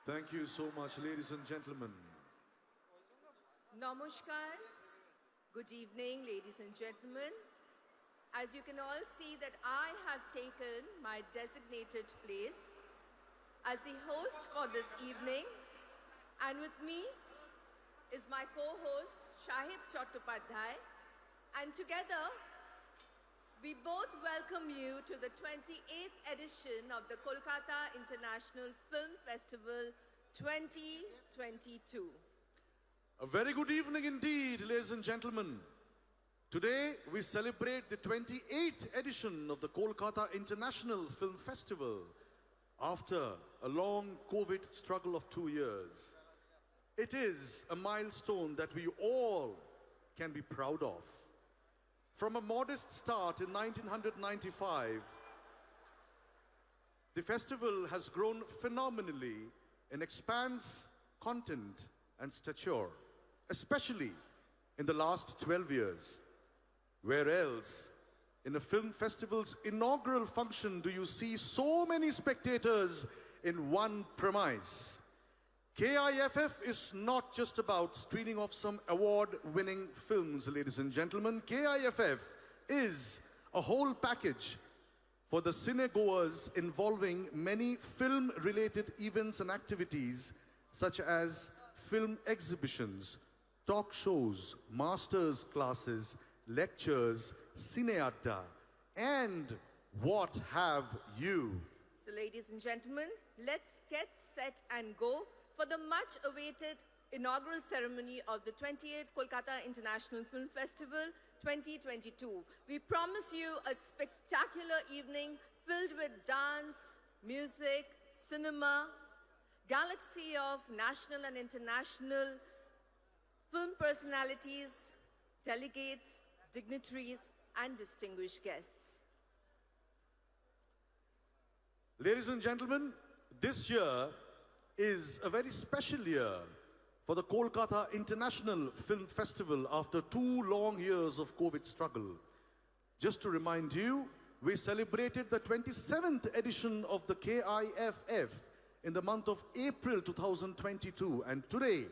Thank you so much, ladies and gentlemen. Namaskar. Good evening, ladies and gentlemen. As you can all see that I have taken my designated place as the host for this evening, and with me is my co-host Shahib Chattopadhyay, and together we both welcome you to the 28th edition of the Kolkata International Film Festival 2022. A very good evening indeed, ladies and gentlemen. Today we celebrate the 28th edition of the Kolkata International Film Festival after a long COVID struggle of 2 years. It is a milestone that we all can be proud of. From a modest start in 1995, the festival has grown phenomenally in expanse, content and stature, especially in the last 12 years. Where else, in a film festival's inaugural function, do you see so many spectators in one premise? KIFF is not just about screening of some award-winning films, ladies and gentlemen. KIFF is a whole package for the cinegoers involving many film-related events and activities such as film exhibitions, talk shows, masters classes, lectures, cineadda, and what have you. So ladies and gentlemen, let's get set and go for the much-awaited inaugural ceremony of the 28th Kolkata International Film Festival 2022. We promise you a spectacular evening filled with dance, music, cinema, galaxy of national and international film personalities, delegates, dignitaries, and distinguished guests. Ladies and gentlemen, this year is a very special year for the Kolkata International Film Festival after 2 long years of COVID struggle. Just to remind you, we celebrated the 27th edition of the KIFF in the month of April 2022, and today,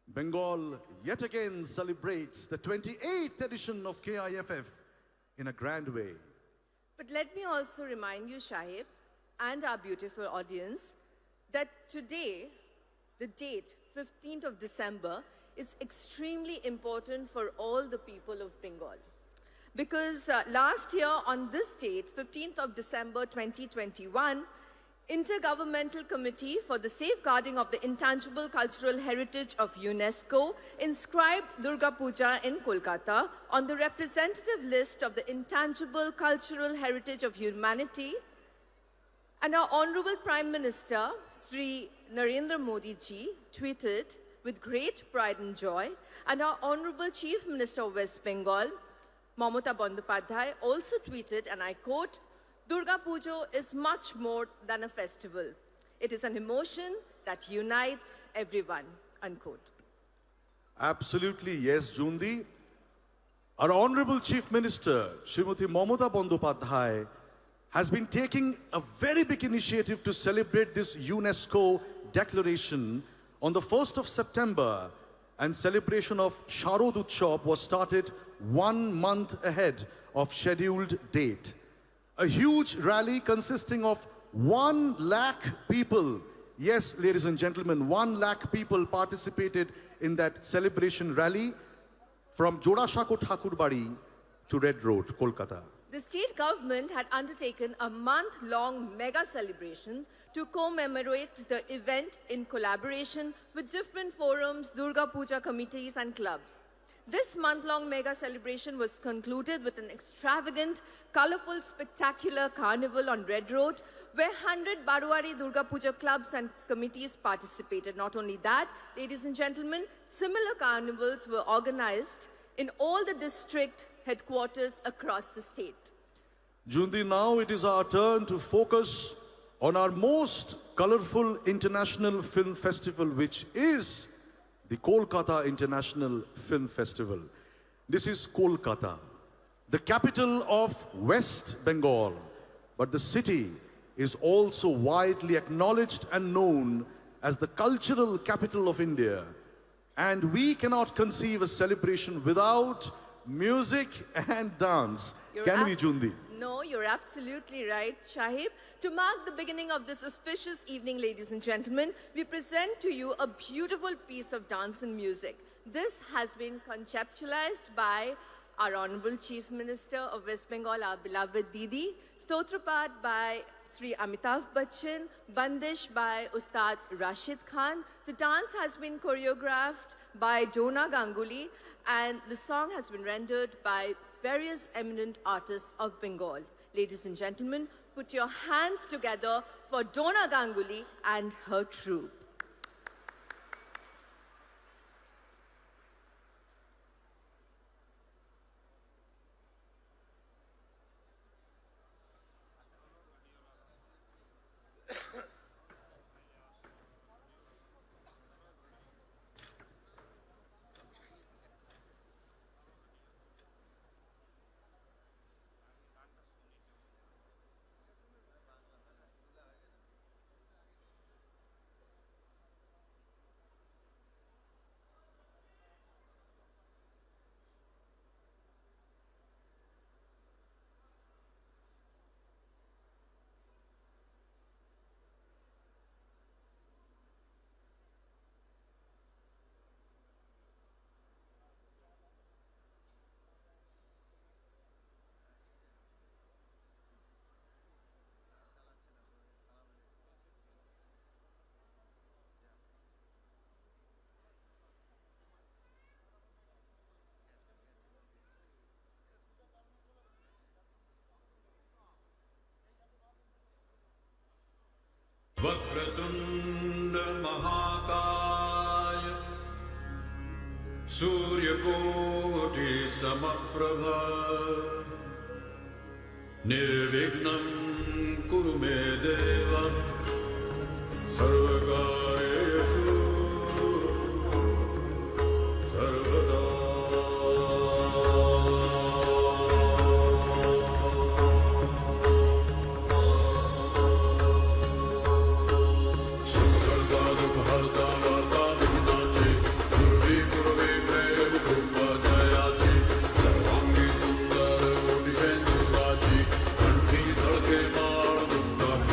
Bengal yet again celebrates the 28th edition of KIFF in a grand way. But let me also remind you, Shahib, and our beautiful audience, that today, the date, 15th of December, is extremely important for all the people of Bengal. Because last year on this date, 15th of December 2021, Intergovernmental Committee for the Safeguarding of the Intangible Cultural Heritage of UNESCO inscribed Durga Puja in Kolkata on the representative list of the Intangible Cultural Heritage of Humanity. And our Honorable Prime Minister, Sri Narendra Modi ji, tweeted with great pride and joy, and our Honorable Chief Minister of West Bengal, Mamata Bandyopadhyay, also tweeted, and I quote, "Durga Puja is much more than a festival. It is an emotion that unites everyone," unquote. Absolutely, yes, Jundi. Our Honorable Chief Minister, Srimati Mamata Bandyopadhyay, has been taking a very big initiative to celebrate this UNESCO declaration on the 1st of September, and celebration of Sharod Utsav was started 1 month ahead of scheduled date. A huge rally consisting of 1 lakh people, yes, ladies and gentlemen, 1 lakh people participated in that celebration rally from Jodashako Thakurbari to Red Road, Kolkata. the state government had undertaken a month-long mega celebrations to commemorate the event in collaboration with different forums, Durga Puja committees and clubs. This month-long mega celebration was concluded with an extravagant, colorful, spectacular carnival on Red Road, where 100 Baruari Durga Puja clubs and committees participated. Not only that, ladies and gentlemen, similar carnivals were organized in all the district headquarters across the state. Jundi, now it is our turn to focus on our most colorful international film festival, which is the Kolkata International Film Festival. This is Kolkata, the capital of West Bengal, but the city is also widely acknowledged and known as the cultural capital of India. And we cannot conceive a celebration without music and dance. Can we, Jundi? No, you're absolutely right, Shahib. To mark the beginning of this auspicious evening, ladies and gentlemen, we present to you a beautiful piece of dance and music. This has been conceptualized by our Honorable Chief Minister of West Bengal, our beloved Didi, Stotrapat by Sri Amitav Bachchan, Bandish by Ustad Rashid Khan. The dance has been choreographed by Dona Ganguly, and the song has been rendered by various eminent artists of Bengal. Ladies and gentlemen, put your hands together for Dona Ganguly and her troupe. Vakratunda महाकाय सूर्यकोटि समप्रभ निर्विघ्नं कुरु मे देव सर्वकार्येषु सर्वदा सर्वांगी सुंदर कोटि दुर्गा जी कंठी सड़के बाण दुर्गा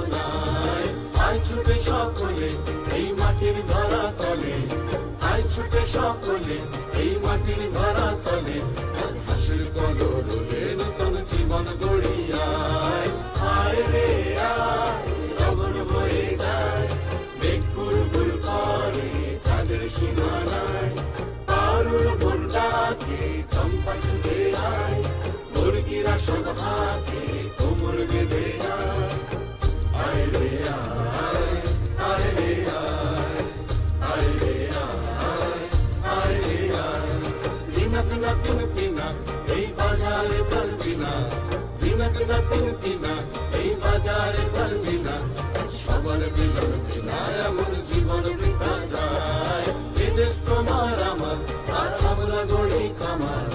কামনায় আয় ছুটে সকলে এই মাটির ধরা তলে আয় ছুটে সকলে এই মাটির ধরা তলে আজ হাসির কলরবে নতুন জীবন গড়িয়ায় আয় রে আয় গগন বয়ে যায় মেঘ গুড় করে চাঁদের সীমানায় পারুল বনটাকে চম্পা ছুটে আয় মুরগিরা সব হাতে কোমর বেঁধে আয় আয় রে আয় আয় রে আয় আয় রে আয় আয় রে আয় দিনক না তিনা এই বাজারে পারবি না দিনক না তিনা এই বাজারে পারবি না সবার মিলন বিনা এমন জীবন বৃথা যায় এদেশ তোমার আমার আর আমরা গড়ি খামার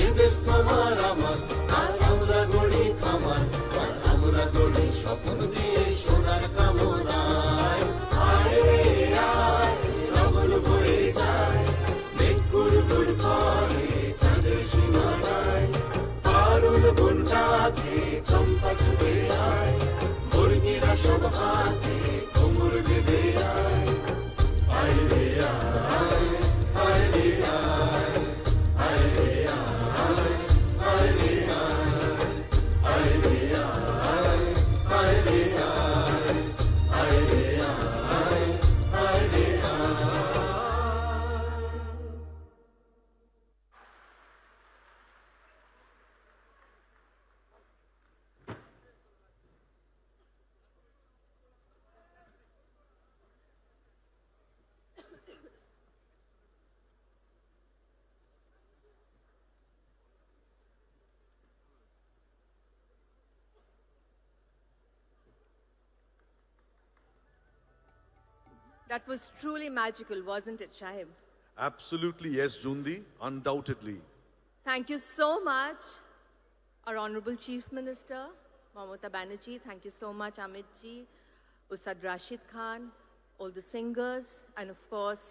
এদেশ তোমার আমার আর আমরা গড়ি খামার আর আমরা গড়ি স্বপ্ন দিয়ে সোনার কামনায় আয় রে আয় রগন বয়ে যায় মেঘ গুড় করে চাঁদের সীমানায় পারুল বনটাকে চম্পা ছুটে আয় মুরগিরা সব হাতে কোমর বেঁধে আয় আয় রে আয় আয় রে আয় আয় রে আয় আয় রে আয় আয় রে আয় আয় রে আয় আয় রে আয় আয় রে আয় That was truly magical, wasn't it, Shahib? Absolutely, yes, Jundi, undoubtedly. Thank you so much, our Honorable Chief Minister, Mamata Banerjee. Thank you so much, Amit ji, Ustad Rashid Khan, all the singers, and of course,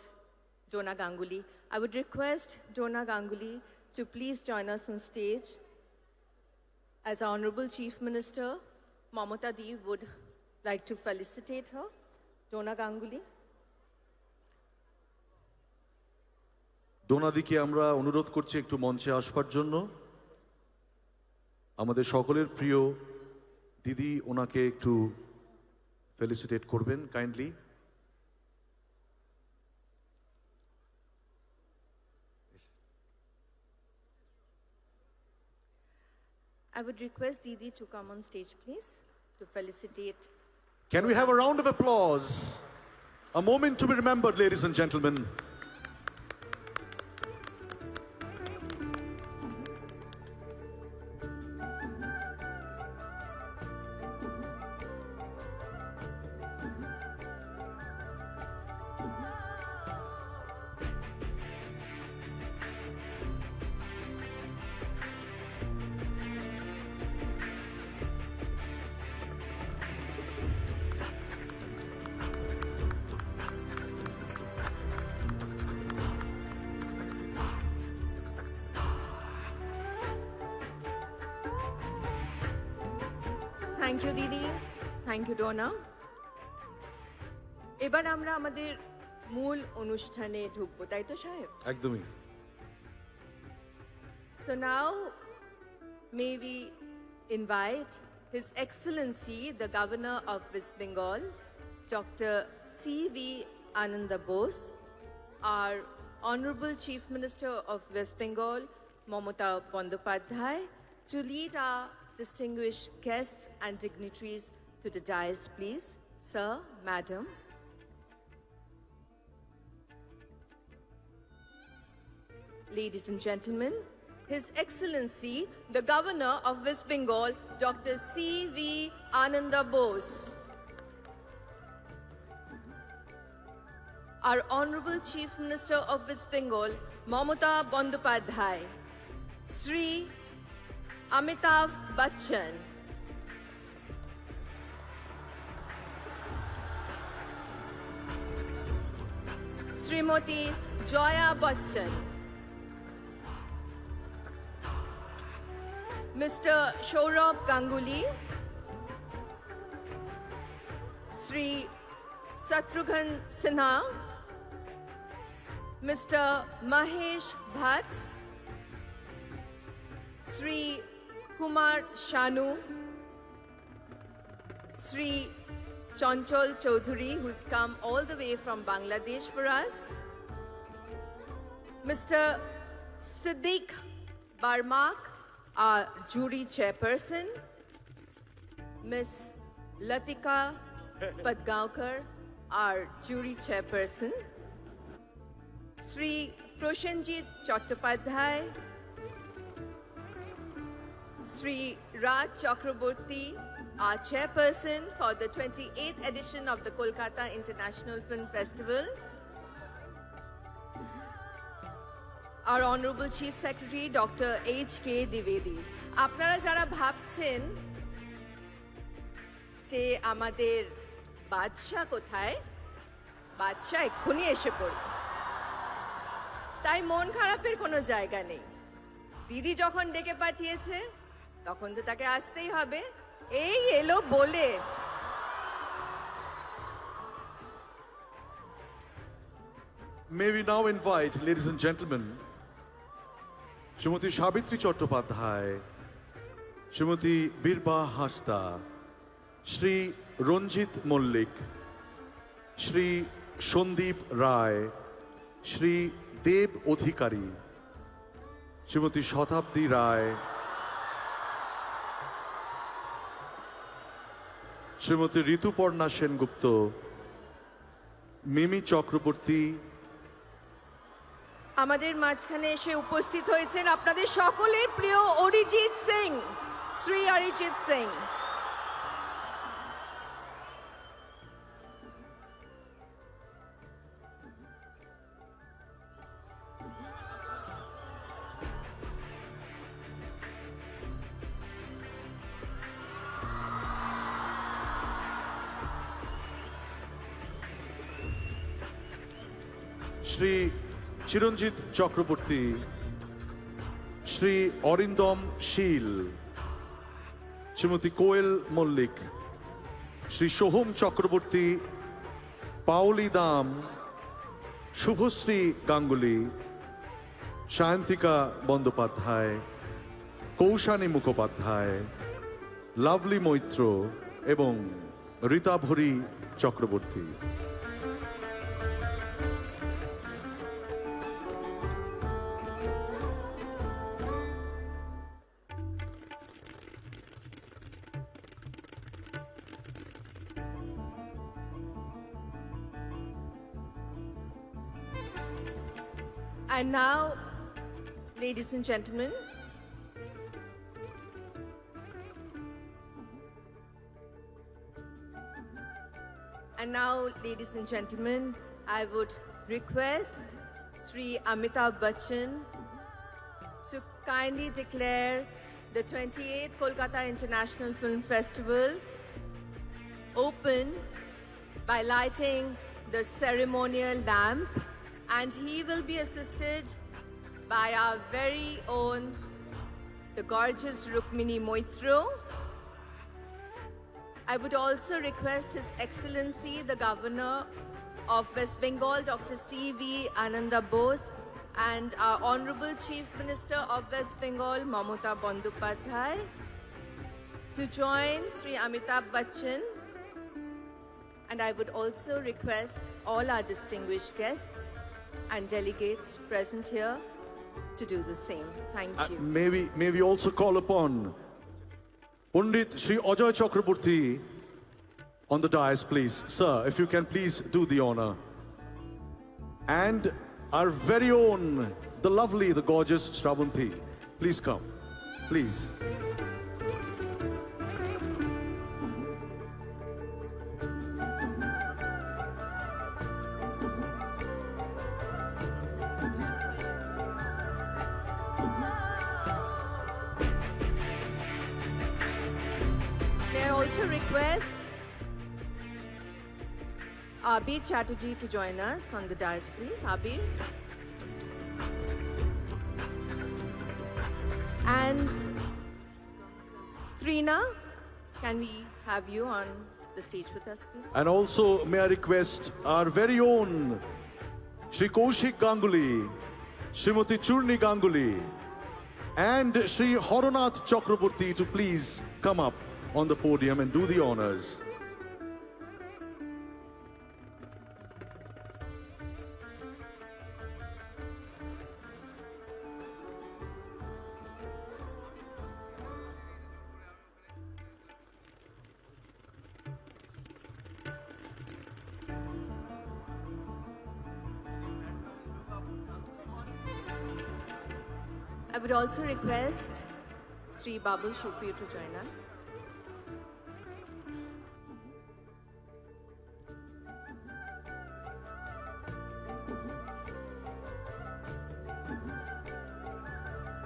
Dona Ganguly. I would request Dona Ganguly to please join us on stage. As our Honorable Chief Minister, Mamata Di would like to felicitate her. Dona Ganguly. ডোনাদিকে আমরা অনুরোধ করছি একটু মঞ্চে আসবার জন্য। আমাদের সকলের প্রিয় দিদি ওনাকে একটু ফেলিসিটেট করবেন kindly. I would request Didi to come on stage, please, to felicitate. Can we have a round of applause? A moment to be remembered, ladies and gentlemen. Thank you, Didi. Thank you, Donna. এবার আমরা আমাদের মূল অনুষ্ঠানে ঢুকবো, তাই তো সাহেব? একদমই। So now, may we invite His Excellency, the Governor of West Bengal, Dr. C.V. Ananda Bose, our Honorable Chief Minister of West Bengal, Mamata Bandyopadhyay, to lead our distinguished guests and dignitaries to the dais, please. Sir, Madam. Ladies and gentlemen, His Excellency, the Governor of West Bengal, Dr. C.V. Ananda Bose. Our Honorable Chief Minister of West Bengal, Mamata Bandyopadhyay. Sri Amitabh Bachchan. Srimati Joya Bachchan. Mr. Shahrukh Ganguly. Sri Shatrughan Sinha, Mr. Mahesh Bhatt, Sri Kumar Shanu, Sri Chanchal Chaudhary, who's come all the way from Bangladesh for us, Mr. Siddiq Barmak, our jury chairperson, Miss Latika Padgaonkar, our jury chairperson, Sri Proshenjit Chattopadhyay, Sri Raj Chakraborty, our chairperson for the 28th edition of the Kolkata International Film Festival, our Honorable Chief Secretary, Dr. H.K. Dwivedi. আপনারা যারা ভাবছেন যে আমাদের বাদশা কোথায়, বাদশা এক্ষুনি এসে পড়বে, তাই মন খারাপের কোনো জায়গা নেই। দিদি যখন ডেকে পাঠিয়েছে তখন তো তাকে আসতেই হবে, এই এলো বলে। May we now invite, ladies and gentlemen, Shrimati Sabitri Chattopadhyay, Shrimati Birba Hasda, Shri Ranjit Mollik, Shri Shondeep Rai, Shri Deb Odhikari, Shrimati Shatabdi Rai, Shrimati Rituparna Sengupta, Mimi Chakraborty, আমাদের মাঝখানে এসে উপস্থিত হয়েছেন আপনাদের সকলের প্রিয় অরিজিৎ সিং, শ্রী অরিজিৎ সিং। শ্রী চিরঞ্জিত চক্রবর্তী, শ্রী অরিন্দম শীল, শ্রীমতী কোয়েল মল্লিক, শ্রী সোহম চক্রবর্তী, পাওলি দাম, শুভশ্রী গাঙ্গুলি, সায়ন্তিকা বন্দ্যোপাধ্যায়, কৌশানী মুখোপাধ্যায়, লাভলি মৈত্র এবং Ritabhari Chakraborty. And now, ladies and gentlemen, I would request Sri Amitabh Bachchan to kindly declare the 28th Kolkata International Film Festival open by lighting the ceremonial lamp, and he will be assisted by our very own, the gorgeous Rukmini Moitro. I would also request His Excellency, the Governor of West Bengal, Dr. C.V. Ananda Bose, and our Honorable Chief Minister of West Bengal, Mamata Bandyopadhyay, to join Sri Amitabh Bachchan. And I would also request all our distinguished guests and delegates present here to do the same. Thank you. May we also call upon Pandit Sri Ajoy Chakraborty on the dais, please. Sir, if you can please do the honor. And our very own, the lovely, the gorgeous Shravanti. Please come. Please. May I also request Abir Chatterjee to join us on the dais, please. Abir. And Trina, can we have you on the stage with us, please. And also, may I request our very own Shri Kaushik Ganguly, Srimati Churni Ganguly, and Shri Horonath Chakraborty to please come up on the podium and do the honors. I would also request Sri Babul Shukri to join us.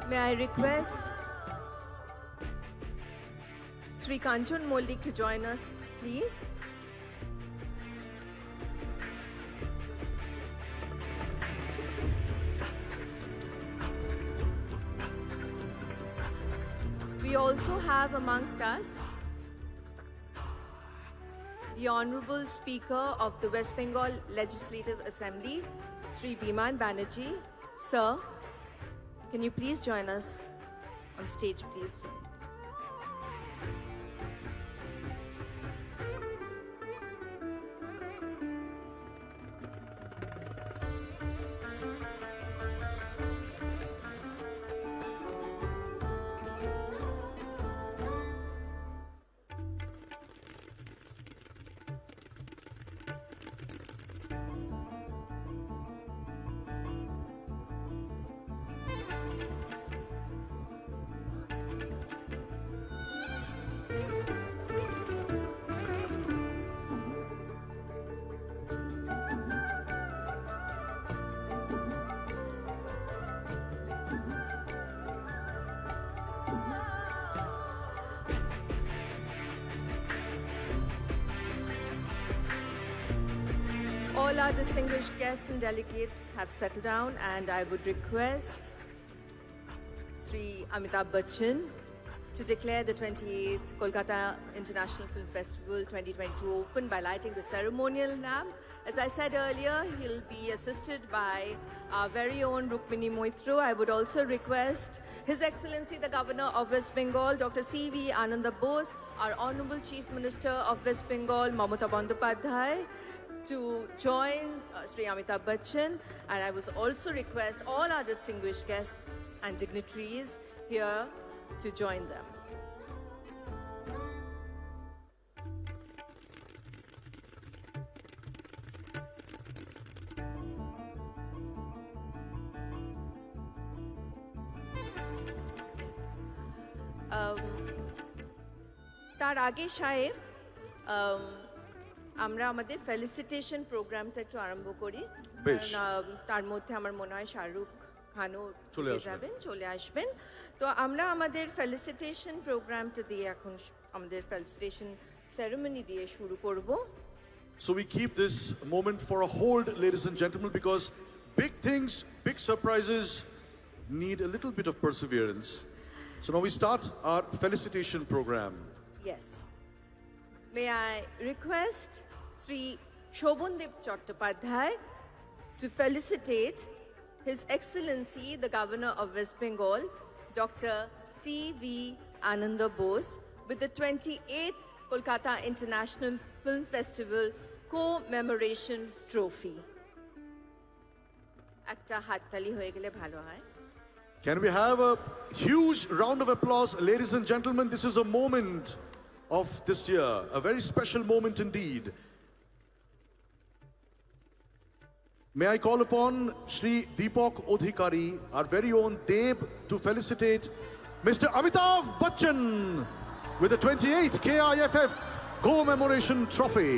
May I request Sri Kanchan Moldik to join us, please? We also have amongst us the Honorable Speaker of the West Bengal Legislative Assembly, Sri Biman Banerjee. Sir, can you please join us on stage, please? All our distinguished guests and delegates have settled down, and I would request Sri Amitabh Bachchan to declare the 28th Kolkata International Film Festival 2022 open by lighting the ceremonial lamp. As I said earlier, he'll be assisted by our very own Rukmini Moitro. I would also request His Excellency the Governor of West Bengal, Dr. C.V. Ananda Bose, our Honorable Chief Minister of West Bengal, Mamata Bandyopadhyay, to join Sri Amitabh Bachchan, and I would also request all our distinguished guests and dignitaries here to join them. তার আগে সাহেব আমরা আমাদের felicitation প্রোগ্রামটা একটু আরম্ভ করি বেশ। কারণ, তার মধ্যে আমার মনে হয় শাহরুখ খানও চলে আসবেন তো আমরা আমাদের ফেলিসিটেশন প্রোগ্রামটা দিয়ে এখন আমাদের ফেলিসিটেশন সেরেমনি দিয়ে শুরু করব So we keep this moment for a hold, ladies and gentlemen, because big things, big surprises need a little bit of perseverance. So now we start our felicitation program. Yes. May I request Sri Shobhandev Chattopadhyay to felicitate His Excellency the Governor of West Bengal, Dr. C.V. Ananda Bose, with the 28th Kolkata International Film Festival Commemoration Trophy. একটা হাততালি হয়ে গেলে ভালো হয় Can we have a huge round of applause, ladies and gentlemen? This is a moment of this year, a very special moment indeed. May I call upon Shri Deepak Odhikari, our very own Deb, to felicitate Mr. Amitabh Bachchan with the 28th KIFF Commemoration Trophy.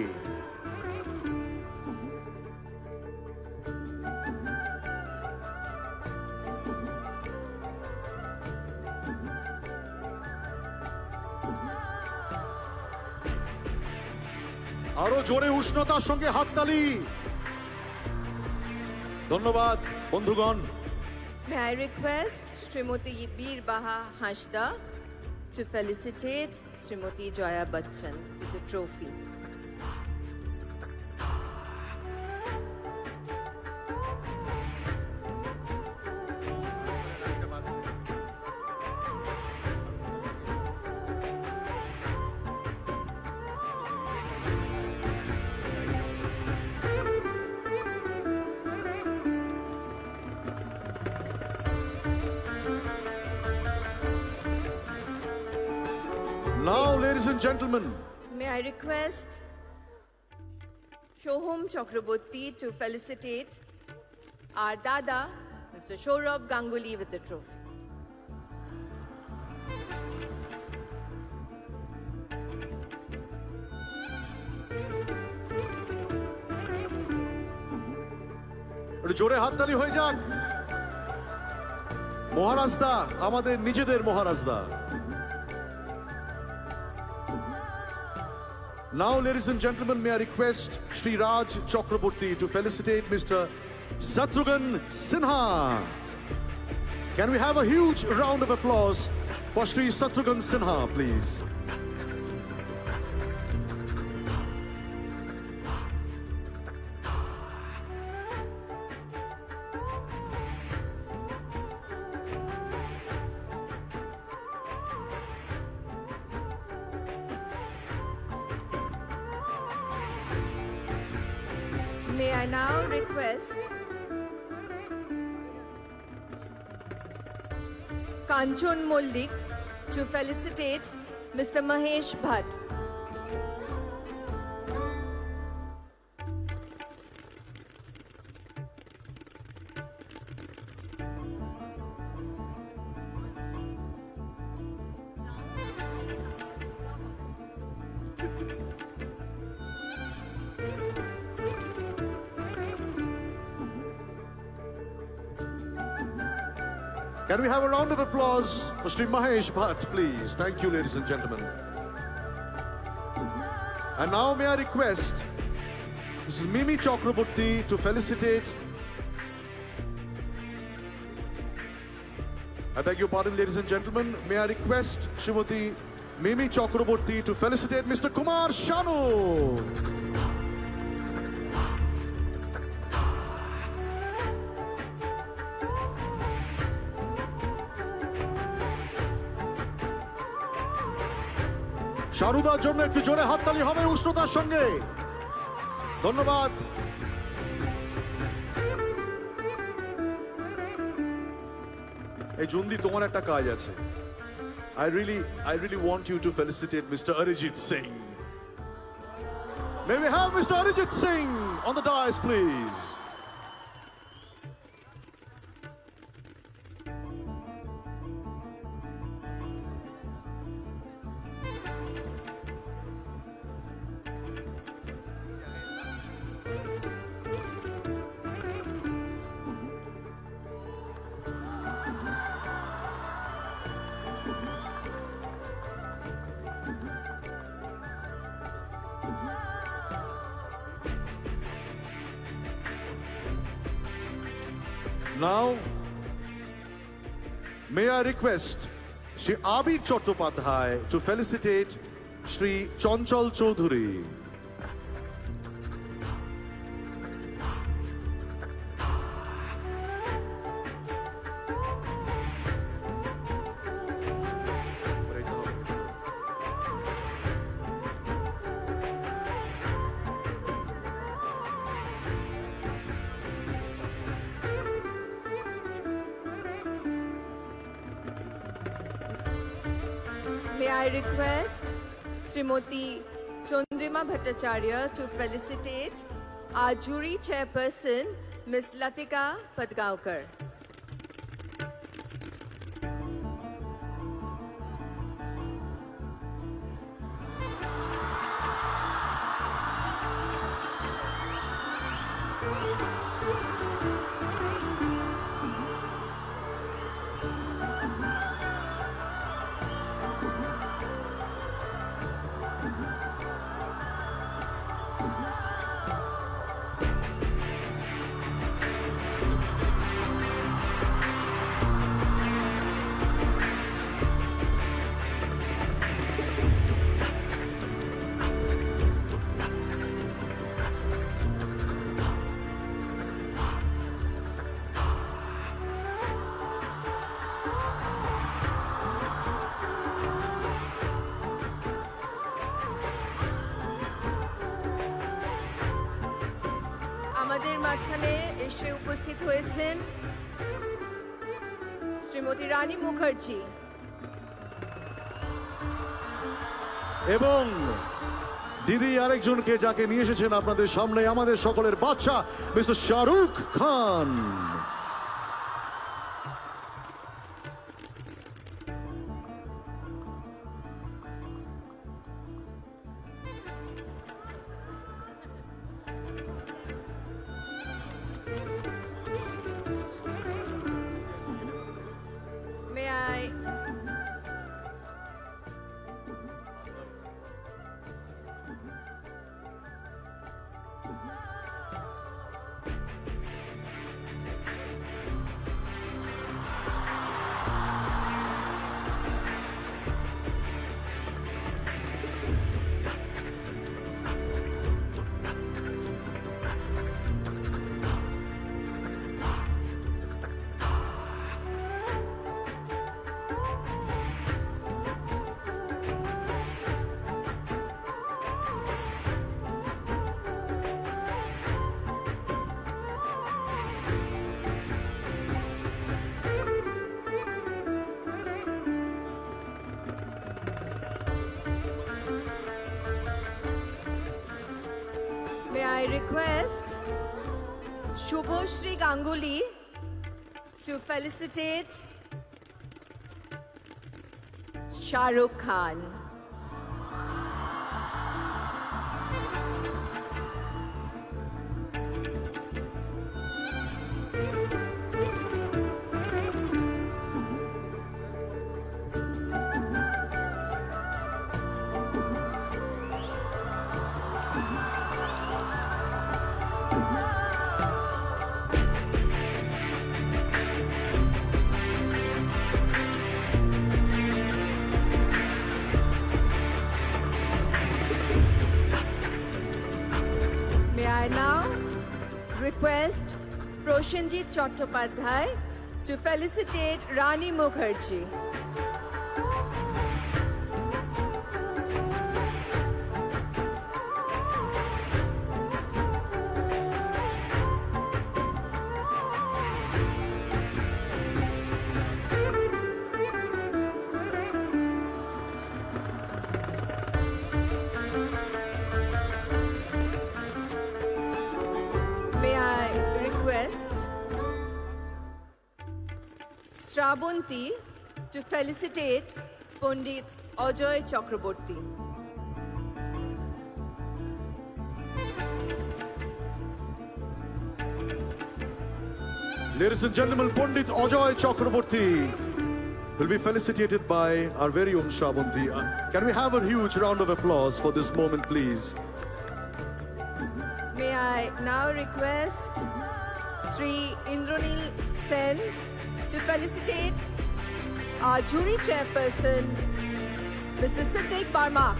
আরো জোরে উষ্ণতার সঙ্গে হাততালি ধন্যবাদ বন্ধুগণ May I request Srimati Bir Baha Hashda to felicitate Srimati Joya Bachchan with the trophy. ladies and gentlemen, May I request Shohom Chakraborty to felicitate our Dada, Mr. Saurabh Ganguly, with the trophy. একটু জোরে হাততালি হয়ে যাক। মহারাজদা, আমাদের নিজেদের মহারাজদা। Now, ladies and gentlemen, may I request Shri Raj Chakraborty to felicitate Mr. Shatrughan Sinha. Can we have a huge round of applause for Shri Shatrughan Sinha, please? May I now request Kanchon Mollik to felicitate Mr. Mahesh Bhatt. Can we have a round of applause for Shri Mahesh Bhatt, please? Thank you, ladies and gentlemen. And now may I request Mrs. Mimi Chakraborty to felicitate. I beg your pardon, ladies and gentlemen. May I request Srimati Mimi Chakraborty to felicitate Mr. Kumar Shanu. শারুদার জন্য একটু জোরে হাততালি হবে উষ্ণতার সঙ্গে। ধন্যবাদ। এই জুন্দি, তোমার একটা কাজ আছে। I really want you to felicitate Mr. Arijit Singh. May we have Mr. Arijit Singh on the dais, please? Now, may I request Shri Abir Chattopadhyay to felicitate Shri Chanchal Chaudhuri. May I request Srimati Chandrima Bhattacharya to felicitate our jury chairperson, Ms. Latika Padgaonkar. আমাদের মাঝখানে এসে উপস্থিত হয়েছেন শ্রীমতী রানী মুখার্জি। এবং দিদি আরেকজনকে যাকে নিয়ে এসেছেন আপনাদের সামনে আমাদের সকলের বাচ্চা mister Shahrukh Khan. May I? May I request Shubhoshri Ganguly to felicitate Shahrukh Khan. May I now request Proshenjit Chattopadhyay to felicitate Rani Mukherjee. May I request Shrabanti to felicitate Pandit Ajoy Chakraborty. Ladies and gentlemen, Pandit Ajoy Chakraborty will be felicitated by our very own Shrabanti. Can we have a huge round of applause for this moment, please? May I now request Sri Indranil Sen to felicitate our jury chairperson, Mr. Siddiq Barmak.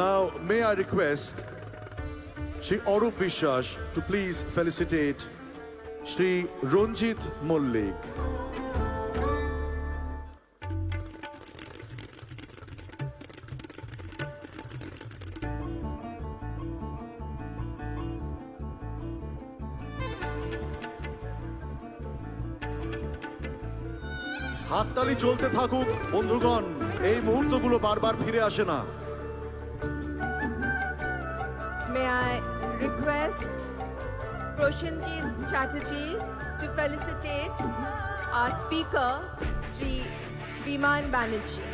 Now, may I request Shri Arup Biswas to please felicitate Shri Ranjit Mollik. হাততালি চলতে থাকুক বন্ধুগণ, এই মুহূর্তগুলো বারবার ফিরে আসে না। May I request Proshenjit Chatterjee to felicitate our speaker, Sri Biman Banerjee.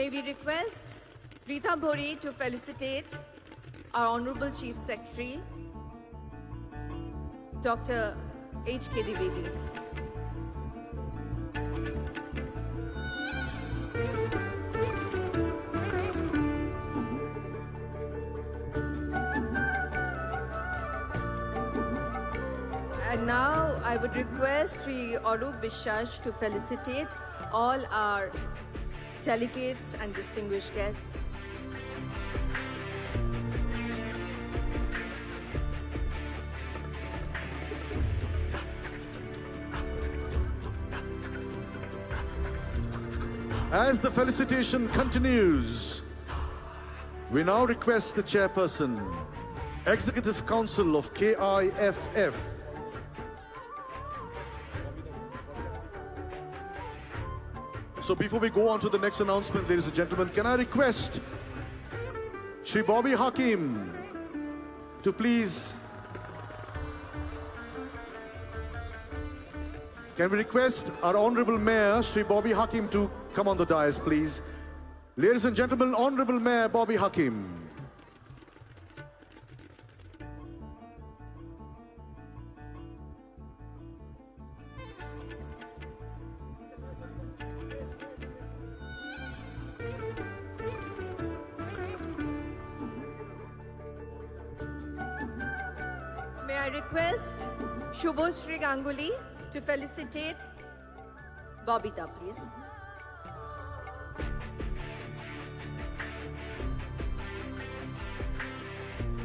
May we request Rita Bhori to felicitate our Honorable Chief Secretary, Dr. H.K. Dwivedi. And now I would request Sri Arup Biswas to felicitate all our delegates and distinguished guests. As the felicitation continues, we now request the chairperson, Executive Council of KIFF, So before we go on to the next announcement, ladies and gentlemen, can I request Shri Bobby Hakim to please... Can we request our Honorable Mayor, Shri Bobby Hakim, to come on the dais, please? Ladies and gentlemen, Honorable Mayor Bobby Hakim. May I request Shubhoshri Ganguly to felicitate Bobita, please.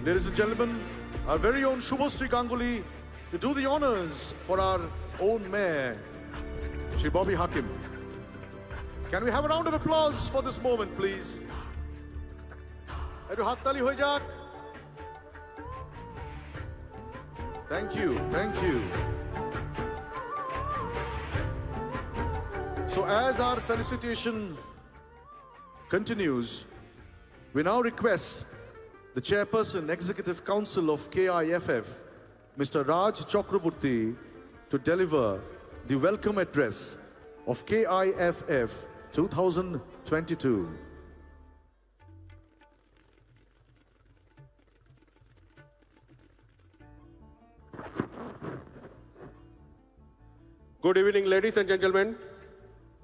Ladies and gentlemen, our very own Shubhoshri Ganguly to do the honors for our own mayor, Shri Bobby Hakim. Can we have a round of applause for this moment, please? Ekটু হাততালি হয়ে যাক. Thank you, thank you. So as our felicitation continues, we now request the Chairperson, Executive Council of KIFF, Mr. Raj Chakraborty, to deliver the welcome address of KIFF 2022. Good evening, ladies and gentlemen.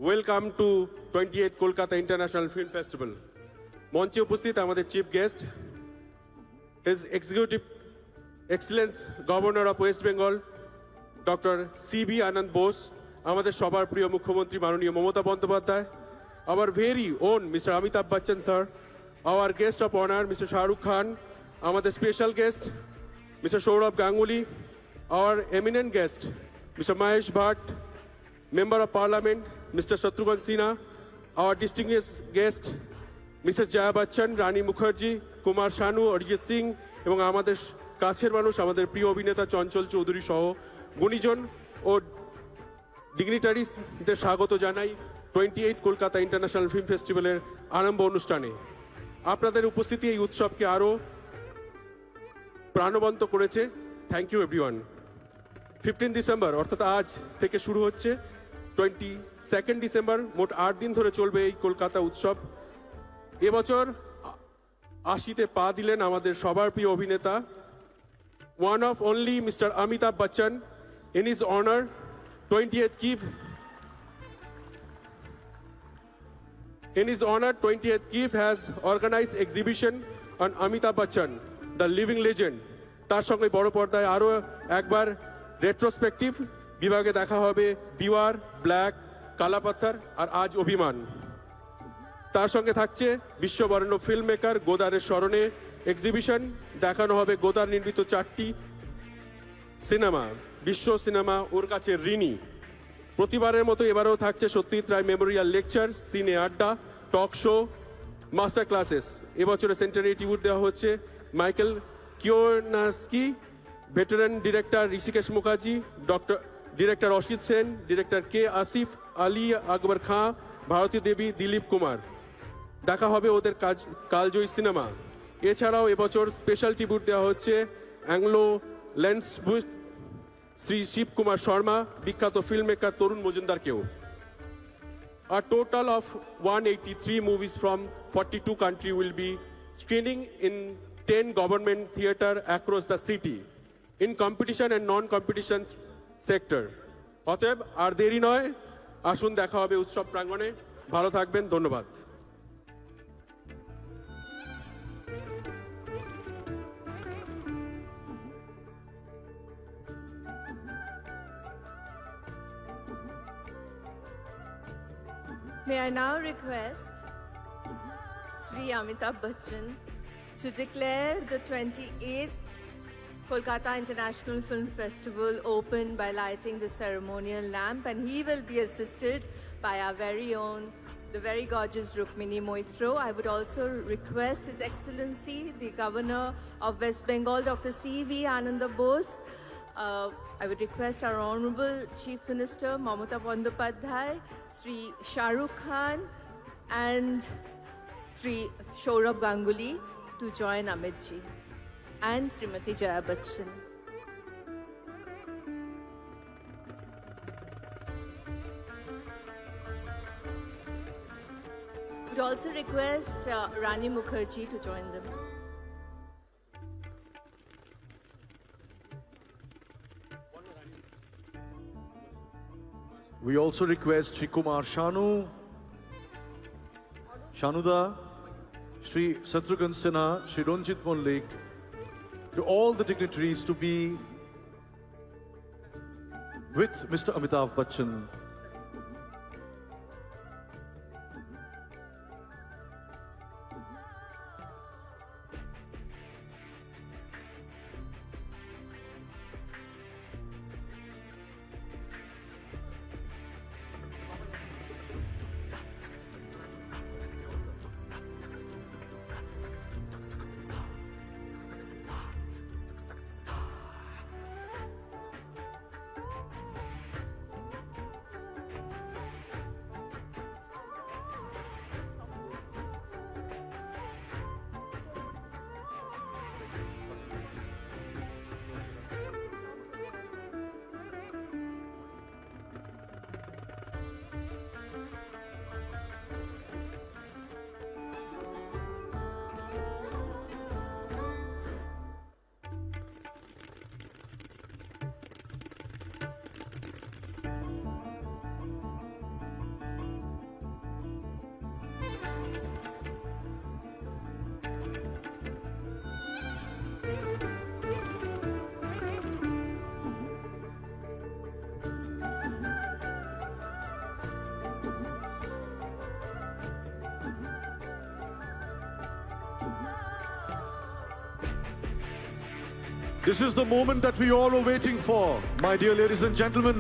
Welcome to 28th Kolkata International Film Festival. মঞ্চে উপস্থিত আমাদের chief guest, His Executive Excellence Governor of West Bengal, Dr. C.B. Anand Bose, আমাদের সবার প্রিয় মুখ্যমন্ত্রী মাননীয় Mamata Bandyopadhyay, our very own Mr. Amitabh Bachchan sir, our guest of honor Mr. Shahrukh Khan, আমাদের special guest Mr. Saurabh Ganguly, our eminent guest Mr. Mahesh Bhatt, Member of Parliament Mr. Shatrughan Sinha, our distinguished guest Mrs. Jaya Bachchan, Rani Mukherjee, Kumar Sanu, Arijit Singh এবং আমাদের কাছের মানুষ আমাদের প্রিয় অভিনেতা চঞ্চল চৌধুরী সহ গুণীজন ও ডিগনিটারিজদের স্বাগত জানাই 28 কলকাতা ইন্টারন্যাশনাল ফিল্ম ফেস্টিভ্যালের আরম্ভ অনুষ্ঠানে। আপনাদের উপস্থিতি এই উৎসবকে আরও প্রাণবন্ত করেছে। Thank you everyone. 15 ডিসেম্বর অর্থাৎ আজ থেকে শুরু হচ্ছে 22 ডিসেম্বর, মোট 8 দিন ধরে চলবে এই কলকাতা উৎসব। এবছর 80-তে পা দিলেন আমাদের সবার প্রিয় অভিনেতা, one of only Mr. Amitabh Bachchan. In his honor, 28th KIF has organized exhibition on Amitabh Bachchan, the living legend. তার সঙ্গে বড় পর্দায় আরও একবার রেট্রোস্পেক্টিভ বিভাগে দেখা হবে দিওয়ার, ব্ল্যাক, কালাপাথর আর আজ অভিমান। তার সঙ্গে থাকছে বিশ্ববরেণ্য ফিল্ম মেকার গোদারের স্মরণে এক্সিবিশন, দেখানো হবে গোদার নির্মিত 4টি সিনেমা, বিশ্ব সিনেমা ওর কাছে ঋণী। প্রতিবারের মতো এবারেও থাকছে সত্যজিৎ রায় মেমোরিয়াল লেকচার, সিনে আড্ডা, টক শো, মাস্টার ক্লাসেস। এবছরে সেন্টারে ট্রিবিউট দেওয়া হচ্ছে মাইকেল কিওনাস্কি, veteran director Hrishikesh Mukherjee, director Asit Sen, director K Asif Ali, Akbar Khan, Bharati Devi, Dilip Kumar. দেখা হবে ওদের কালজয়ী সিনেমা। এছাড়াও এবছর স্পেশাল ট্রিবিউট দেওয়া হচ্ছে অ্যাংলো ল্যান্ডসবুক শ্রী শিব কুমার শর্মা, বিখ্যাত ফিল্ম মেকার তরুণ মজুমদারকেও। A total of 183 movies from 42 countries will be screening in 10 government theater across the city in competition and non-competition sector. অতএব আর দেরি নয়, আসুন দেখা হবে উৎসব প্রাঙ্গণে। ভালো থাকবেন, ধন্যবাদ। May I now request Sri Amitabh Bachchan to declare the 28th Kolkata International Film Festival open by lighting the ceremonial lamp, and he will be assisted by our very own, the very gorgeous Rukmini Moitro. I would also request His Excellency, the Governor of West Bengal, Dr. C.V. Ananda Bose. I would request our Honorable Chief Minister, Mamata Bandyopadhyay, Sri Shahrukh Khan, and Sri Saurabh Ganguly to join Amitji and Srimati Jaya Bachchan. Would also request Rani Mukherjee to join them. We also request Sri Kumar Shanuda, Sri Shatrughan Sinha, Sri Ranjit Mollik, to all the dignitaries to be with Mr. Amitabh Bachchan. This is the moment that we all are waiting for, my dear ladies and gentlemen.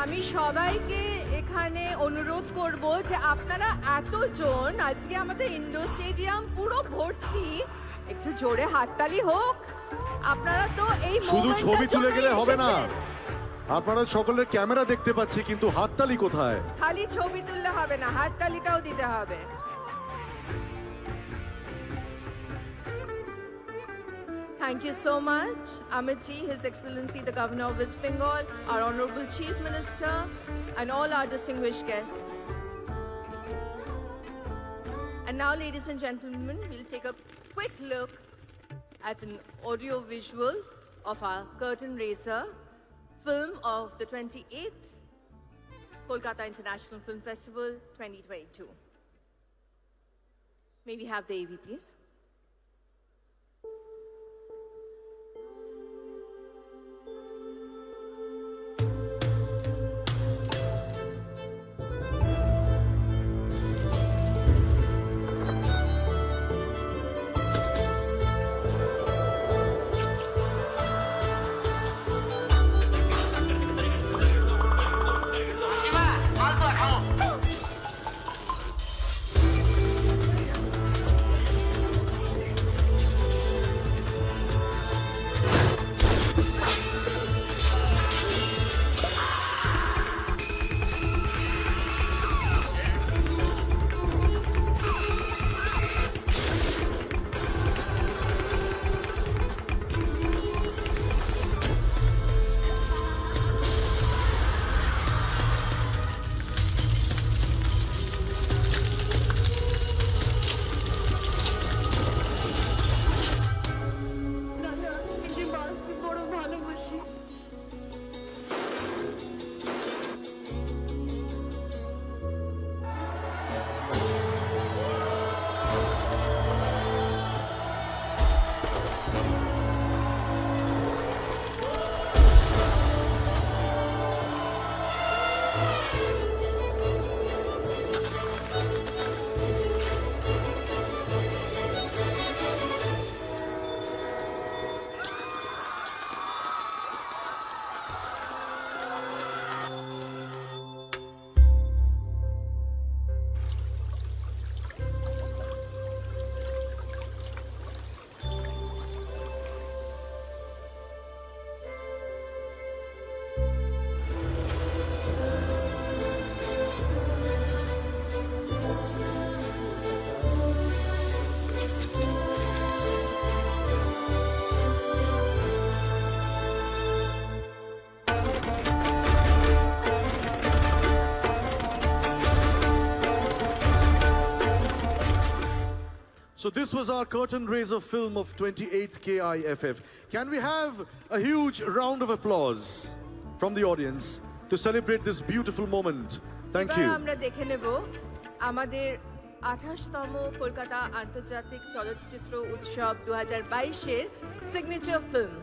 আমি সবাইকে এখানে অনুরোধ করব যে আপনারা এতজন আজকে আমাদের ইন্ডোর স্টেডিয়াম পুরো ভর্তি, একটু জোরে হাততালি হোক। আপনারা তো এই শুধু ছবি তুলে গেলে হবে না, এসেছেন। আপনারা সকলের ক্যামেরা দেখতে পাচ্ছি, কিন্তু হাততালি কোথায়? খালি ছবি তুললে হবে না, হাততালিটাও দিতে হবে। Thank you so much, Amitji, His Excellency the Governor of West Bengal, our Honorable Chief Minister, and all our distinguished guests. And now, ladies and gentlemen, we'll take a quick look at an audio-visual of our curtain raiser film of the 28th Kolkata International Film Festival 2022. May we have the AV, please? So this was our curtain raiser film of 28th KIFF. Can we have a huge round of applause from the audience to celebrate this beautiful moment? Thank এবার you. আমরা দেখে নেব আমাদের 28তম কলকাতা আন্তর্জাতিক চলচ্চিত্র উৎসব 2022-এর signature film.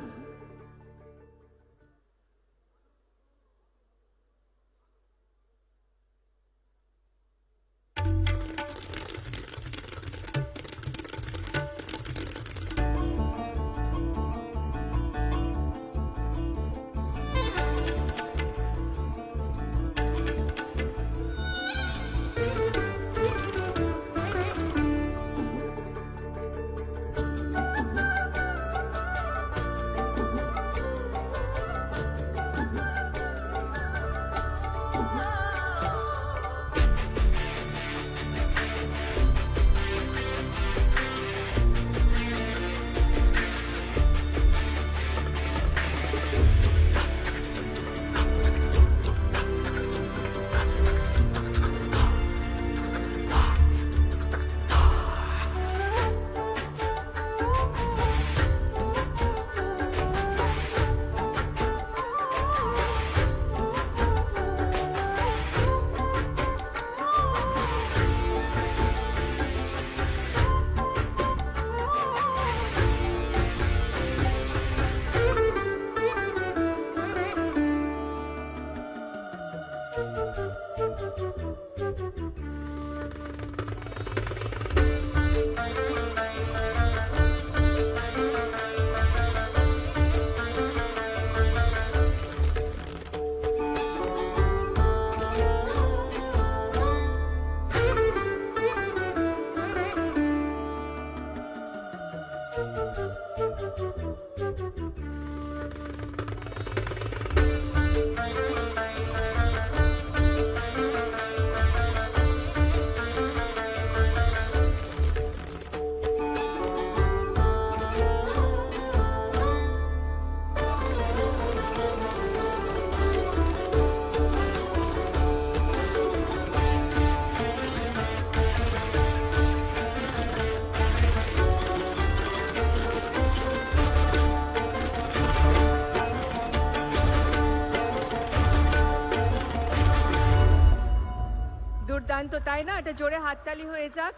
দুর্দান্ত, তাই না? এটা জোরে হাততালি হয়ে যাক।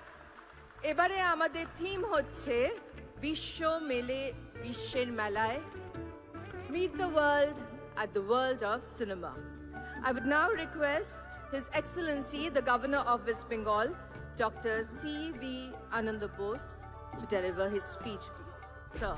এবারে আমাদের থিম হচ্ছে বিশ্ব মেলে বিশ্বের মেলায়, Meet the world at the world of cinema. I would now request His Excellency, the Governor of West Bengal, Dr. C.V. Ananda Bose, to deliver his speech, please. Sir.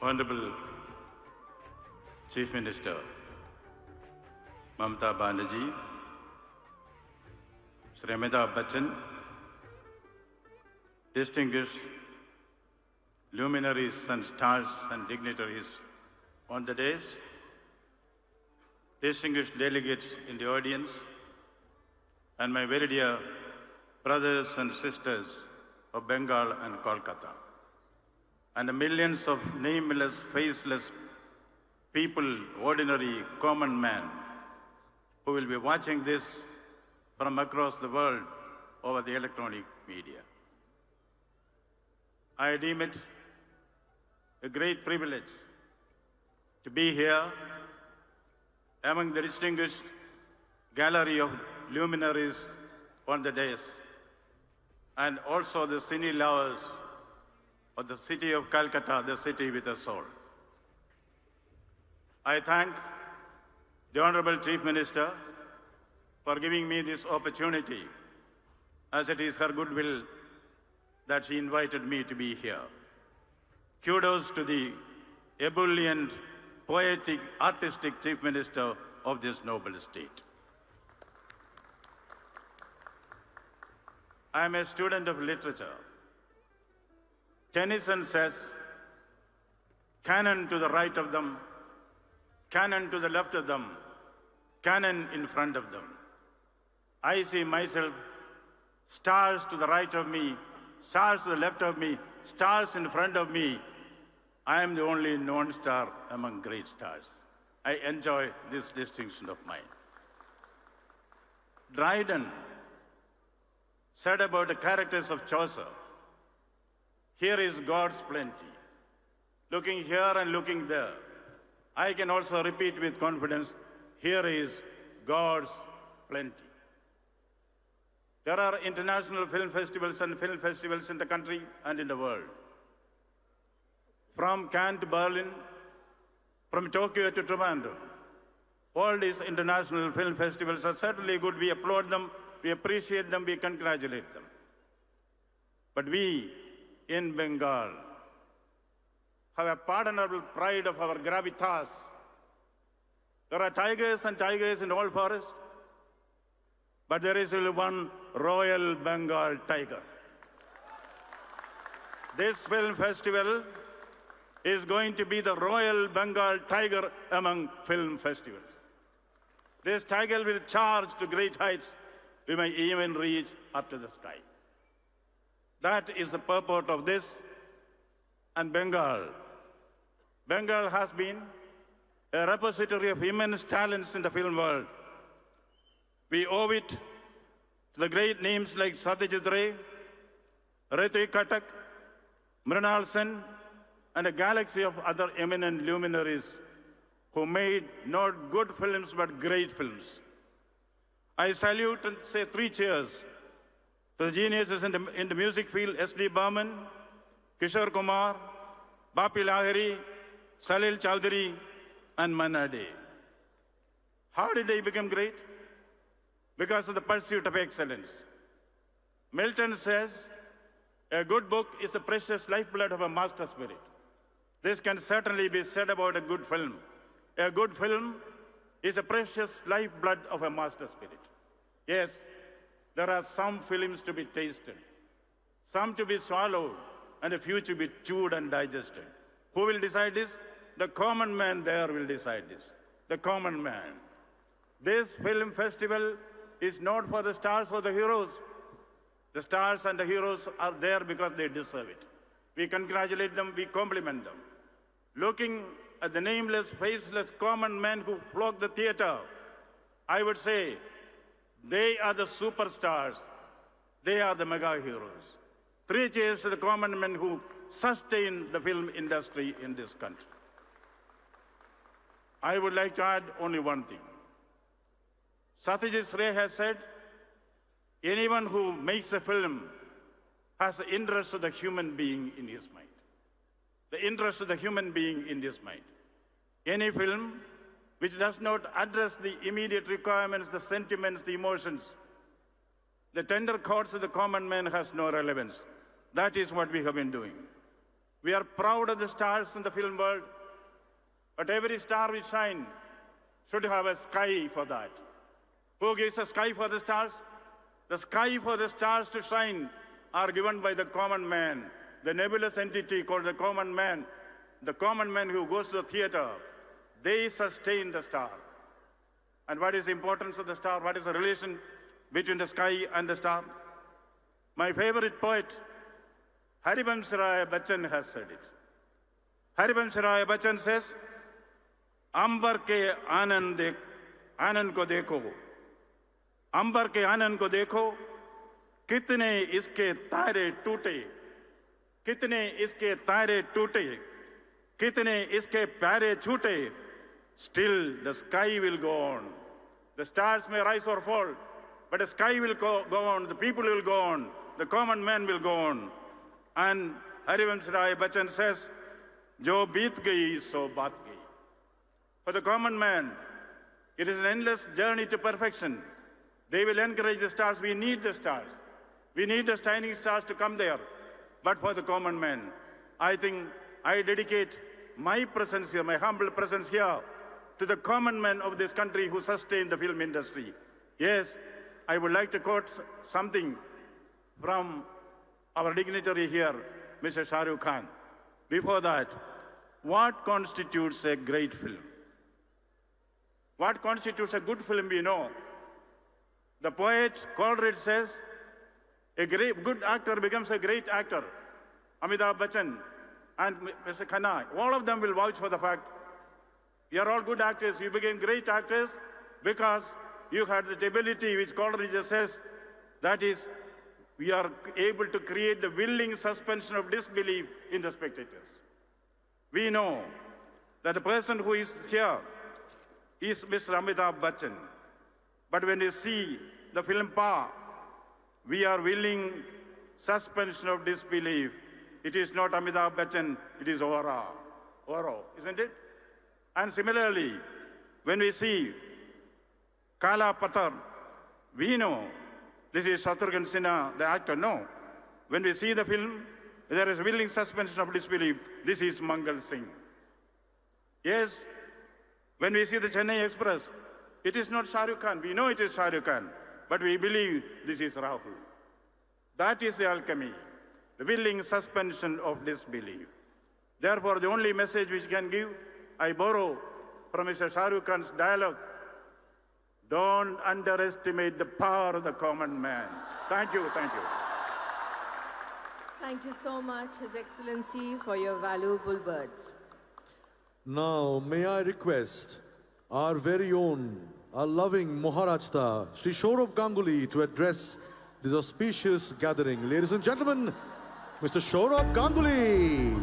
Honorable Chief Minister Mamata Banerjee, Shri Amitabh Bachchan, distinguished luminaries and stars and dignitaries on the dais, distinguished delegates in the audience, and my very dear brothers and sisters of Bengal and Kolkata, and the millions of nameless, faceless people, ordinary, common man, who will be watching this from across the world over the electronic media. I deem it a great privilege to be here among the distinguished gallery of luminaries on the dais, and also the cine lovers of the city of Calcutta, the city with a soul. I thank the Honorable Chief Minister for giving me this opportunity, as it is her goodwill that she invited me to be here. Kudos to the ebullient, poetic, artistic Chief Minister of this noble state. I am a student of literature. Tennyson says, "Cannon to the right of them, cannon to the left of them, cannon in front of them. I see myself, stars to the right of me, stars to the left of me, stars in front of me. I am the only non-star among great stars. I enjoy this distinction of mine. Dryden said about the characters of Chaucer, here is God's plenty. Looking here and looking there. I can also repeat with confidence, here is God's plenty. There are international film festivals and film festivals in the country and in the world. From Cannes to Berlin, from Tokyo to Trivandrum. All these international film festivals are certainly good. We applaud them, we appreciate them, we congratulate them. But we in Bengal have a pardonable pride of our gravitas. There are tigers and tigers in all forests, but there is only one Royal Bengal tiger. This film festival is going to be the Royal Bengal tiger among film festivals. This tiger will charge to great heights. We may even reach up to the sky. That is the purport of this. And Bengal has been a repository of immense talents in the film world. We owe it to the great names like Satyajit Ray, Ritik Katak, Mrinal Sen, and a galaxy of other eminent luminaries who made not good films but great films. I salute and say 3 cheers to the geniuses in the music field, S.D. Burman, Kishore Kumar, Bapi Lahiri, Salil Chowdhury, and Manna Dey. How did they become great? Because of the pursuit of excellence. Milton says, a good book is the precious lifeblood of a master spirit. This can certainly be said about a good film. A good film is a precious lifeblood of a master spirit. Yes, there are some films to be tasted, some to be swallowed, and a few to be chewed and digested. Who will decide this? The common man there will decide this. The common man. This film festival is not for the stars, for the heroes. The stars and the heroes are there because they deserve it. We congratulate them, we compliment them. Looking at the nameless, faceless, common men who flock the theater, I would say they are the superstars. They are the mega heroes. 3 cheers to the common men who sustain the film industry in this country. I would like to add only one thing. Satyajit Ray has said, anyone who makes a film has the interest of the human being in his mind. The interest of the human being in his mind. Any film which does not address the immediate requirements, the sentiments, the emotions, the tender chords of the common man has no relevance. That is what we have been doing. We are proud of the stars in the film world, but every star we shine should have a sky for that. Who gives a sky for the stars? The sky for the stars to shine are given by the common man, the nebulous entity called the common man who goes to the theater. They sustain the star. And what is the importance of the star? What is the relation between the sky and the star? My favorite poet, Haribams Rai Bachchan has said it. Haribams Rai Bachchan says, अंबर के आनंद को देखो, अंबर के आनंद को देखो, कितने इसके तारे टूटे, कितने इसके तारे टूटे, कितने इसके प्यारे छूटे. Still the sky will go on. The stars may rise or fall, but the sky will go on, the people will go on, the common man will go on. And Haribams Rai Bachchan says, Jo beet gayi so baat gayi. For the common man, it is an endless journey to perfection. They will encourage the stars. We need the stars. We need the shining stars to come there. But for the common man, I think I dedicate my presence here, my humble presence here, to the common men of this country who sustain the film industry. Yes, I would like to quote something from our dignitary here, Mr. Shahrukh Khan. Before that, what constitutes a great film? What constitutes a good film, we know. The poet Coleridge says, good actor becomes a great actor. Amitabh Bachchan and Mr. Khanna, all of them will vouch for the fact, you are all good actors, you became great actors because you had the ability, which Coleridge says, that is, we are able to create the willing suspension of disbelief in the spectators. We know that the person who is here is Mr. Amitabh Bachchan. But when we see the film Pa, we are willing suspension of disbelief. It is not Amitabh Bachchan, it is Oro, isn't it? And similarly, when we see Kala Pathar, we know this is Shahrukh Sinha, the actor. No. When we see the film, there is willing suspension of disbelief. This is Mangal Singh. Yes, when we see the Chennai Express, it is not Shah Rukh Khan. We know it is Shah Rukh Khan, but we believe this is Rahul. That is the alchemy, the willing suspension of disbelief. Therefore, the only message which can give, I borrow from Mr. Shah Rukh Khan's dialogue, don't underestimate the power of the common man. Thank you, thank you. Thank you so much, His Excellency, for your valuable words. Now, may I request our very own, our loving Maharajta, Shri Shahrukh Ganguly, to address this auspicious gathering. Ladies and gentlemen, Mr. Shahrukh Ganguly.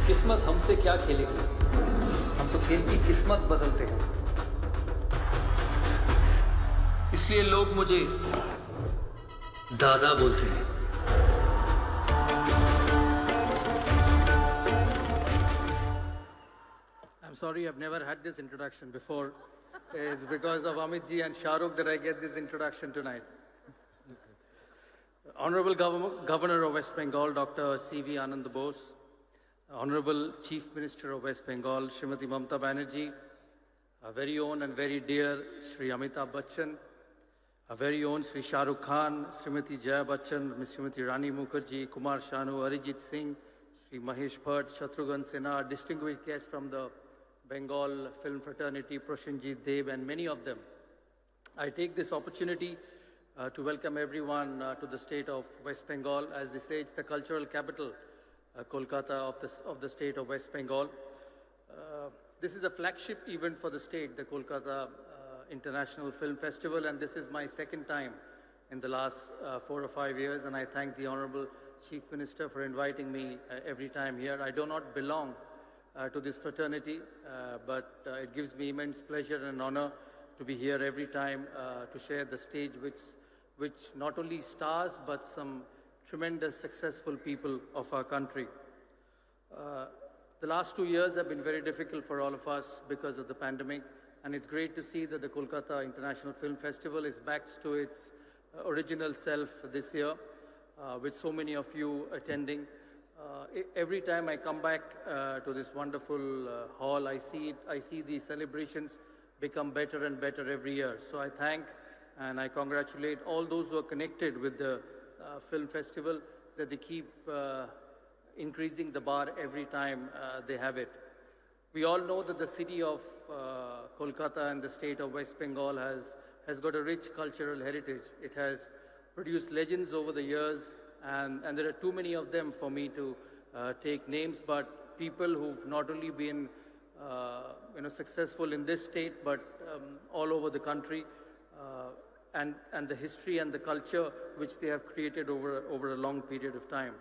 किस्मत हमसे क्या खेलेगी, हम तो खेल की किस्मत बदलते हैं। इसलिए लोग मुझे दादा बोलते हैं। I'm sorry, I've never had this introduction before. It's because of Amit ji and Shahrukh that I get this introduction tonight. Honorable Governor of West Bengal, Dr. C.V. Anand Bose, Honorable Chief Minister of West Bengal, Srimati Mamata Banerjee, our very own and very dear Shri Amitabh Bachchan, our very own Shri Shah Rukh Khan, Srimati Jaya Bachchan, Ms. Srimati Rani Mukherjee, Kumar Sanu, Arijit Singh, Shri Mahesh Bhatt, Shatrughan Sinha, distinguished guests from the Bengal film fraternity, Prosenjit Dev, and many of them. I take this opportunity to welcome everyone to the state of West Bengal. As they say, it's the cultural capital, Kolkata of the state of West Bengal. This is a flagship event for the state, the Kolkata International Film Festival, and this is my second time in the last 4 or 5 years, and I thank the Honorable Chief Minister for inviting me every time here. I do not belong to this fraternity, but it gives me immense pleasure and honor to be here every time to share the stage which not only stars, but some tremendous successful people of our country. The last 2 years have been very difficult for all of us because of the pandemic, and it's great to see that the Kolkata International Film Festival is back to its original self this year, with so many of you attending. Every time I come back to this wonderful hall, I see the celebrations become better and better every year. So I thank and I congratulate all those who are connected with the film festival, that they keep increasing the bar every time they have it. We all know that the city of Kolkata and the state of West Bengal has got a rich cultural heritage. It has produced legends over the years, and there are too many of them for me to take names, but people who've not only been successful in this state, but all over the country, and the history and the culture which they have created over a long period of time.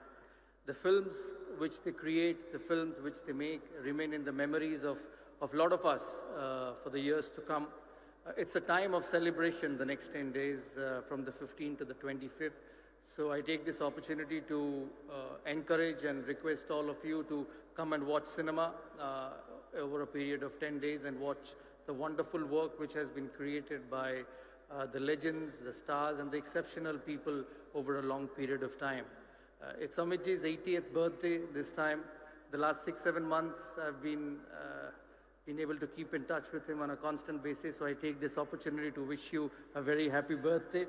The films which they create, the films which they make, remain in the memories of a lot of us for the years to come. It's a time of celebration the next 10 days, from the 15th to the 25th. So I take this opportunity to encourage and request all of you to come and watch cinema over a period of 10 days and watch the wonderful work which has been created by the legends, the stars, and the exceptional people over a long period of time. It's Amitji's 80th birthday this time. The last 6-7 months I've been able to keep in touch with him on a constant basis, so I take this opportunity to wish you a very happy birthday.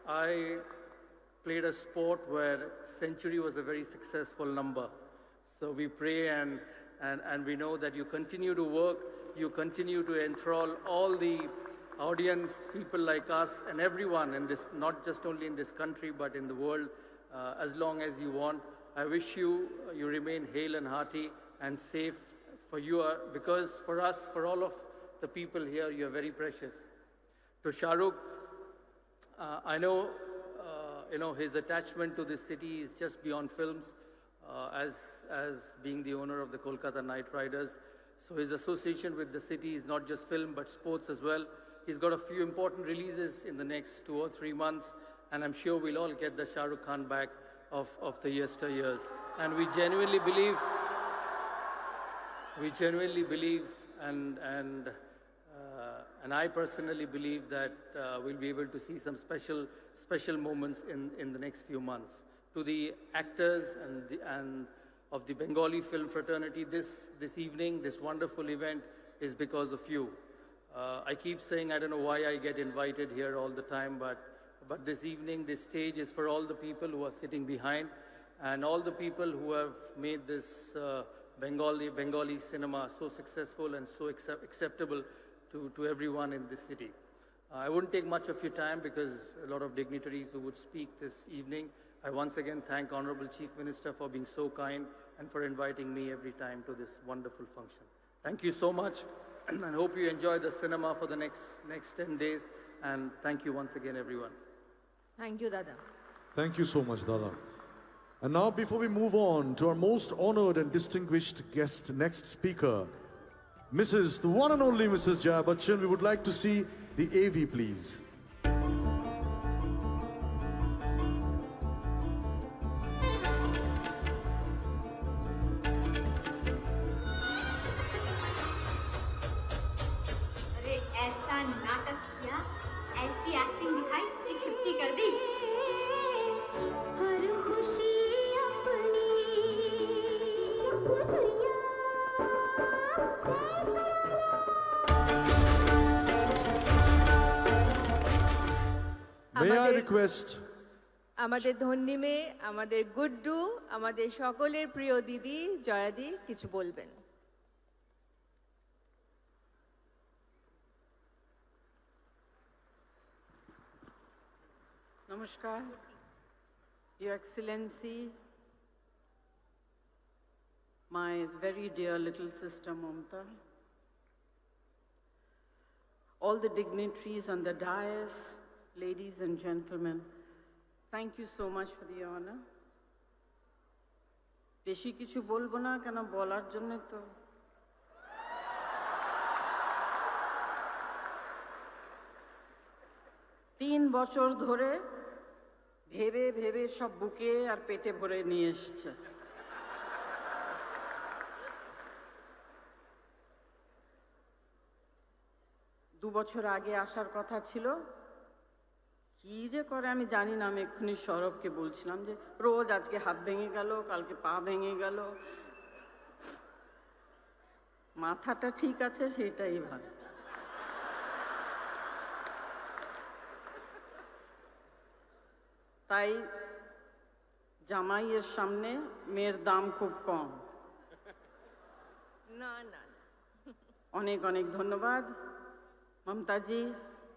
I played a sport where century was a very successful number. So we pray and we know that you continue to work, you continue to enthrall all the audience, people like us and everyone in this, not just only in this country, but in the world, as long as you want. I wish you remain hale and hearty and safe for you, because for us, for all of the people here, you are very precious. To Shahrukh, I know, his attachment to this city is just beyond films, as being the owner of the Kolkata Knight Riders. So his association with the city is not just film, but sports as well. He's got a few important releases in the next 2 or 3 months, and I'm sure we'll all get the Shah Rukh Khan back of the yesteryears. And we genuinely believe, and I personally believe that we'll be able to see some special moments in the next few months. To the actors and of the Bengali film fraternity, this evening, this wonderful event is because of you. I keep saying I don't know why I get invited here all the time, but this evening, this stage is for all the people who are sitting behind and all the people who have made this Bengali cinema so successful and so acceptable to everyone in this city. I wouldn't take much of your time because a lot of dignitaries who would speak this evening. I once again thank Honorable Chief Minister for being so kind and for inviting me every time to this wonderful function. Thank you so much, and hope you enjoy the cinema for the next 10 days. And thank you once again, everyone. Thank you, Dada. Thank you so much, Dada. And now, before we move on to our most honored and distinguished guest, next speaker, the one and only Mrs. Jaya Bachchan, we would like to see the AV, please. अरे ऐसा नाटक किया, ऐसी acting दिखाई कि छुट्टी कर दी। हर खुशी अपनी May I request আমাদের ধন্যী মেয়ে, আমাদের গুড্ডু, আমাদের সকলের প্রিয় দিদি জয়াদি কিছু বলবেন। Namaskar, Your Excellency, my very dear little sister Mamta, all the dignitaries on the dais, ladies and gentlemen, thank you so much for the honor. বেশি কিছু বলবো না কেন, বলার জন্য তো তিন বছর ধরে ভেবে ভেবে সব বুকে আর পেটে ভরে নিয়ে এসছে। 2 বছর আগে আসার কথা ছিল, কি যে করে আমি জানি না। আমি এক্ষুনি সৌরভকে বলছিলাম যে রোজ আজকে হাত ভেঙে গেল, কালকে পা ভেঙে গেল, মাথাটা ঠিক আছে সেটাই ভালো। তাই জামাইয়ের সামনে মেয়ের দাম খুব কম। না না, অনেক অনেক ধন্যবাদ Mamataji,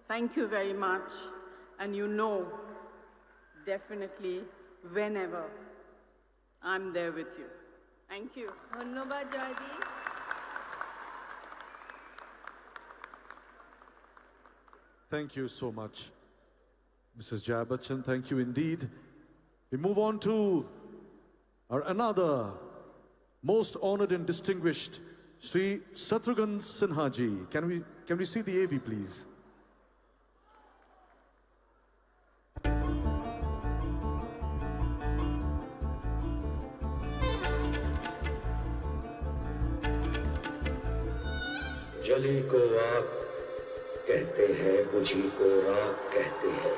thank you very much, and you know definitely whenever I'm there with you. Thank you. ধন্যবাদ জয়দি। Thank you so much, Mrs. Jaya Bachchan. Thank you indeed. We move on to our another most honored and distinguished, Sri Shatrughan Sinha ji. Can we see the AV, please? जली को आग कहते हैं, बुझी को राख कहते हैं।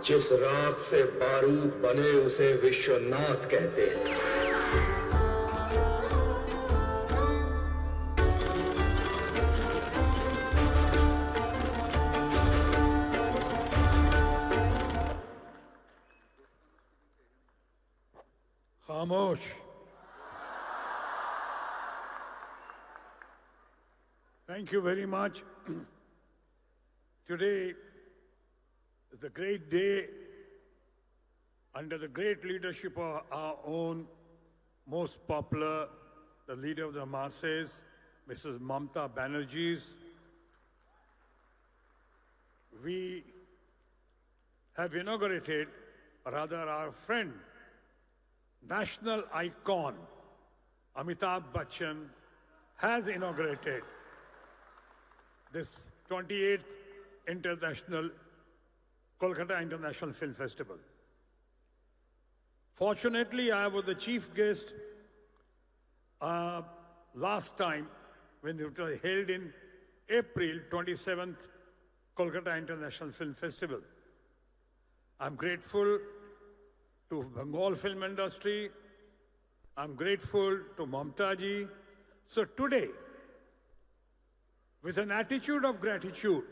जिस राख से बारूद बने उसे विश्वनाथ कहते हैं। Khamosh. Thank you very much. Today is a great day under the great leadership of our own most popular, the leader of the masses, Mrs. Mamta Banerjee. We have inaugurated, or rather our friend, national icon, Amitabh Bachchan, has inaugurated this 28th Kolkata International Film Festival. Fortunately, I was the chief guest last time when it was held in April 27th Kolkata International Film Festival. I'm grateful to Bengal film industry. I'm grateful to Mamta ji. So today, with an attitude of gratitude,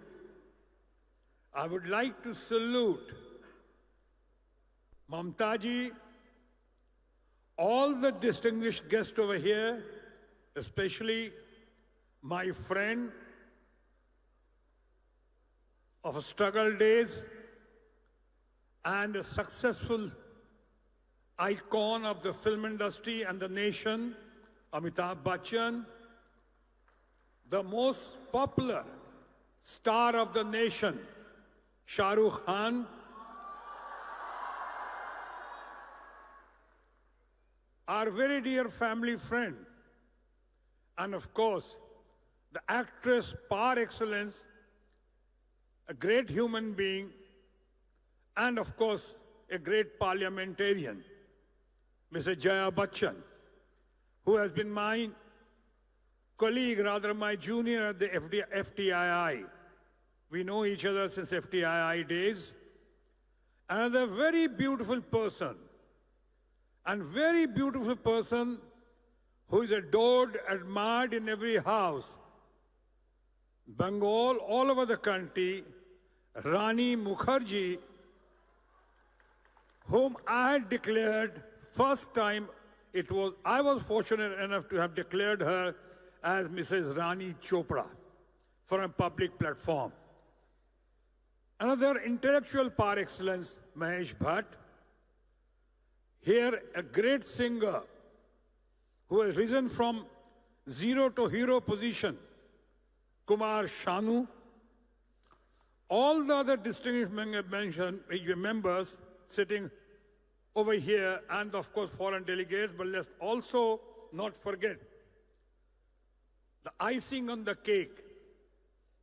I would like to salute Mamta ji, all the distinguished guests over here, especially my friend of struggle days and a successful icon of the film industry and the nation, Amitabh Bachchan, the most popular star of the nation, Shahrukh Khan, our very dear family friend, and of course, the actress par excellence, a great human being, and of course, a great parliamentarian, Mrs. Jaya Bachchan, who has been my colleague, rather my junior at the FTII. We know each other since FTII days. Another very beautiful person, and very beautiful person who is adored, admired in every house. Bengal, all over the country, Rani Mukherjee, whom I had declared first time, I was fortunate enough to have declared her as Mrs. Rani Chopra for a public platform. Another intellectual par excellence, Mahesh Bhatt. Here, a great singer who has risen from zero to hero position, Kumar Sanu. All the other distinguished members sitting over here, and of course foreign delegates, but let's also not forget the icing on the cake,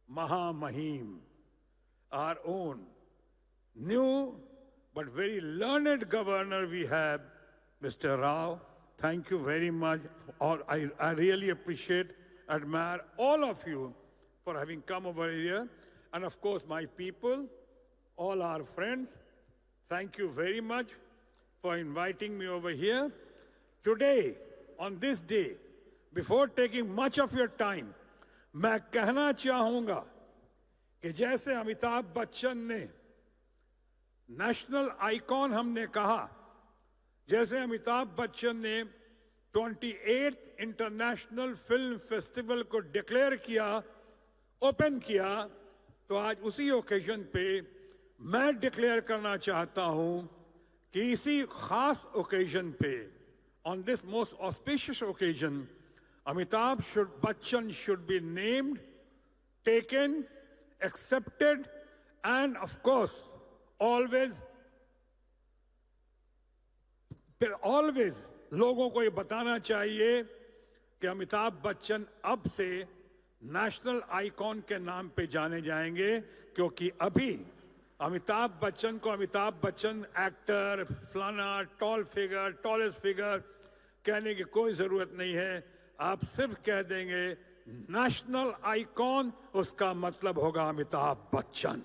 Maha Mahim, our own new but very learned governor we have, Mr. Rao. Thank you very much. I really appreciate, admire all of you for having come over here. And of course, my people, all our friends, thank you very much for inviting me over here. Today, on this day, before taking much of your time, मैं कहना चाहूँगा कि जैसे अमिताभ बच्चन ने national icon हमने कहा, जैसे अमिताभ बच्चन ने 28th इंटरनेशनल फिल्म फेस्टिवल को डिक्लेयर किया, ओपन किया, तो आज उसी ओकेजन पे मैं डिक्लेयर करना चाहता हूं कि इसी खास ओकेजन पे, on this most auspicious occasion, Amitabh Bachchan should be named, taken, accepted, and of course, always लोगों को ये बताना चाहिए कि अमिताभ बच्चन अब से नेशनल आइकॉन के नाम पे जाने जाएंगे, क्योंकि अभी अमिताभ बच्चन को अमिताभ बच्चन एक्टर, फलाना, टॉल फिगर, टॉलेस्ट फिगर कहने की कोई जरूरत नहीं है. आप सिर्फ कह देंगे नेशनल आइकॉन, उसका मतलब होगा अमिताभ बच्चन.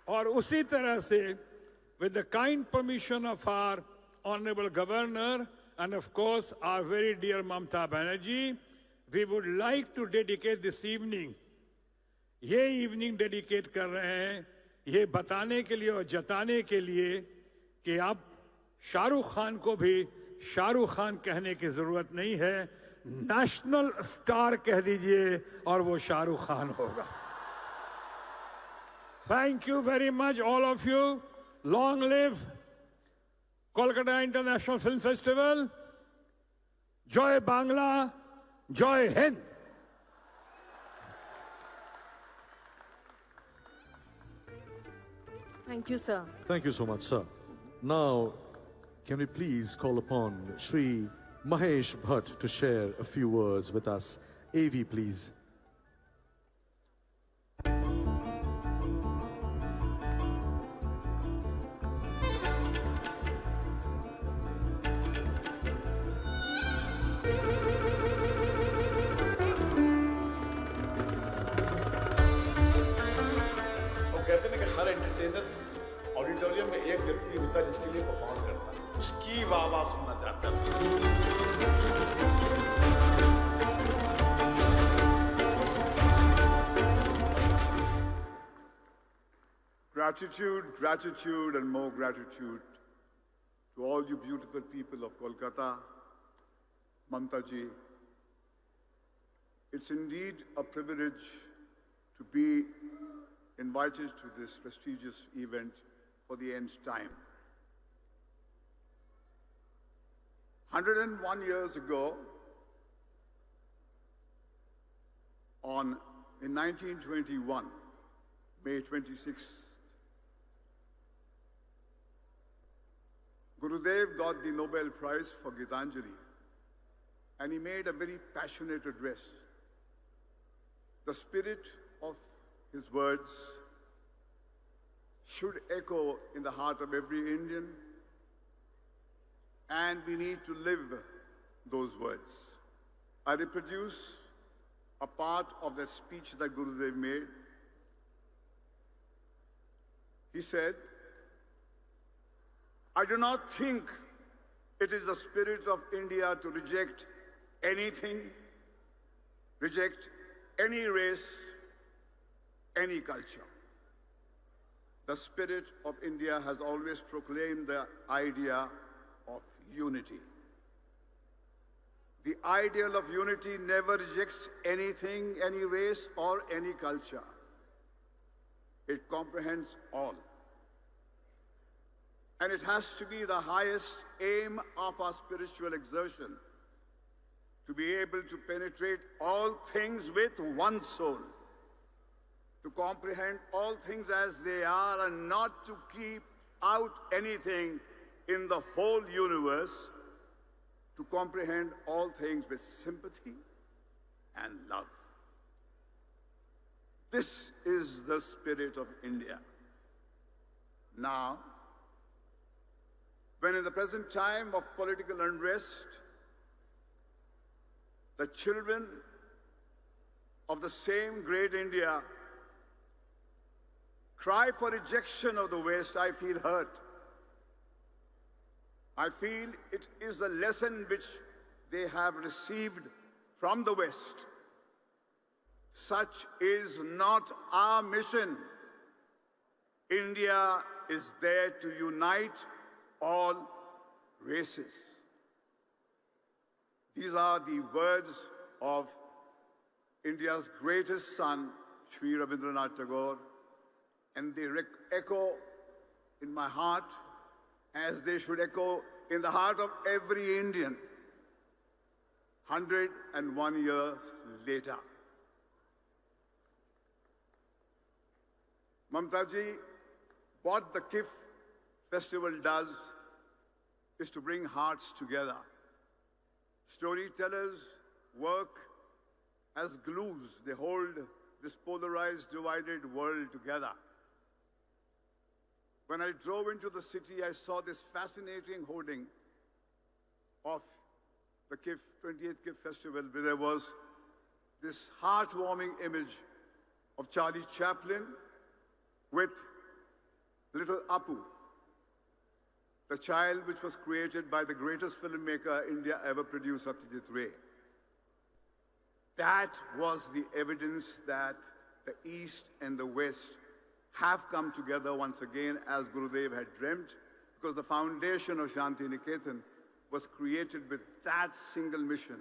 और उसी तरह से, with the kind permission of our Honorable Governor and of course our very dear Mamta Banerjee, we would like to dedicate this evening, ये evening dedicate कर रहे हैं, ये बताने के लिए और जताने के लिए कि अब शाहरुख खान को भी शाहरुख खान कहने की जरूरत नहीं है, नेशनल स्टार कह दीजिए और वो शाहरुख खान होगा। Thank you very much, all of you. Long live Kolkata International Film Festival. Joy Bangla, Joy Hind. Thank you, sir. Thank you so much, sir. Now, can we please call upon Shri Mahesh Bhatt to share a few words with us? AV, please. वो कहते हैं ना कि हर entertainer auditorium में एक व्यक्ति होता है जिसके लिए परफॉर्म करता है, उसकी वाह सुनना चाहता है। Gratitude, gratitude, and more gratitude to all you beautiful people of Kolkata, Mamta ji. It's indeed a privilege to be invited to this prestigious event for the nth time. 101 years ago, in 1921, May 26th, Gurudev got the Nobel Prize for Gitanjali, and he made a very passionate address. The spirit of his words should echo in the heart of every Indian, and we need to live those words. I reproduce a part of that speech that Gurudev made. He said, I do not think it is the spirit of India to reject anything, reject any race, any culture. The spirit of India has always proclaimed the idea of unity. The ideal of unity never rejects anything, any race, or any culture. It comprehends all. And it has to be the highest aim of our spiritual exertion, to be able to penetrate all things with one soul, to comprehend all things as they are and not to keep out anything in the whole universe, to comprehend all things with sympathy and love. This is the spirit of India. Now, when in the present time of political unrest, the children of the same great India cry for rejection of the West, I feel hurt. I feel it is a lesson which they have received from the West. Such is not our mission. India is there to unite all races. These are the words of India's greatest son, Shri Rabindranath Tagore, and they echo in my heart as they should echo in the heart of every Indian 101 years later. Mamta ji, what the KIF festival does is to bring hearts together. Storytellers work as glues. They hold this polarized, divided world together. When I drove into the city, I saw this fascinating hoarding of the 28th KIF festival, where there was this heartwarming image of Charlie Chaplin with little Apu, the child which was created by the greatest filmmaker India ever produced, Satyajit Ray. That was the evidence that the East and the West have come together once again as Gurudev had dreamt, because the foundation of Shanti Niketan was created with that single mission,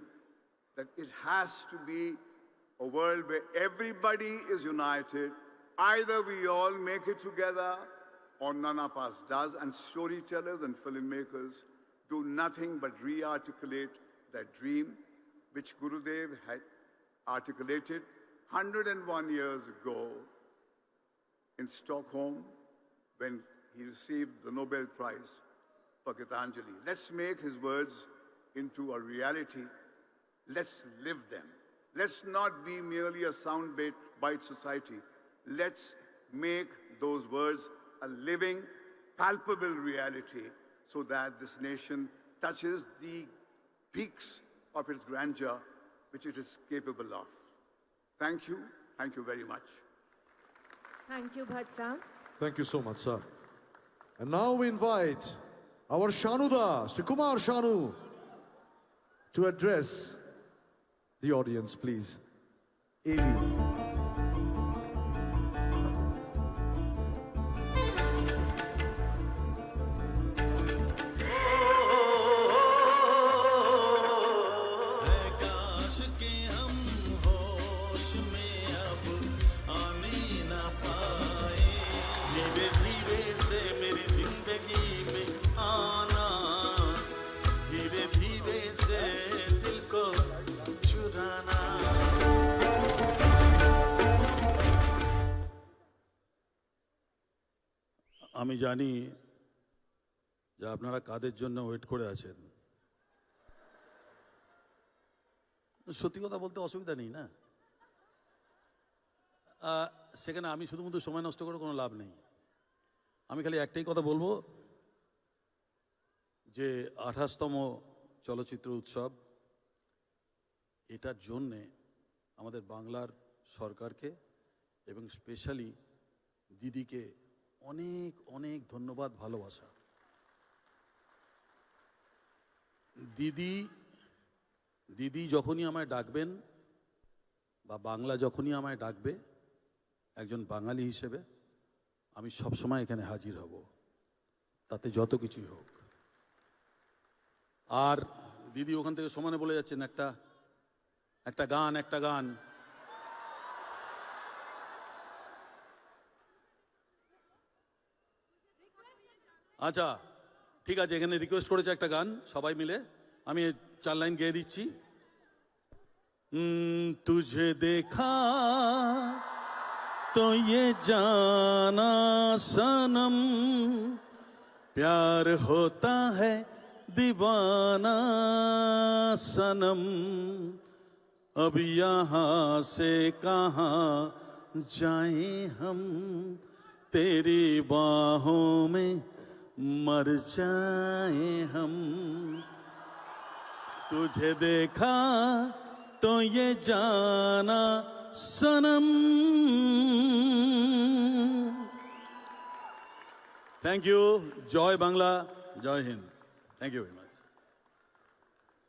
that it has to be a world where everybody is united. Either we all make it together or none of us does, and storytellers and filmmakers do nothing but re-articulate that dream which Gurudev had articulated 101 years ago in Stockholm when he received the Nobel Prize for Gitanjali. Let's make his words into a reality. Let's live them. Let's not be merely a soundbite society. Let's make those words a living, palpable reality so that this nation touches the peaks of its grandeur which it is capable of. Thank you very much. Thank you, Bhatsa. Thank you so much, sir. And now we invite our Shanuda, Shri Kumar Shanu, to address the audience, please. AV. আমি জানি যে আপনারা কাদের জন্য wait করে আছেন। সত্যি কথা বলতে অসুবিধা নেই না, সেখানে আমি শুধুমাত্র সময় নষ্ট করে কোনো লাভ নেই। আমি খালি একটাই কথা বলবো যে 28তম চলচ্চিত্র উৎসব, এটার জন্যে আমাদের বাংলার সরকারকে এবং স্পেশালি দিদিকে অনেক অনেক ধন্যবাদ, ভালোবাসা। দিদি যখনই আমায় ডাকবেন বা বাংলা যখনই আমায় ডাকবে, একজন বাঙালি হিসেবে আমি সবসময় এখানে হাজির হব, তাতে যত কিছুই হোক। আর দিদি ওখান থেকে সমানে বলে যাচ্ছেন একটা গান। আচ্ছা ঠিক আছে, এখানে রিকোয়েস্ট করেছে একটা গান, সবাই মিলে আমি 4 লাইন গেয়ে দিচ্ছি। তুঝে দেখা তো ये जाना सनम, प्यार होता है दीवाना सनम, अब यहाँ से कहाँ जाएं हम, तेरी बाहों में मर जाए हम, तुझे देखा तो ये जाना सनम। Thank you. जय बांग्ला, जय Hind. Thank you very much.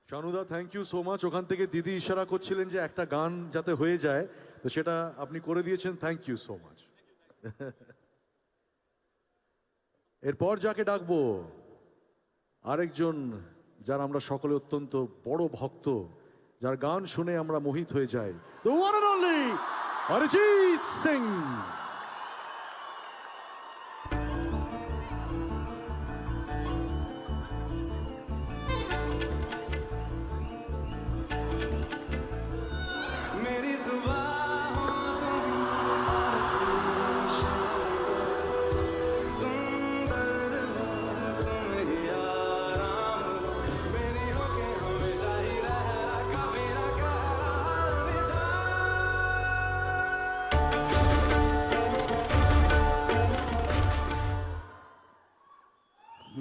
শানুদা, থ্যাংক ইউ সো মাচ। ওখান থেকে দিদি ইশারা করছিলেন যে একটা গান যাতে হয়ে যায়, তো সেটা আপনি করে দিয়েছেন। Thank you so much. এরপর যাকে ডাকবো, আরেকজন যার আমরা সকলে অত্যন্ত বড় ভক্ত, যার গান শুনে আমরা মোহিত হয়ে যাই, the one and only Arijit Singh.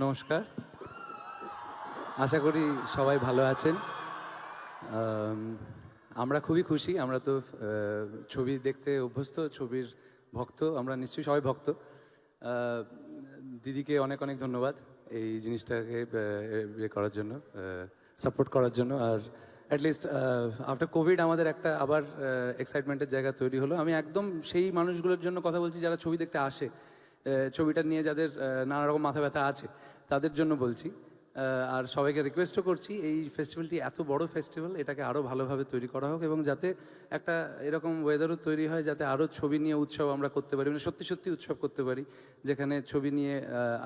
নমস্কার, আশা করি সবাই ভালো আছেন। আমরা খুবই খুশি, আমরা তো ছবি দেখতে অভ্যস্ত, ছবির ভক্ত, আমরা নিশ্চয়ই সবাই ভক্ত। দিদিকে অনেক অনেক ধন্যবাদ এই জিনিসটাকে ইয়ে করার জন্য, সাপোর্ট করার জন্য। আর অ্যাটলিস্ট আফটার কোভিড আমাদের একটা আবার এক্সাইটমেন্টের জায়গা তৈরি হলো। আমি একদম সেই মানুষগুলোর জন্য কথা বলছি যারা ছবি দেখতে আসে, ছবিটা নিয়ে যাদের নানা রকম মাথা ব্যথা আছে তাদের জন্য বলছি। আর সবাইকে রিকোয়েস্টও করছি, এই ফেস্টিভ্যালটি এত বড় ফেস্টিভ্যাল, এটাকে আরও ভালোভাবে তৈরি করা হোক এবং যাতে একটা এরকম ওয়েদারও তৈরি হয় যাতে আরও ছবি নিয়ে উৎসব আমরা করতে পারি, মানে সত্যি সত্যি উৎসব করতে পারি, যেখানে ছবি নিয়ে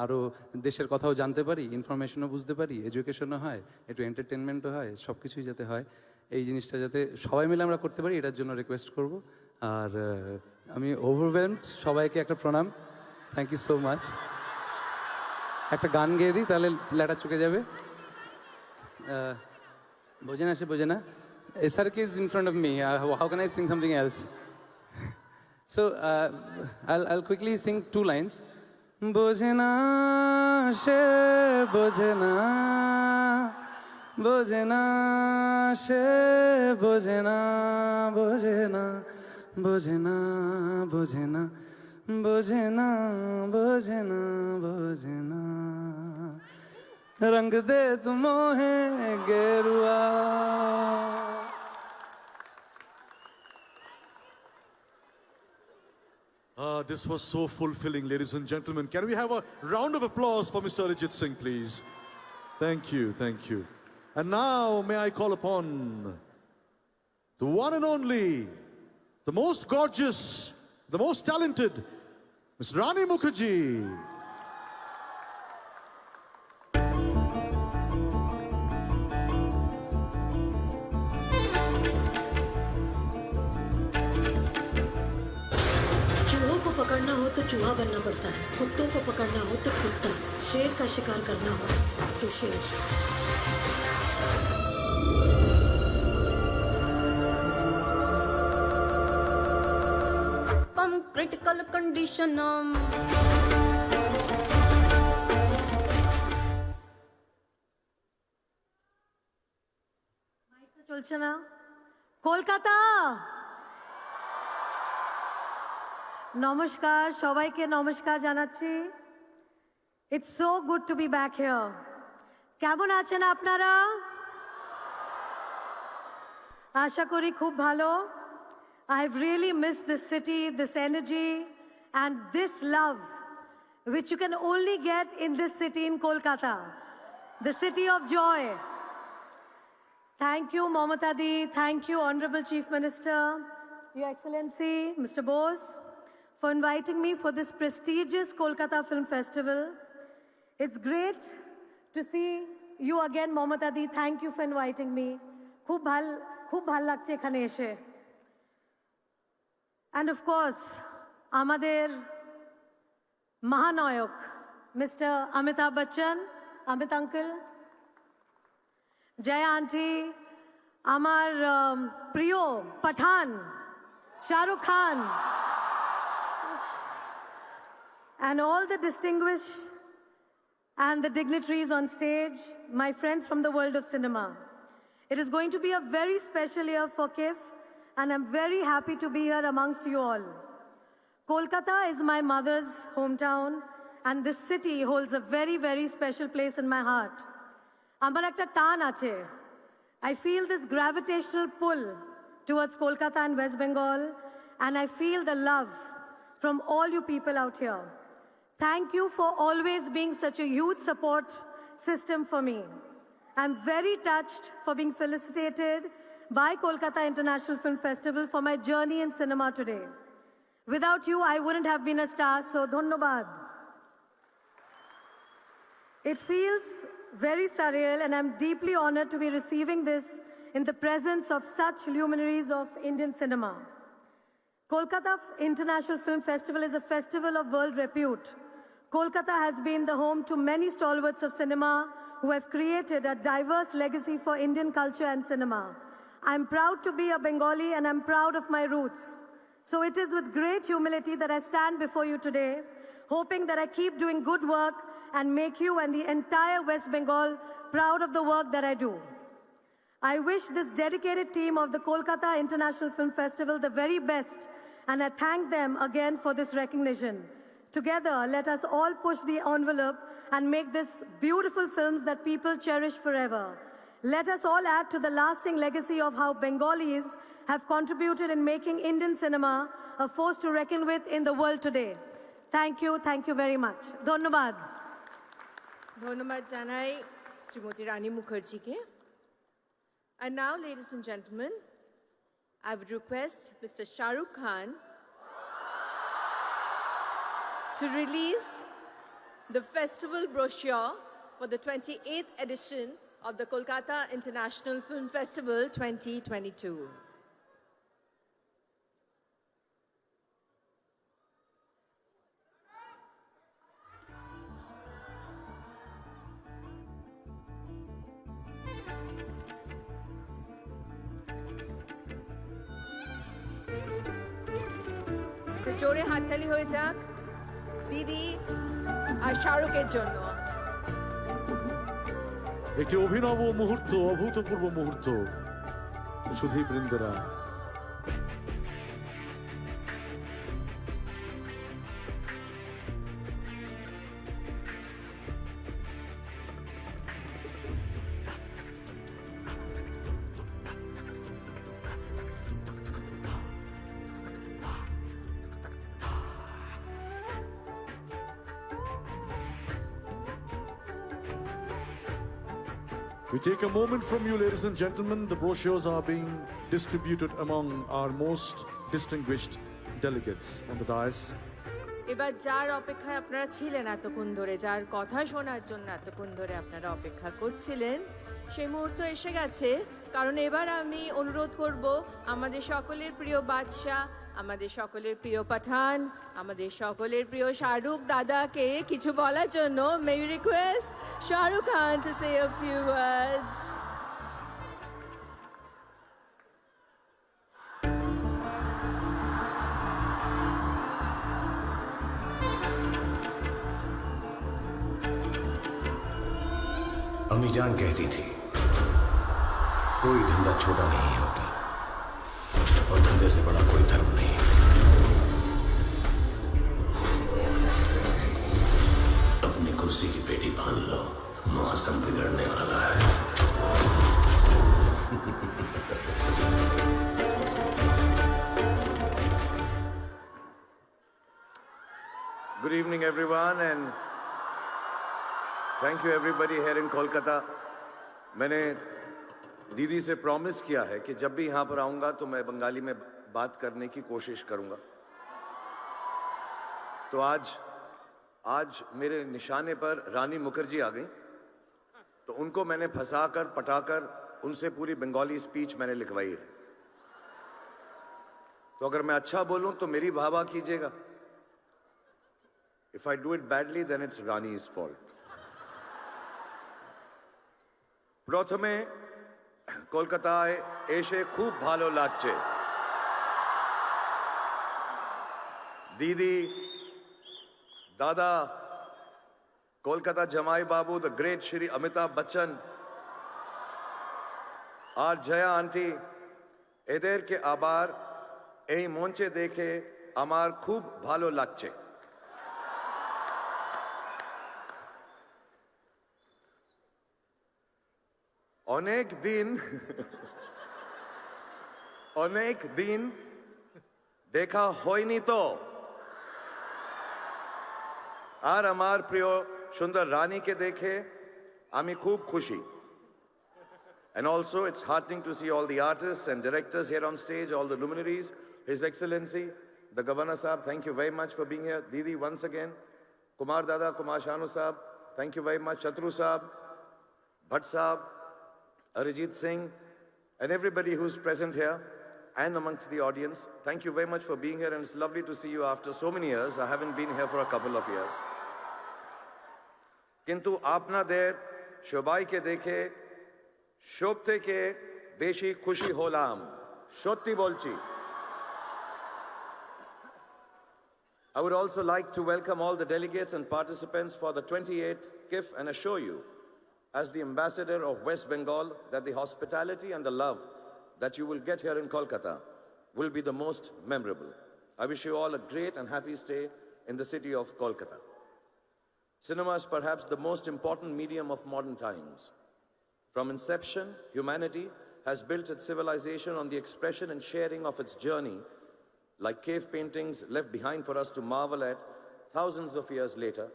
আরও দেশের কথাও জানতে পারি, ইনফরমেশনও বুঝতে পারি, এডুকেশনও হয়, একটু এন্টারটেনমেন্টও হয়, সব কিছুই যাতে হয়। এই জিনিসটা যাতে সবাই মিলে আমরা করতে পারি এটার জন্য রিকোয়েস্ট করব। আর আমি ওভারওয়েলমড, সবাইকে একটা প্রণাম, থ্যাংক ইউ সো মাচ। একটা গান গেয়ে দিই তাহলে লেটা চুকে যাবে। বোঝে না, সে বোঝে না। SRK is in front of me. How can I sing something else? So I'll quickly sing 2 lines. বোঝে না সে বোঝে না, বোঝে না সে বোঝে না, বোঝে না, বোঝে না, বোঝে না, বোঝে না, বোঝে না, বোঝে না, রঙ দে তু মোহে গেরুয়া। This was so fulfilling, ladies and gentlemen. Can we have a round of applause for Mr. Arijit Singh, please? Thank you, thank you. And now may I call upon the one and only, the most gorgeous, the most talented, Ms. Rani Mukherjee. चूहों को पकड़ना हो तो चूहा बनना पड़ता है, कुत्तों को पकड़ना हो तो कुत्ता, शेर का शिकार करना हो तो शेर। Critical condition. চলছে না? কলকাতা, নমস্কার, সবাইকে নমস্কার জানাচ্ছি। It's so good to be back here. কেমন আছেন আপনারা? আশা করি খুব ভালো। I've really missed this city, this energy, and this love, which you can only get in this city in Kolkata, the city of joy. Thank you, Mamata Di. Thank you, Honorable Chief Minister, Your Excellency, Mr. Bose, for inviting me for this prestigious Kolkata Film Festival. It's great to see you again, Mamata Di. Thank you for inviting me. খুব ভাল লাগছে এখানে এসে। And of course, আমাদের মহানায়ক, Mr. Amitabh Bachchan, Amit Uncle, Jaya Auntie, আমার প্রিয় পাঠান, Shahrukh Khan, and all the distinguished and the dignitaries on stage, my friends from the world of cinema. It is going to be a very special year for KIF, and I'm very happy to be here amongst you all. Kolkata is my mother's hometown, and this city holds a very, very special place in my heart. Amar ekta tan ache. I feel this gravitational pull towards Kolkata and West Bengal, and I feel the love from all you people out here. Thank you for always being such a huge support system for me. I'm very touched for being felicitated by Kolkata International Film Festival for my journey in cinema today. Without you, I wouldn't have been a star, so dhonnobad. It feels very surreal, and I'm deeply honored to be receiving this in the presence of such luminaries of Indian cinema. Kolkata International Film Festival is a festival of world repute. Kolkata has been the home to many stalwarts of cinema who have created a diverse legacy for Indian culture and cinema. I'm proud to be a Bengali, and I'm proud of my roots. So it is with great humility that I stand before you today, hoping that I keep doing good work and make you and the entire West Bengal proud of the work that I do. I wish this dedicated team of the Kolkata International Film Festival the very best, and I thank them again for this recognition. Together, let us all push the envelope and make this beautiful films that people cherish forever. let us all add to the lasting legacy of how Bengalis have contributed in making Indian cinema a force to reckon with in the world today. Thank you very much. Dhonnobad. ধন্যবাদ জানাই শ্রীমতী রানী মুখার্জিকে। And now, ladies and gentlemen, I would request Mr. Shahrukh Khan to release the festival brochure for the 28th edition of the Kolkata International Film Festival 2022. তো জোরে হাততালি হয়ে যাক দিদি আর শাহরুখের জন্য। একটি অভিনব মুহূর্ত, অভূতপূর্ব মুহূর্ত। সুধী বৃন্দেরা, we take a moment from you, ladies and gentlemen. The brochures are being distributed among our most distinguished delegates on the dais. এবার যার অপেক্ষায় আপনারা ছিলেন এতক্ষণ ধরে, যার কথা শোনার জন্য এতক্ষণ ধরে আপনারা অপেক্ষা করছিলেন, সেই মুহূর্ত এসে গেছে। কারণ এবার আমি অনুরোধ করব আমাদের সকলের প্রিয় বাদশাহ, আমাদের সকলের প্রিয় পাঠান, আমাদের সকলের প্রিয় শাহরুখ দাদাকে কিছু বলার জন্য। May we request Shahrukh Khan to say a few words. अम्मी जान कहती थी कोई धंधा छोटा नहीं होता और धंधे से बड़ा कोई धर्म नहीं। अपनी कुर्सी की पेटी बांध लो, मौसम बिगड़ने वाला है। Good evening, everyone, and thank you everybody here in Kolkata. मैंने दीदी से प्रॉमिस किया है कि जब भी यहाँ पर आऊँगा तो मैं बंगाली में बात करने की कोशिश करूँगा। तो आज मेरे निशाने पर रानी मुखर्जी आ गई, तो उनको मैंने फंसाकर पटाकर उनसे पूरी बंगाली स्पीच मैंने लिखवाई है। तो अगर मैं अच्छा बोलूं तो मेरी वाहवाही कीजिएगा। If I do it badly, then it's Rani's fault. প্রথমে কলকাতায় এসে খুব ভালো লাগছে। দিদি, দাদা, কলকাতা জামাই বাবু, দ্য গ্রেট শ্রী অমিতাভ বচ্চন আর জয়া আন্টি, এদেরকে আবার এই মঞ্চে দেখে আমার খুব ভালো লাগছে। অনেক দিন দেখা হয়নি তো। আর আমার প্রিয় সুন্দর রানীকে দেখে আমি খুব খুশি। And also it's heartening to see all the artists and directors here on stage, all the luminaries. His Excellency, the Governor Sahab, thank you very much for being here. Didi, once again. Kumar Dada, Kumar Shanu Sahab, thank you very much. Chatru Sahab, Bhatt Sahab, Arijit Singh, and everybody who's present here and amongst the audience. Thank you very much for being here, and it's lovely to see you after so many years. I haven't been here for a couple of years. কিন্তু আপনাদের সবাইকে দেখে সব থেকে বেশি খুশি হলাম, সত্যি বলছি। I would also like to welcome all the delegates and participants for the 28th KIF and assure you, as the ambassador of West Bengal, that the hospitality and the love that you will get here in Kolkata will be the most memorable. I wish you all a great and happy stay in the city of Kolkata. Cinema is perhaps the most important medium of modern times. From inception, humanity has built its civilization on the expression and sharing of its journey, like cave paintings left behind for us to marvel at thousands of years later.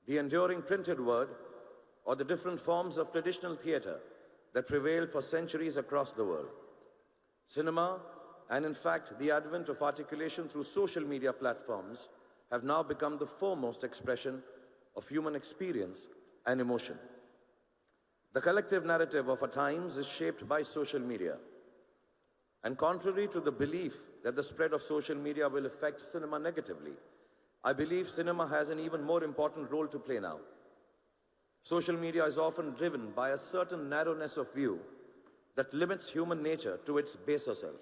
The enduring printed word, or the different forms of traditional theater that prevailed for centuries across the world. Cinema, and in fact, the advent of articulation through social media platforms have now become the foremost expression of human experience and emotion. The collective narrative of our times is shaped by social media. And contrary to the belief that the spread of social media will affect cinema negatively, I believe cinema has an even more important role to play now. Social media is often driven by a certain narrowness of view that limits human nature to its baser self.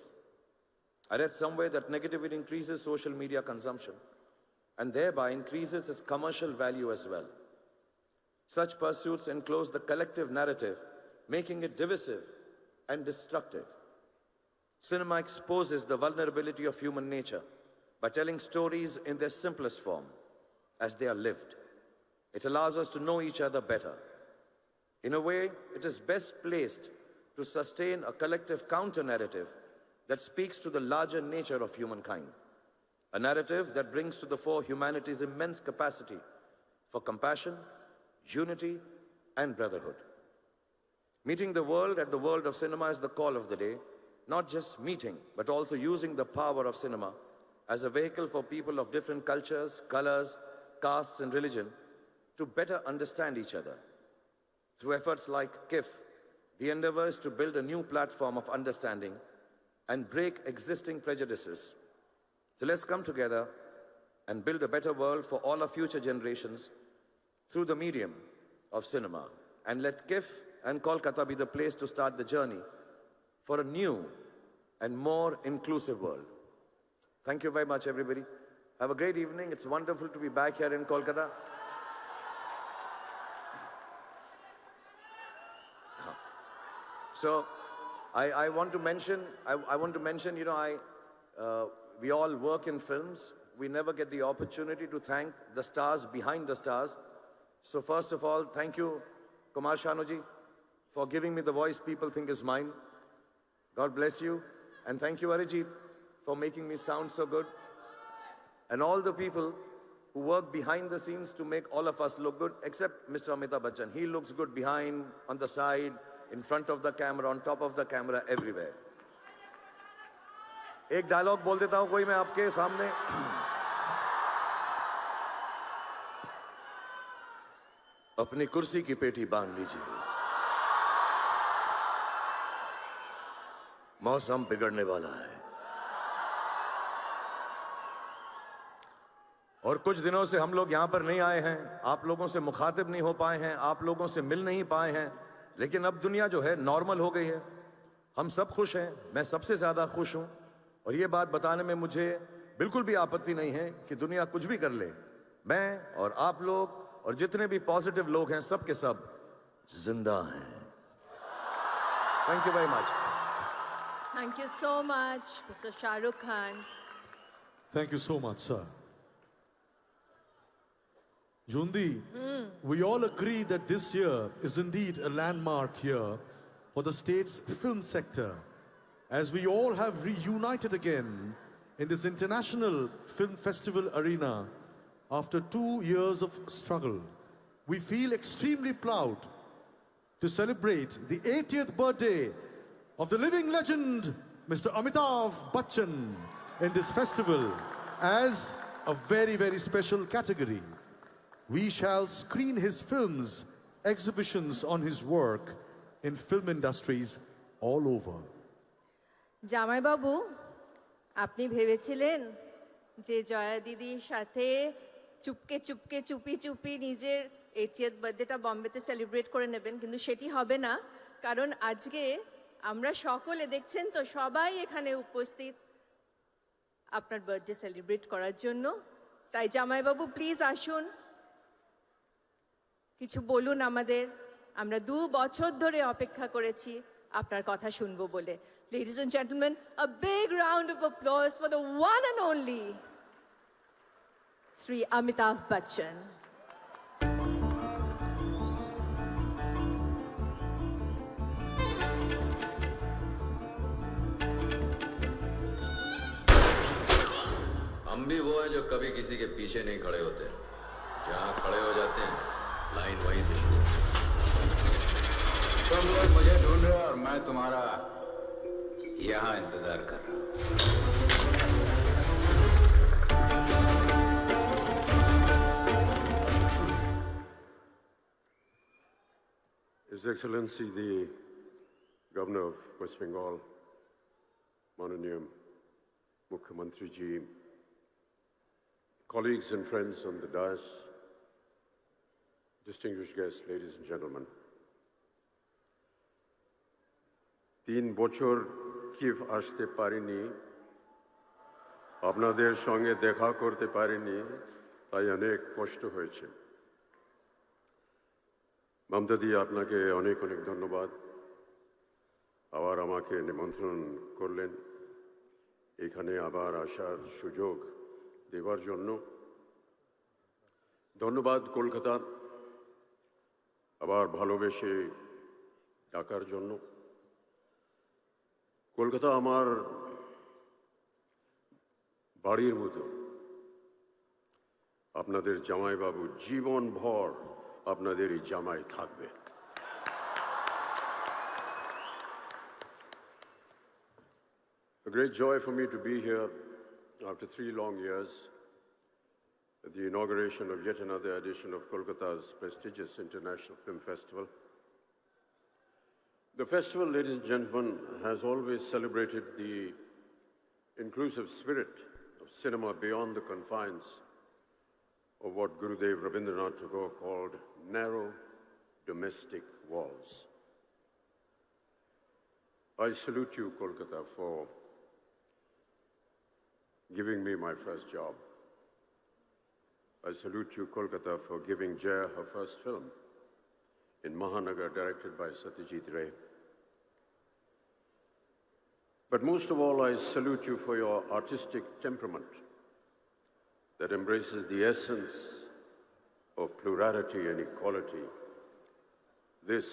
I read somewhere that negativity increases social media consumption and thereby increases its commercial value as well. Such pursuits enclose the collective narrative, making it divisive and destructive. Cinema exposes the vulnerability of human nature by telling stories in their simplest form, as they are lived. It allows us to know each other better. In a way, it is best placed to sustain a collective counter-narrative that speaks to the larger nature of humankind. A narrative that brings to the fore humanity's immense capacity for compassion, unity, and brotherhood. Meeting the world at the world of cinema is the call of the day, not just meeting, but also using the power of cinema as a vehicle for people of different cultures, colors, castes, and religion to better understand each other. Through efforts like KIF, the endeavor is to build a new platform of understanding and break existing prejudices. So let's come together and build a better world for all our future generations through the medium of cinema. And let KIF and Kolkata be the place to start the journey for a new and more inclusive world. Thank you very much, everybody. Have a great evening. It's wonderful to be back here in Kolkata. So I want to mention, you know, we all work in films. We never get the opportunity to thank the stars behind the stars. So first of all, thank you, Kumar Shanuji, for giving me the voice people think is mine. God bless you. And thank you, Arijit, for making me sound so good. And all the people who work behind the scenes to make all of us look good, except Mr. Amitabh Bachchan. He looks good behind, on the side, in front of the camera, on top of the camera, everywhere. एक dialogue बोल देता हूं कोई मैं आपके सामने. अपनी कुर्सी की पेटी बांध लीजिए. मौसम बिगड़ने वाला है. और कुछ दिनों से हम लोग यहां पर नहीं आए हैं, आप लोगों से मुखातिब नहीं हो पाए हैं, आप लोगों से मिल नहीं पाए हैं, लेकिन अब दुनिया जो है नॉर्मल हो गई है. हम सब खुश हैं, मैं सबसे ज्यादा खुश हूं. और ये बात बताने में मुझे बिल्कुल भी आपत्ति नहीं है कि दुनिया कुछ भी कर ले, मैं और आप लोग और जितने भी पॉजिटिव लोग हैं सब के सब जिंदा हैं. Thank you very much. Thank you so much, Mr. Shahrukh Khan. Thank you so much, sir. Jundi, we all agree that this year is indeed a landmark year for the state's film sector, as we all have reunited again in this international film festival arena after 2 years of struggle. We feel extremely proud to celebrate the 80th birthday of the living legend, Mr. Amitabh Bachchan, in this festival as a very, very special category. We shall screen his films, exhibitions on his work in film industries all over. জামাই বাবু, আপনি ভেবেছিলেন যে জয়া দিদির সাথে চুপকে চুপকে চুপি চুপি নিজের 80th বার্থডেটা বম্বেতে celebrate করে নেবেন, কিন্তু সেটি হবে না, কারণ আজকে আমরা সকলে দেখছেন তো সবাই এখানে উপস্থিত আপনার বার্থডে সেলিব্রেট করার জন্য. তাই জামাই বাবু প্লিজ আসুন, কিছু বলুন আমাদের. আমরা 2 বছর ধরে অপেক্ষা করেছি আপনার কথা শুনবো বলে. Ladies and gentlemen, a big round of applause for the one and only Sri Amitabh Bachchan. भी वो हैं जो कभी किसी के पीछे नहीं खड़े होते, जहाँ खड़े हो जाते हैं लाइन वहीं से शुरू होती है। तुम लोग मुझे ढूंढ रहे हो और मैं तुम्हारा यहाँ इंतजार कर रहा हूँ। His Excellency the Governor of West Bengal, Mananiya Mukhyamantri Ji, colleagues and friends on the dais, distinguished guests, ladies and gentlemen. 3 বছর কিভ আসতে পারিনি, আপনাদের সঙ্গে দেখা করতে পারিনি, তাই অনেক কষ্ট হয়েছে। মমতা দি, আপনাকে অনেক অনেক ধন্যবাদ। আবার আমাকে নিমন্ত্রণ করলেন এখানে আবার আসার সুযোগ দেওয়ার জন্য। ধন্যবাদ কলকাতা আবার ভালোবেসে ডাকার জন্য। কলকাতা আমার বাড়ির মতো। আপনাদের জামাইবাবু জীবনভর আপনাদের এই জামাই থাকবে। A great joy for me to be here after 3 long years at the inauguration of yet another edition of Kolkata's prestigious International Film Festival. The festival, ladies and gentlemen, has always celebrated the inclusive spirit of cinema beyond the confines of what Gurudev Rabindranath Tagore called narrow domestic walls. I salute you, Kolkata, for giving me my first job. I salute you, Kolkata, for giving Jaya her first film in Mahanagar, directed by Satyajit Ray. But most of all, I salute you for your artistic temperament that embraces the essence of plurality and equality. This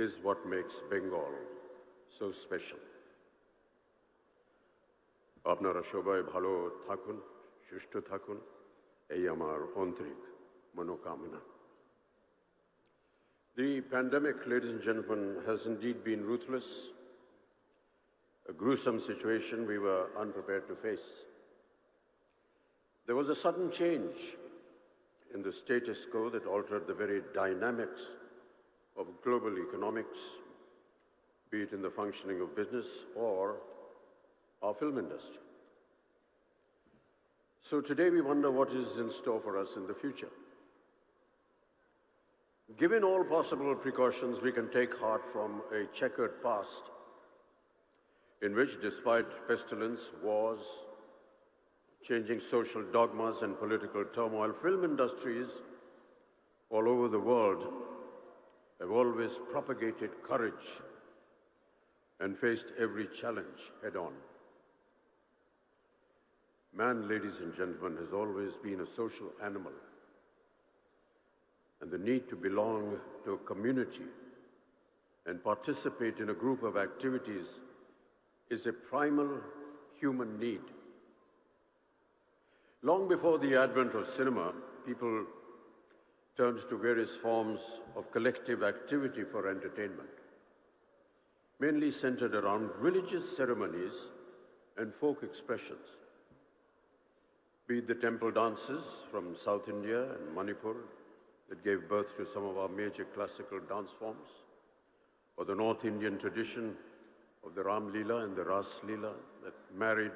is what makes Bengal so special. আপনারা সবাই ভালো থাকুন, সুস্থ থাকুন, এই আমার আন্তরিক মনোকামনা। The pandemic, ladies and gentlemen, has indeed been ruthless, a gruesome situation we were unprepared to face. There was a sudden change in the status quo that altered the very dynamics of global economics, be it in the functioning of business or our film industry. So today we wonder what is in store for us in the future. Given all possible precautions, we can take heart from a checkered past in which, despite pestilence, wars, changing social dogmas and political turmoil, film industries all over the world have always propagated courage and faced every challenge head-on. Man, ladies and gentlemen, has always been a social animal, and the need to belong to a community and participate in a group of activities is a primal human need. Long before the advent of cinema, people turned to various forms of collective activity for entertainment, mainly centered around religious ceremonies and folk expressions. Be it the temple dances from South India and Manipur that gave birth to some of our major classical dance forms, or the North Indian tradition of the Ram Leela and the Ras Leela that married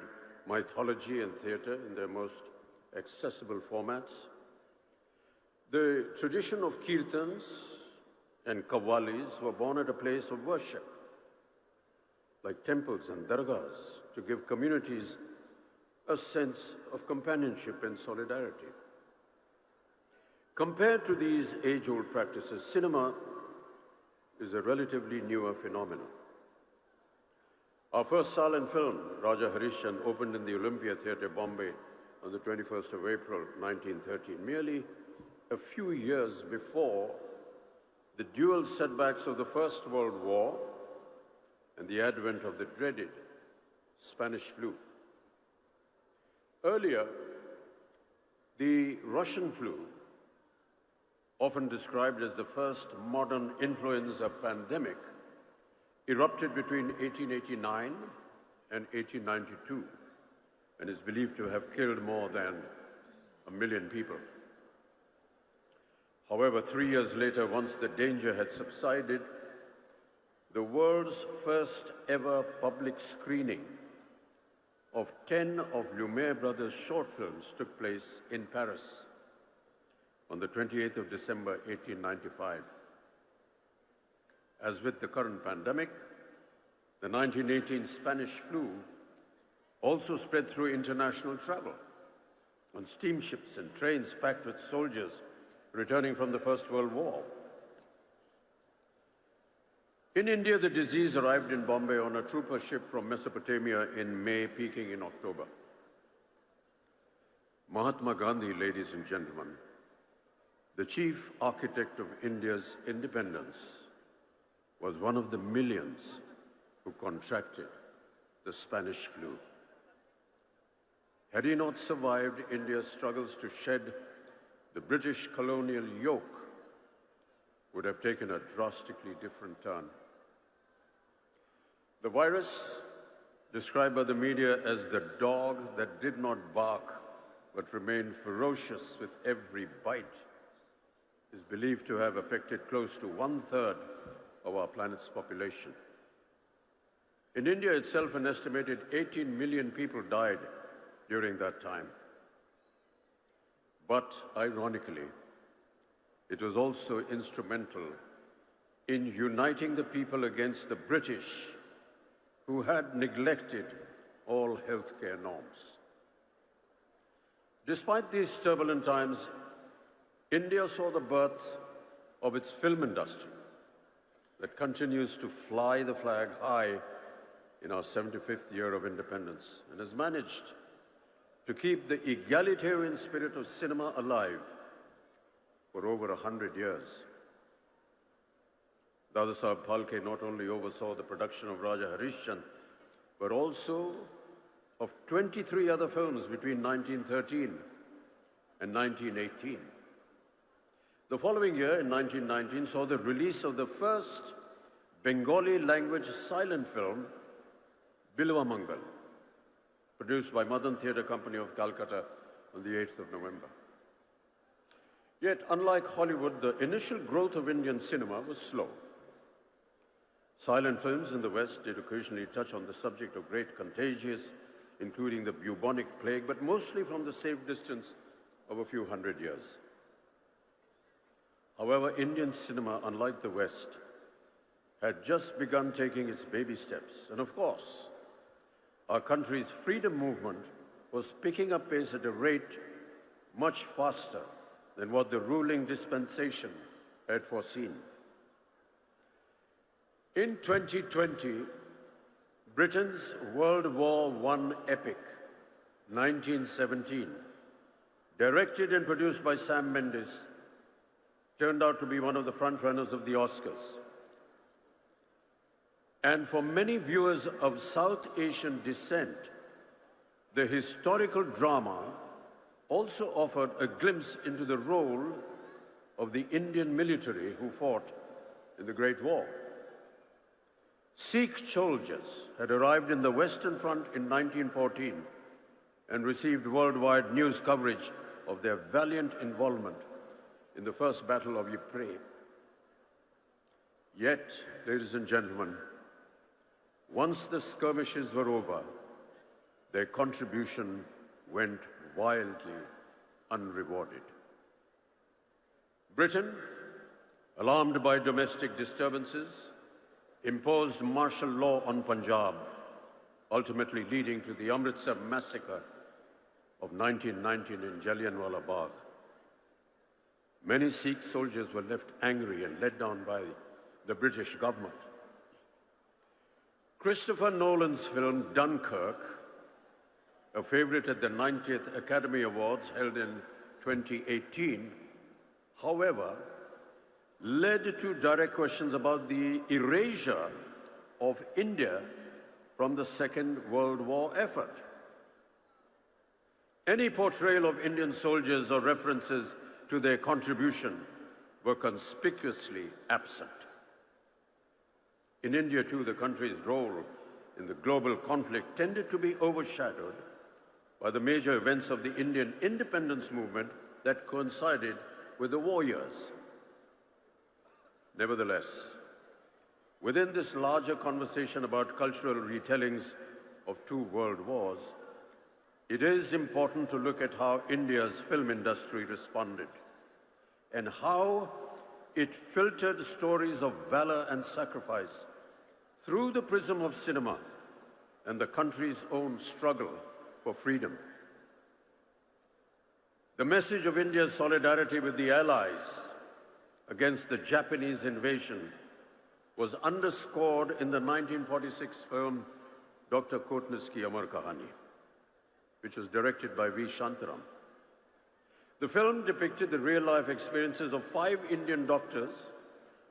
mythology and theatre in their most accessible formats. The tradition of kirtans and qawwalis were born at a place of worship, like temples and dargahs, to give communities a sense of companionship and solidarity. Compared to these age-old practices, cinema is a relatively newer phenomenon. Our first silent film, Raja Harishchandra, opened in the Olympia Theatre, Bombay, on the 21st of April, 1913, merely a few years before the dual setbacks of the First World War and the advent of the dreaded Spanish flu. Earlier, Russian flu, often described as the first modern influenza pandemic, erupted between 1889 and 1892 and is believed to have killed more than 1 million people. However, 3 years later, once the danger had subsided, the world's first ever public screening of 10 of Lumiere brothers' short films took place in Paris on the 28th of December, 1895. As with the current pandemic, the 1918 Spanish flu also spread through international travel on steamships and trains packed with soldiers returning from the First World War. In India, the disease arrived in Bombay on a trooper ship from Mesopotamia in May, peaking in October. Mahatma Gandhi, ladies and gentlemen, the chief architect of India's independence, was one of the millions who contracted the Spanish flu. Had he not survived India's struggles to shed the British colonial yoke, would have taken a drastically different turn. The virus, described by the media as the dog that did not bark but remained ferocious with every bite, is believed to have affected close to 1/3 of our planet's population. In India itself, an estimated 18 million people died during that time. But ironically, it was also instrumental in uniting the people against the British, who had neglected all healthcare norms. Despite these turbulent times, India saw the birth of its film industry that continues to fly the flag high in our 75th year of independence and has managed to keep the egalitarian spirit of cinema alive for over 100 years. Dada Saheb Phalke not only oversaw the production of Raja Harishchandra, but also of 23 other films between 1913 and 1918. The following year, in 1919, saw the release of the first Bengali language silent film, Bilwa Mangal, produced by Madan Theatre Company of Calcutta on the 8th of November. Yet, unlike Hollywood, the initial growth of Indian cinema was slow. Silent films in the West did occasionally touch on the subject of great contagions, including the bubonic plague, but mostly from the safe distance of a few hundred years. However, Indian cinema, unlike the West, had just begun taking its baby steps. And of course, our country's freedom movement was picking up pace at a rate much faster than what the ruling dispensation had foreseen. In 2020, Britain's World War I epic, 1917, directed and produced by Sam Mendes, turned out to be one of the frontrunners of the Oscars. And for many viewers of South Asian descent, the historical drama also offered a glimpse into the role of the Indian military who fought in the Great War. Sikh soldiers had arrived in the Western Front in 1914 and received worldwide news coverage of their valiant involvement in the First Battle of Ypres. Yet, ladies and gentlemen, once the skirmishes were over, their contribution went wildly unrewarded. Britain, alarmed by domestic disturbances, imposed martial law on Punjab, ultimately leading to the Amritsar massacre of 1919 in Jallianwala Bagh. Many Sikh soldiers were left angry and let down by the British government. Christopher Nolan's film Dunkirk, a favorite at the 90th Academy Awards held in 2018, however, led to direct questions about the erasure of India from the Second World War effort. Any portrayal of Indian soldiers or references to their contribution were conspicuously absent. In India, too, the country's role in the global conflict tended to be overshadowed by the major events of the Indian independence movement that coincided with the war years. Nevertheless, within this larger conversation about cultural retellings of two world wars, it is important to look at how India's film industry responded and how it filtered stories of valor and sacrifice through the prism of cinema and the country's own struggle for freedom. The message of India's solidarity with the Allies against the Japanese invasion was underscored in the 1946 film Dr. Kotnis Ki Amar Kahani, which was directed by V. Shantaram. The film depicted the real-life experiences of 5 Indian doctors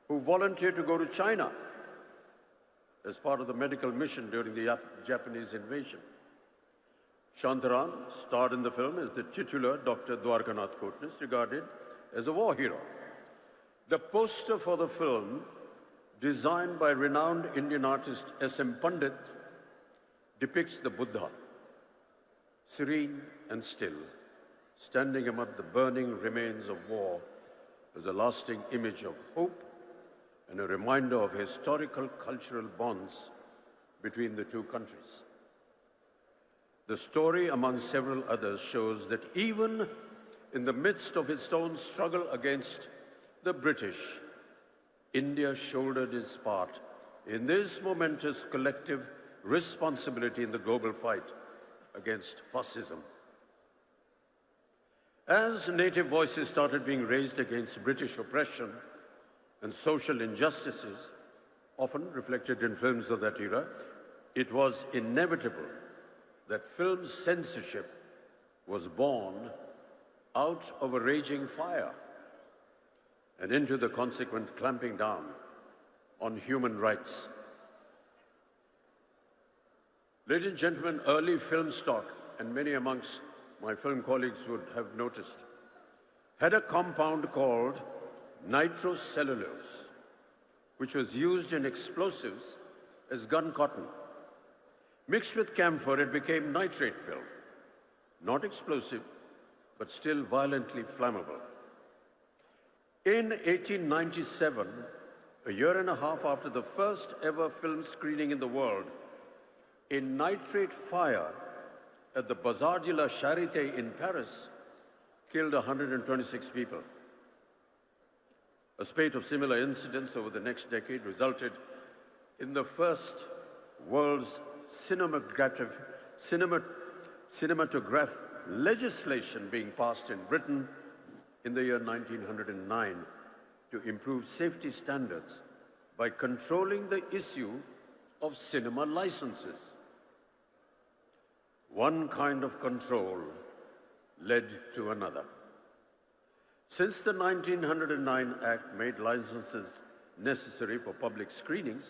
who volunteered to go to China as part of the medical mission during the Japanese invasion. Shantaram starred in the film as the titular Dr. Dwarkanath Kotnis, regarded as a war hero. The poster for the film, designed by renowned Indian artist S.M. Pandit, depicts the Buddha, serene and still, standing amid the burning remains of war as a lasting image of hope and a reminder of historical cultural bonds between the two countries. The story, among several others, shows that even in the midst of its own struggle against the British, India shouldered its part in this momentous collective responsibility in the global fight against fascism. As native voices started being raised against British oppression and social injustices, often reflected in films of that era, it was inevitable that film censorship was born out of a raging fire and into the consequent clamping down on human rights. Ladies and gentlemen, early film stock, and many amongst my film colleagues would have noticed, had a compound called nitrocellulose, which was used in explosives as gun cotton. Mixed with camphor, it became nitrate film, not explosive, but still violently flammable. In 1897, a year and a half after the first ever film screening in the world, a nitrate fire at the Bazar de la Charité in Paris killed 126 people. A spate of similar incidents over the next decade resulted in the first world's cinematograph legislation being passed in Britain in the year 1909 to improve safety standards by controlling the issue of cinema licenses. One kind of control led to another. Since the 1909 Act made licenses necessary for public screenings,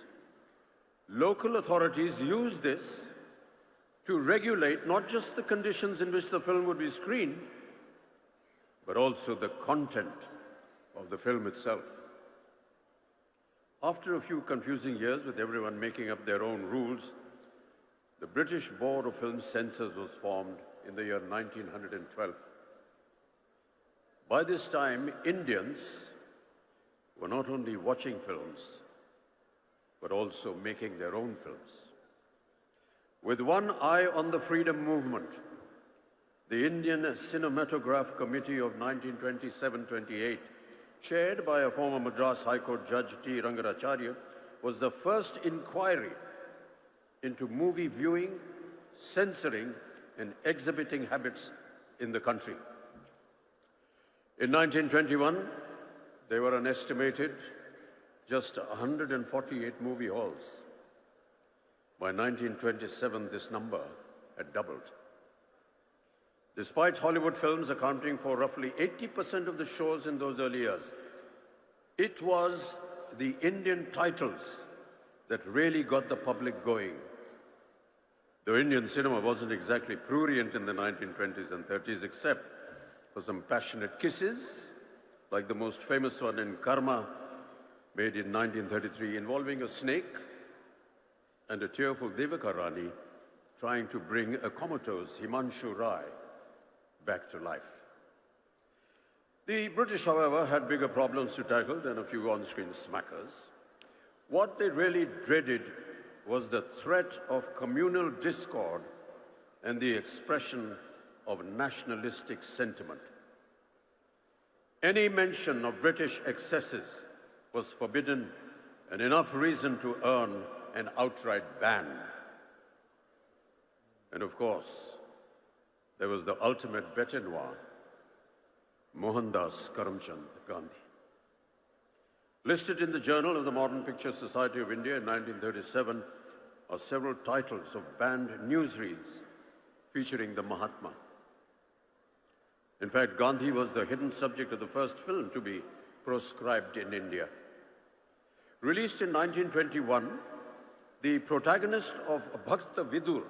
local authorities used this to regulate not just the conditions in which the film would be screened, but also the content of the film itself. After a few confusing years with everyone making up their own rules, the British Board of Film Censors was formed in the year 1912. By this time, Indians were not only watching films, but also making their own films. With one eye on the freedom movement, the Indian Cinematograph Committee of 1927-28, chaired by a former Madras High Court Judge T. Rangaracharya, was the first inquiry into movie viewing, censoring, and exhibiting habits in the country. In 1921, there were an estimated just 148 movie halls. By 1927, this number had doubled. Despite Hollywood films accounting for roughly 80% of the shows in those early years, it was the Indian titles that really got the public going. Though Indian cinema wasn't exactly prurient in the 1920s and 30s, except for some passionate kisses, like the most famous one in Karma, made in 1933, involving a snake and a tearful Devaka Rani trying to bring a comatose Himanshu Rai back to life. The British, however, had bigger problems to tackle than a few on-screen smackers. What they really dreaded was the threat of communal discord and the expression of nationalistic sentiment. Any mention of British excesses was forbidden, and enough reason to earn an outright ban. And of course, there was the ultimate bête noire, Mohandas Karamchand Gandhi. Listed in the Journal of the Modern Picture Society of India in 1937 are several titles of banned newsreels featuring the Mahatma. In fact, Gandhi was the hidden subject of the first film to be proscribed in India. Released in 1921, the protagonist of Bhakta Vidur,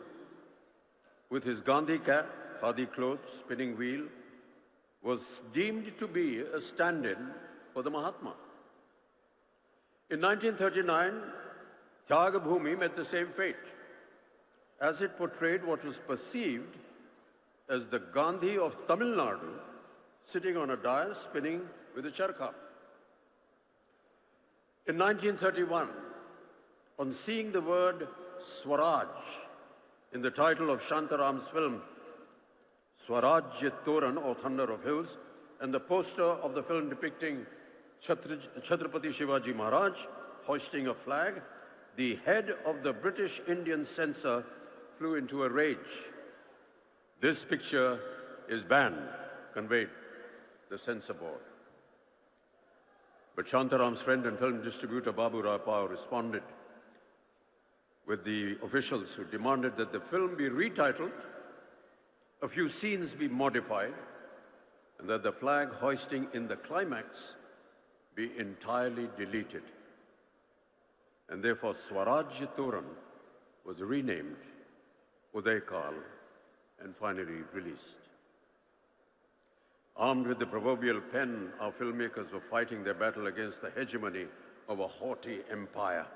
with his Gandhi cap, khadi clothes, spinning wheel, was deemed to be a stand-in for the Mahatma. In 1939, Tyaga Bhumi met the same fate, as it portrayed what was perceived as the Gandhi of Tamil Nadu sitting on a dais spinning with a charkha. In 1931, on seeing the word Swaraj in the title of Shantaram's film Swarajya Toran, or Thunder of Hills, and the poster of the film depicting Chhatrapati Shivaji Maharaj hoisting a flag, the head of the British Indian censor flew into a rage. This picture is banned, conveyed the censor board. But Shantaram's friend and film distributor Babu Rai Pao responded with the officials who demanded that the film be retitled, a few scenes be modified, and that the flag hoisting in the climax be entirely deleted. And therefore Swaraj Toran was renamed Uday Kal and finally released. Armed with the proverbial pen, our filmmakers were fighting their battle against the hegemony of a haughty empire.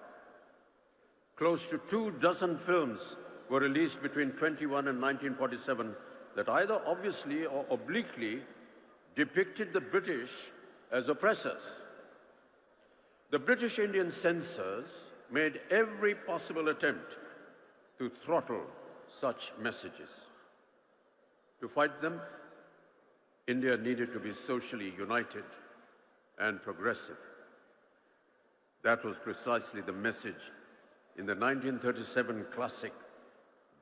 Close to 24 films were released between 21 and 1947 that either obviously or obliquely depicted the British as oppressors. The British Indian censors made every possible attempt to throttle such messages. To fight them, India needed to be socially united and progressive. That was precisely the message in the 1937 classic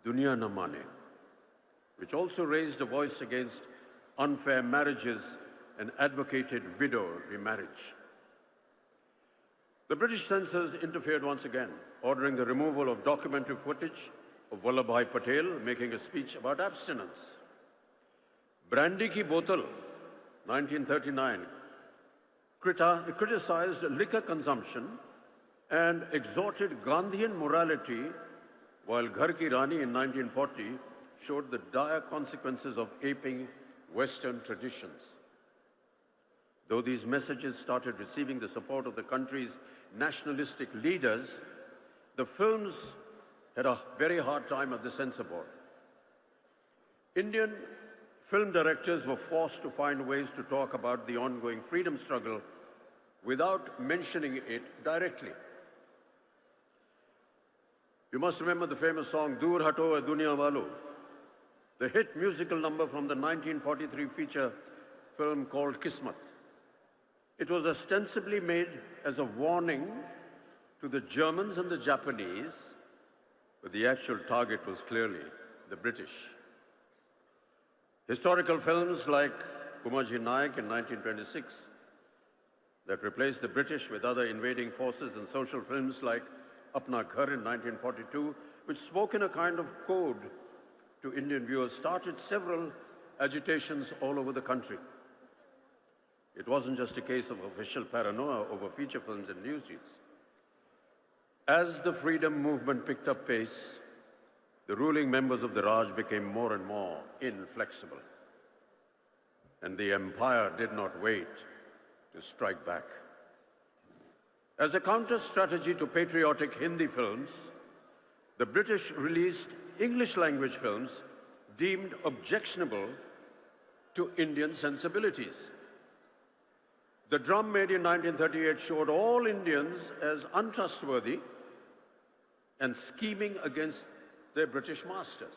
Duniya Na Mane, which also raised a voice against unfair marriages and advocated widow remarriage. The British censors interfered once again, ordering the removal of documentary footage of Vallabhbhai Patel making a speech about abstinence. Brandy Ki Botal, 1939, criticized liquor consumption and exhorted Gandhian morality, while Ghar Ki Rani in 1940 showed the dire consequences of aping Western traditions. Though these messages started receiving the support of the country's nationalistic leaders, the films had a very hard time at the censor board. Indian film directors were forced to find ways to talk about the ongoing freedom struggle without mentioning it directly. You must remember the famous song, Dur Hato Hai Duniya Walo, the hit musical number from the 1943 feature film called Kismat. It was ostensibly made as a warning to the Germans and the Japanese, but the actual target was clearly the British. Historical films like Kumaji Nayak in 1926 that replaced the British with other invading forces, and social films like Apna Ghar in 1942, which spoke in a kind of code to Indian viewers, started several agitations all over the country. It wasn't just a case of official paranoia over feature films and newsreels. As the freedom movement picked up pace, the ruling members of the Raj became more and more inflexible. And the empire did not wait to strike back. As a counter-strategy to patriotic Hindi films, the British released English-language films deemed objectionable to Indian sensibilities. The drum made in 1938 showed all Indians as untrustworthy and scheming against their British masters.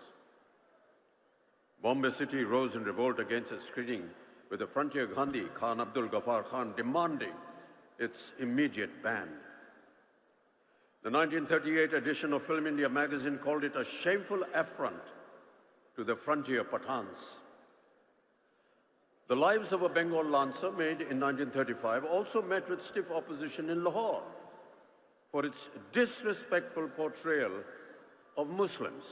Bombay City rose in revolt against its screening, with the frontier Gandhi, Khan Abdul Ghaffar Khan, demanding its immediate ban. The 1938 edition of Film India magazine called it a shameful affront to the frontier Pathans. The Lives of a Bengal Lancer, made in 1935, also met with stiff opposition in Lahore for its disrespectful portrayal of Muslims.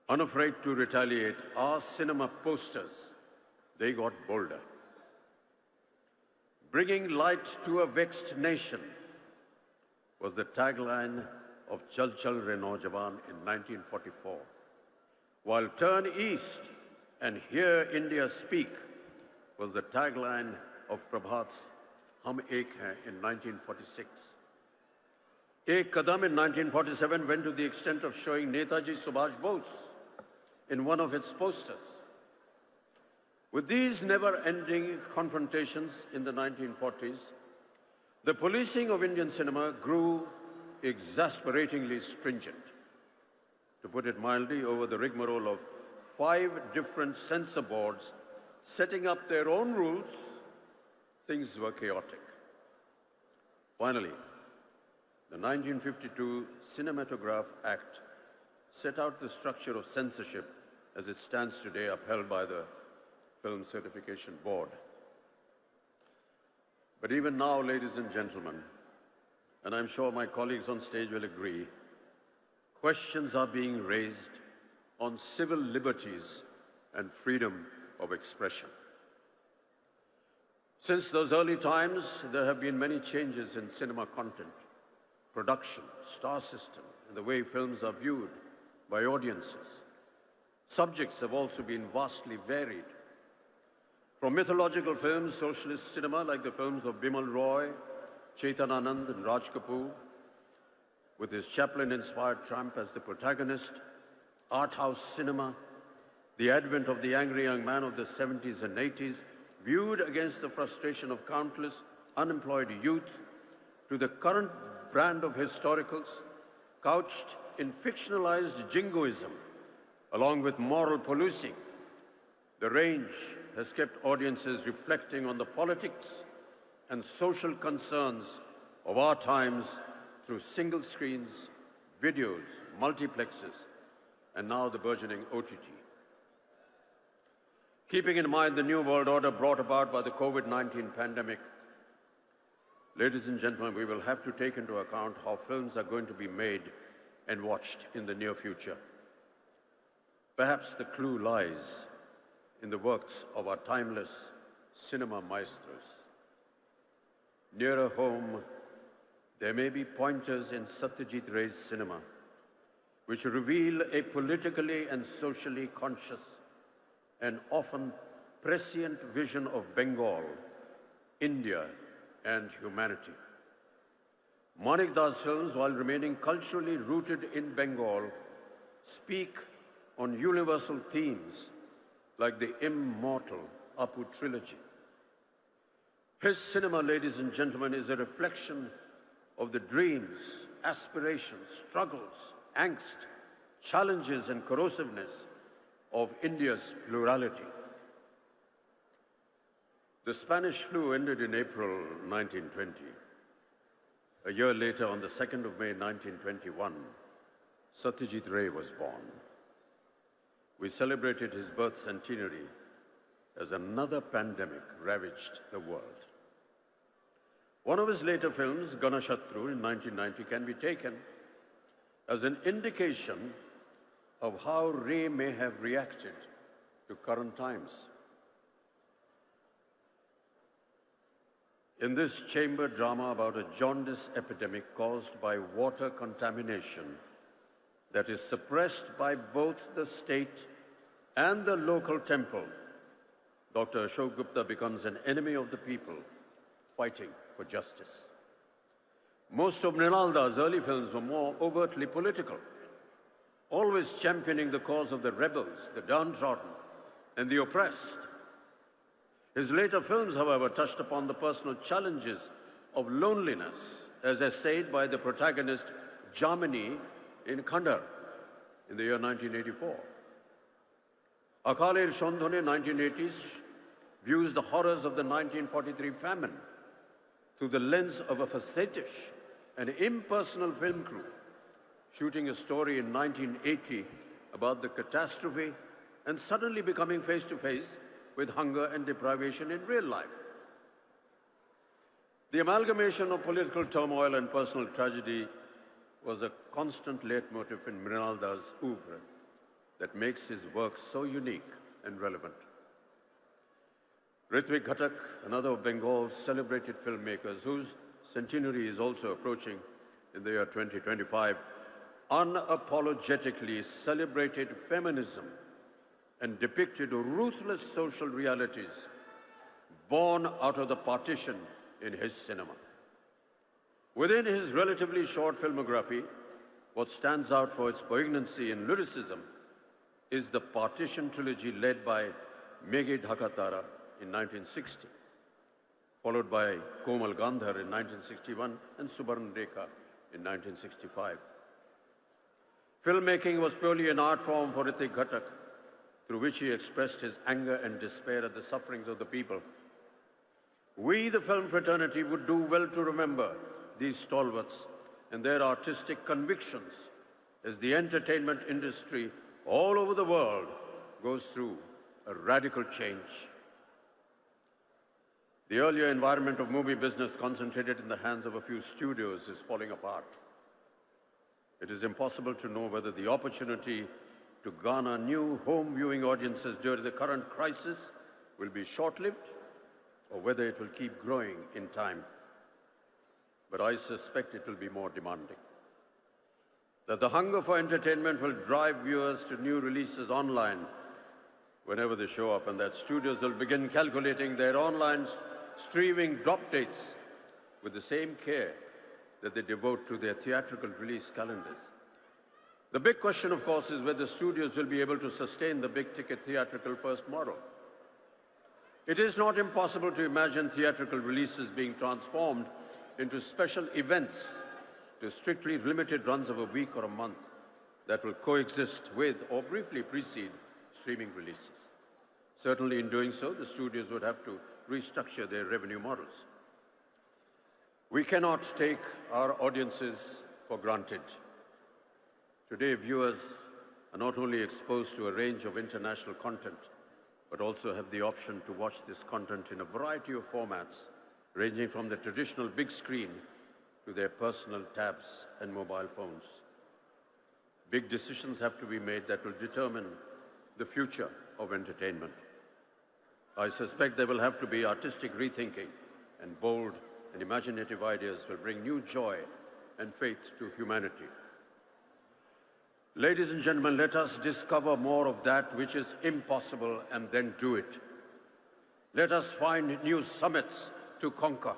Unafraid to retaliate, our cinema posters, they got bolder. Bringing light to a vexed nation was the tagline of Chal Chal Re Naujawan in 1944. While Turn East and Hear India Speak was the tagline of Prabhat's Hum Ek Hain in 1946. Ek Kadam in 1947 went to the extent of showing Netaji Subhash Bose in one of its posters. With these never-ending confrontations in the 1940s, the policing of Indian cinema grew exasperatingly stringent. To put it mildly, over the rigmarole of 5 different censor boards setting up their own rules, things were chaotic. Finally, the 1952 Cinematograph Act set out the structure of censorship as it stands today, upheld by the Film Certification Board. But even now, ladies and gentlemen, and I'm sure my colleagues on stage will agree, questions are being raised on civil liberties and freedom of expression. Since those early times, there have been many changes in cinema content, production, star system, and the way films are viewed by audiences. Subjects have also been vastly varied. From mythological films, socialist cinema like the films of Bimal Roy, Chetan Anand and Raj Kapoor, with his Chaplin-inspired tramp as the protagonist, art house cinema, the advent of the angry young man of the 70s and 80s, viewed against the frustration of countless unemployed youth, to the current brand of historicals, couched in fictionalized jingoism, along with moral policing. The range has kept audiences reflecting on the politics and social concerns of our times through single screens, videos, multiplexes, and now the burgeoning OTT. Keeping in mind the new world order brought about by the COVID-19 pandemic, ladies and gentlemen, we will have to take into account how films are going to be made and watched in the near future. Perhaps the clue lies in the works of our timeless cinema maestros. Nearer home, there may be pointers in Satyajit Ray's cinema which reveal a politically and socially conscious and often prescient vision of Bengal, India, and humanity. Manik Das films, while remaining culturally rooted in Bengal, speak on universal themes like the immortal Apu trilogy. His cinema, ladies and gentlemen, is a reflection of the dreams, aspirations, struggles, angst, challenges, and corrosiveness of India's plurality. The Spanish flu ended in April 1920. A year later, on the 2nd of May 1921, Satyajit Ray was born. We celebrated his birth centenary as another pandemic ravaged the world. One of his later films, Ganashatru in 1990, can be taken as an indication of how Ray may have reacted to current times. In this chamber drama about a jaundice epidemic caused by water contamination, that is suppressed by both the state and the local temple, Dr. Ashok Gupta becomes an enemy of the people fighting for justice. Most of Mrinalda's early films were more overtly political, always championing the cause of the rebels, the downtrodden, and the oppressed. His later films, however, touched upon the personal challenges of loneliness, as essayed by the protagonist Jamini in Khandar in the year 1984. Akaler Shondhone, 1980s, views the horrors of the 1943 famine through the lens of a facetious and impersonal film crew, shooting a story in 1980 about the catastrophe and suddenly becoming face to face with hunger and deprivation in real life. The amalgamation of political turmoil and personal tragedy was a constant leitmotif in Mrinalda's oeuvre that makes his work so unique and relevant. Ritwik Ghatak, another of Bengal's celebrated filmmakers, whose centenary is also approaching in the year 2025, unapologetically celebrated feminism and depicted ruthless social realities born out of the partition in his cinema. Within his relatively short filmography, what stands out for its poignancy and lyricism is the Partition trilogy led by Meghe Dhakatara in 1960, followed by Komal Gandhar in 1961 and Subarn Rekha in 1965. Filmmaking was purely an art form for Ritwik Ghatak, through which he expressed his anger and despair at the sufferings of the people. We, the film fraternity, would do well to remember these stalwarts and their artistic convictions as the entertainment industry all over the world goes through a radical change. The earlier environment of movie business concentrated in the hands of a few studios is falling apart. It is impossible to know whether the opportunity to garner new home viewing audiences during the current crisis will be short-lived or whether it will keep growing in time. But I suspect it will be more demanding. That the hunger for entertainment will drive viewers to new releases online whenever they show up, and that studios will begin calculating their online streaming drop dates with the same care that they devote to their theatrical release calendars. The big question, of course, is whether studios will be able to sustain the big-ticket theatrical first model. It is not impossible to imagine theatrical releases being transformed into special events to strictly limited runs of a week or a month that will coexist with or briefly precede streaming releases. Certainly in doing so, the studios would have to restructure their revenue models. We cannot take our audiences for granted. Today, viewers are not only exposed to a range of international content, but also have the option to watch this content in a variety of formats, ranging from the traditional big screen to their personal tabs and mobile phones. Big decisions have to be made that will determine the future of entertainment. I suspect there will have to be artistic rethinking, and bold and imaginative ideas will bring new joy and faith to humanity. Ladies and gentlemen, let us discover more of that which is impossible and then do it. Let us find new summits to conquer.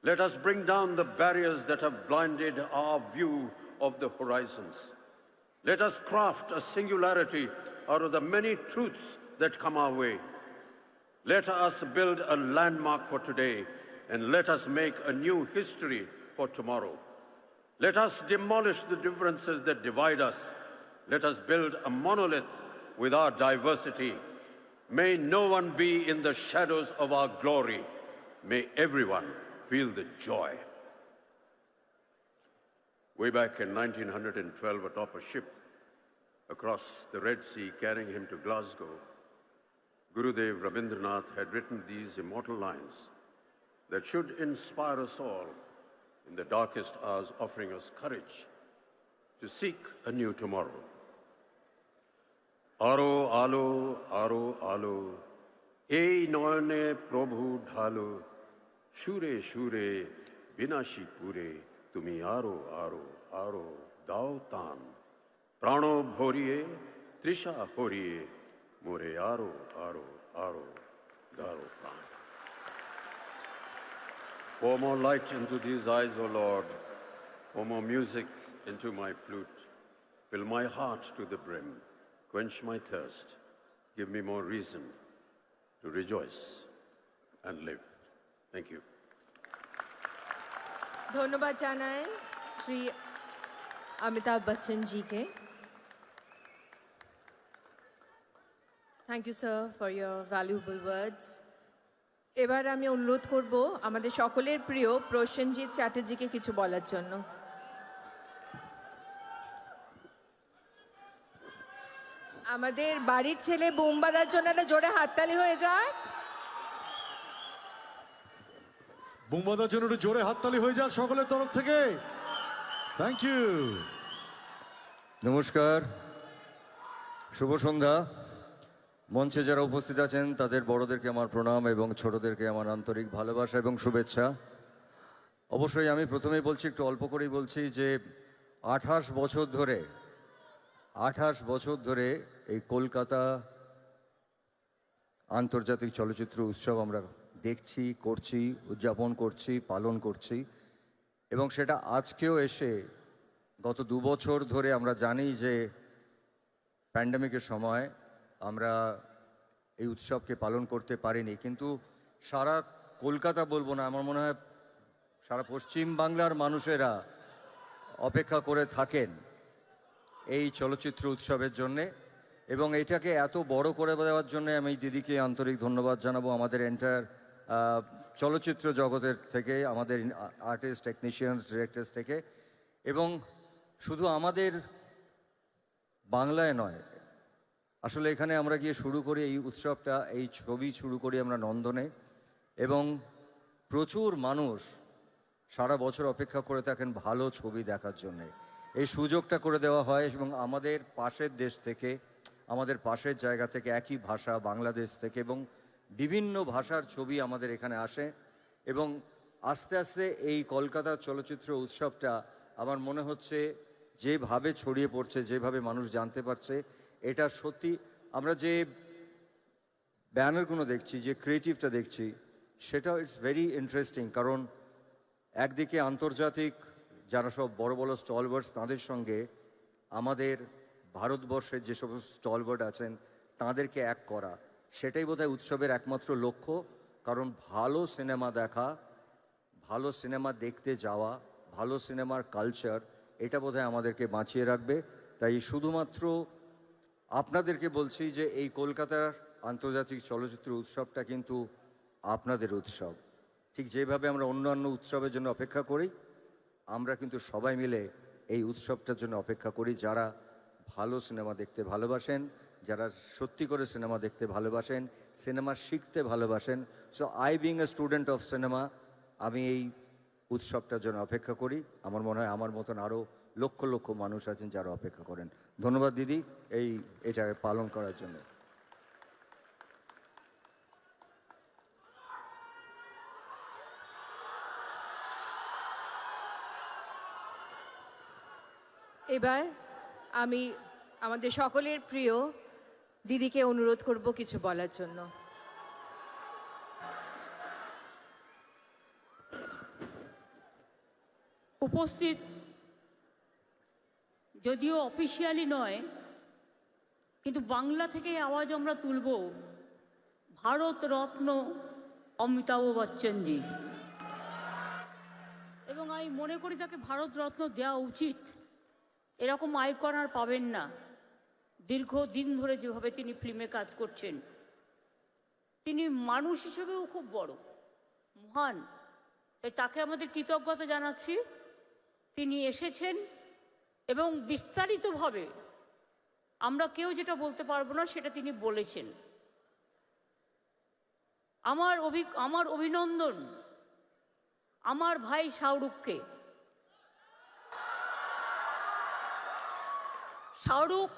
Let us bring down the barriers that have blinded our view of the horizons. Let us craft a singularity out of the many truths that come our way. Let us build a landmark for today, and let us make a new history for tomorrow. Let us demolish the differences that divide us. Let us build a monolith with our diversity. May no one be in the shadows of our glory. May everyone feel the joy. Way back in 1912, atop a ship across the Red Sea carrying him to Glasgow, Gurudev Rabindranath had written these immortal lines that should inspire us all in the darkest hours, offering us courage to seek a new tomorrow. Aro alo, ei noyone prabhu dhalo, shure shure, binashi pure, tumi aro, dao tan, প্রাণ ভরিয়ে তৃষা হরিয়ে মোরে আরো আরো আরো দারো প্রাণ। Pour more light into these eyes, O Lord. Pour more music into my flute. Fill my heart to the brim. Quench my thirst. Give me more reason to rejoice and live. Thank you. ধন্যবাদ জানাই শ্রী অমিতাভ বচ্চন জিকে। Thank you sir for your valuable words. এবার আমি অনুরোধ করব আমাদের সকলের প্রিয় প্রসেনজিৎ চ্যাটার্জিকে কিছু বলার জন্য। আমাদের বাড়ির ছেলে বুম বাজার জন্য একটা জোরে হাততালি হয়ে যায়। বুমবাদার জন্য একটু জোরে হাততালি হয়ে যাক সকলের তরফ থেকে। Thank you. নমস্কার, শুভ সন্ধ্যা। মঞ্চে যারা উপস্থিত আছেন তাদের বড়দেরকে আমার প্রণাম এবং ছোটদেরকে আমার আন্তরিক ভালোবাসা এবং শুভেচ্ছা। অবশ্যই আমি প্রথমেই বলছি, একটু অল্প করেই বলছি যে 28 বছর ধরে এই কলকাতা আন্তর্জাতিক চলচ্চিত্র উৎসব আমরা দেখছি, করছি, উদযাপন করছি, পালন করছি এবং সেটা আজকেও এসে গত 2 বছর ধরে আমরা জানি যে প্যান্ডেমিকের সময় আমরা এই উৎসবকে পালন করতে পারিনি, কিন্তু সারা কলকাতা বলবো না, আমার মনে হয় সারা পশ্চিম বাংলার মানুষেরা অপেক্ষা করে থাকেন এই চলচ্চিত্র উৎসবের জন্যে এবং এটাকে এত বড় করে দেওয়ার জন্য আমি দিদিকে আন্তরিক ধন্যবাদ জানাবো। আমাদের এন্টায়ার চলচ্চিত্র জগতের থেকে, আমাদের আর্টিস্ট, টেকনিশিয়ানস, ডিরেক্টরস থেকে, এবং শুধু আমাদের বাংলায় নয়, আসলে এখানে আমরা গিয়ে শুরু করি এই উৎসবটা, এই ছবি শুরু করি আমরা নন্দনে এবং প্রচুর মানুষ সারা বছর অপেক্ষা করে থাকেন ভালো ছবি দেখার জন্যে। এই সুযোগটা করে দেওয়া হয় এবং আমাদের পাশের দেশ থেকে, আমাদের পাশের জায়গা থেকে, একই ভাষা বাংলাদেশ থেকে এবং বিভিন্ন ভাষার ছবি আমাদের এখানে আসে এবং আস্তে আস্তে এই কলকাতা চলচ্চিত্র উৎসবটা আমার মনে হচ্ছে যেভাবে ছড়িয়ে পড়ছে, যেভাবে মানুষ জানতে পারছে, এটা সত্যি আমরা যে ব্যানারগুলো দেখছি, যে ক্রিয়েটিভটা দেখছি, সেটা ইটস ভেরি ইন্টারেস্টিং। কারণ একদিকে আন্তর্জাতিক যারা সব বড় বড় স্টলওয়ার্ডস, তাদের সঙ্গে আমাদের ভারতবর্ষের যে সমস্ত স্টলওয়ার্ড আছেন তাদেরকে এক করা, সেটাই বোধহয় উৎসবের একমাত্র লক্ষ্য। কারণ ভালো সিনেমা দেখা, ভালো সিনেমা দেখতে যাওয়া, ভালো সিনেমার কালচার, এটা বোধহয় আমাদেরকে বাঁচিয়ে রাখবে। তাই শুধুমাত্র আপনাদেরকে বলছি যে এই কলকাতার আন্তর্জাতিক চলচ্চিত্র উৎসবটা কিন্তু আপনাদের উৎসব। ঠিক যেভাবে আমরা অন্যান্য উৎসবের জন্য অপেক্ষা করি, আমরা কিন্তু সবাই মিলে এই উৎসবটার জন্য অপেক্ষা করি, যারা ভালো সিনেমা দেখতে ভালোবাসেন, যারা সত্যি করে সিনেমা দেখতে ভালোবাসেন, সিনেমা শিখতে ভালোবাসেন। So I being a student of cinema, আমি এই উৎসবটার জন্য অপেক্ষা করি। আমার মনে হয় আমার মতন আরও লক্ষ লক্ষ মানুষ আছেন যারা অপেক্ষা করেন। ধন্যবাদ দিদি এটা পালন করার জন্য। এবার আমি আমাদের সকলের প্রিয় দিদিকে অনুরোধ করব কিছু বলার জন্য। উপস্থিত যদিও অফিসিয়ালি নয়, কিন্তু বাংলা থেকে আওয়াজ আমরা তুলব ভারত রত্ন অমিতাভ বচ্চনজি, এবং আমি মনে করি তাকে ভারত রত্ন দেওয়া উচিত। এরকম আইকন আর পাবেন না। দীর্ঘদিন ধরে যেভাবে তিনি ফিল্মে কাজ করছেন, তিনি মানুষ হিসেবেও খুব বড়, মহান। তাই তাকে আমাদের কৃতজ্ঞতা জানাচ্ছি। তিনি এসেছেন এবং বিস্তারিতভাবে আমরা কেউ যেটা বলতে পারবো না সেটা তিনি বলেছেন। আমার অভিনন্দন আমার ভাই শাহরুখকে। শাহরুখ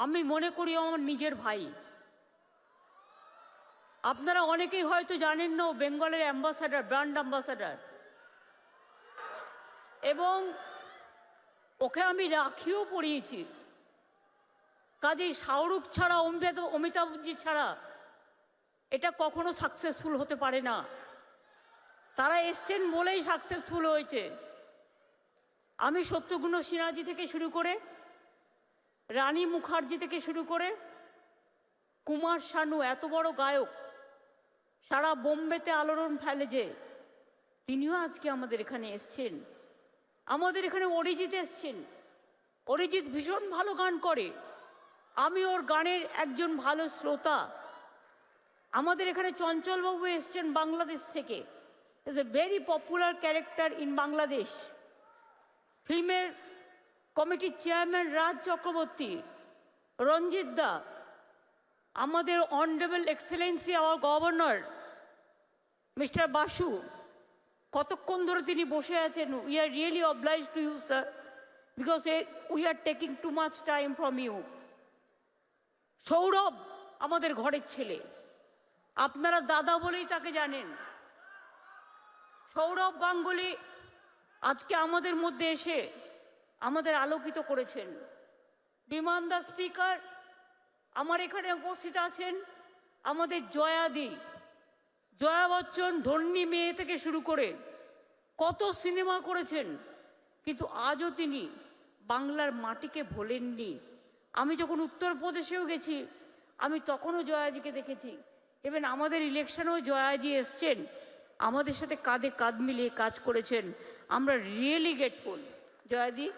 আমি মনে করি আমার নিজের ভাই। আপনারা অনেকেই হয়তো জানেন না, বেঙ্গলের অ্যাম্বাসাডার, ব্র্যান্ড অ্যাম্বাসাডার, এবং ওকে আমি রাখিও পরিয়েছি। কাজেই শাহরুখ ছাড়া, অমিতাভজি ছাড়া এটা কখনো সাকসেসফুল হতে পারে না। তারা এসছেন বলেই সাকসেসফুল হয়েছে। আমি সত্যগুণ সিনহাজি থেকে শুরু করে, রানী মুখার্জি থেকে শুরু করে, কুমার শানু এত বড় গায়ক, সারা বোম্বেতে আলোড়ন ফেলে যে, তিনিও আজকে আমাদের এখানে এসছেন। আমাদের এখানে অরিজিৎ এসছেন। অরিজিৎ ভীষণ ভালো গান করে, আমি ওর গানের একজন ভালো শ্রোতা। আমাদের এখানে চঞ্চলবাবু এসছেন বাংলাদেশ থেকে, is a very popular character in Bangladesh. ফিল্মের কমিটির চেয়ারম্যান রাজ চক্রবর্তী, রঞ্জিত দা, আমাদের honourable excellency our governor mister Basu, কতক্ষণ ধরে তিনি বসে আছেন। We are really oblige to you sir, because we are taking too much time from you. Sourav আমাদের ঘরের ছেলে, আপনারা দাদা বলেই তাকে জানেন। সৌরভ গাঙ্গুলি আজকে আমাদের মধ্যে এসে আমাদের আলোকিত করেছেন। বিমান দা স্পিকার আমার এখানে উপস্থিত আছেন। আমাদের জয়াদি, জয়া বচ্চন, ধন্যী মেয়ে থেকে শুরু করে কত সিনেমা করেছেন, কিন্তু আজও তিনি বাংলার মাটিকে ভোলেননি। আমি যখন উত্তরপ্রদেশেও গেছি, আমি তখনও জয়াজিকে দেখেছি। ইভেন আমাদের ইলেকশনেও জয়াজি এসছেন, আমাদের সাথে কাঁধে কাঁধ মিলিয়ে কাজ করেছেন। আমরা রিয়েলি গ্রেটফুল জয়াদি।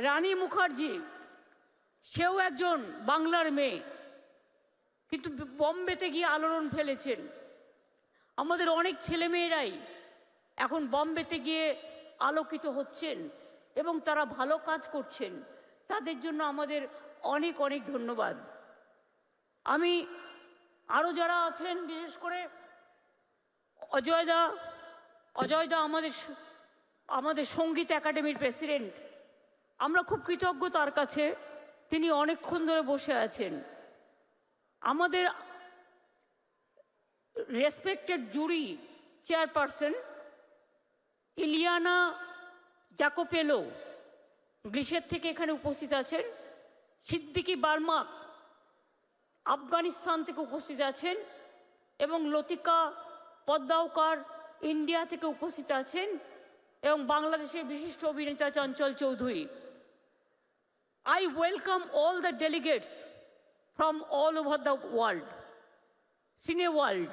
রানী মুখার্জি, সেও একজন বাংলার মেয়ে, কিন্তু বম্বেতে গিয়ে আলোড়ন ফেলেছেন। আমাদের অনেক ছেলেমেয়েরাই এখন বম্বেতে গিয়ে আলোকিত হচ্ছেন এবং তারা ভালো কাজ করছেন। তাদের জন্য আমাদের অনেক অনেক ধন্যবাদ। আমি আরও যারা আছেন, বিশেষ করে অজয়দা আমাদের সঙ্গীত একাডেমির প্রেসিডেন্ট, আমরা খুব কৃতজ্ঞ তার কাছে। তিনি অনেকক্ষণ ধরে বসে আছেন। আমাদের রেসপেক্টেড জুরি চেয়ারপারসন ইলিয়ানা জাকোপেলো গ্রিসের থেকে এখানে উপস্থিত আছেন। সিদ্দিকি বার্মাক আফগানিস্তান থেকে উপস্থিত আছেন এবং লতিকা পদ্মাওকার ইন্ডিয়া থেকে উপস্থিত আছেন এবং বাংলাদেশের বিশিষ্ট অভিনেতা Chanchal Chowdhury. I welcome all the delegates from all over the world, cine world.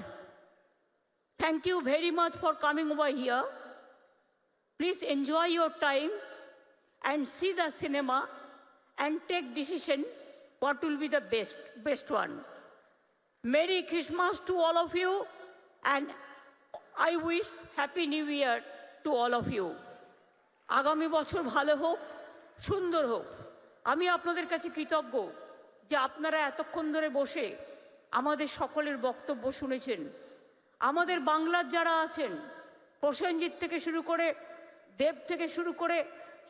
Thank you very much for coming over here. Please enjoy your time and see the cinema and take decision what will be the best one. Merry Christmas to all of you, and I wish Happy New Year to all of you. আগামী বছর ভালো হোক, সুন্দর হোক। আমি আপনাদের কাছে কৃতজ্ঞ যে আপনারা এতক্ষণ ধরে বসে আমাদের সকলের বক্তব্য শুনেছেন। আমাদের বাংলার যারা আছেন, প্রসেনজিৎ থেকে শুরু করে, দেব থেকে শুরু করে,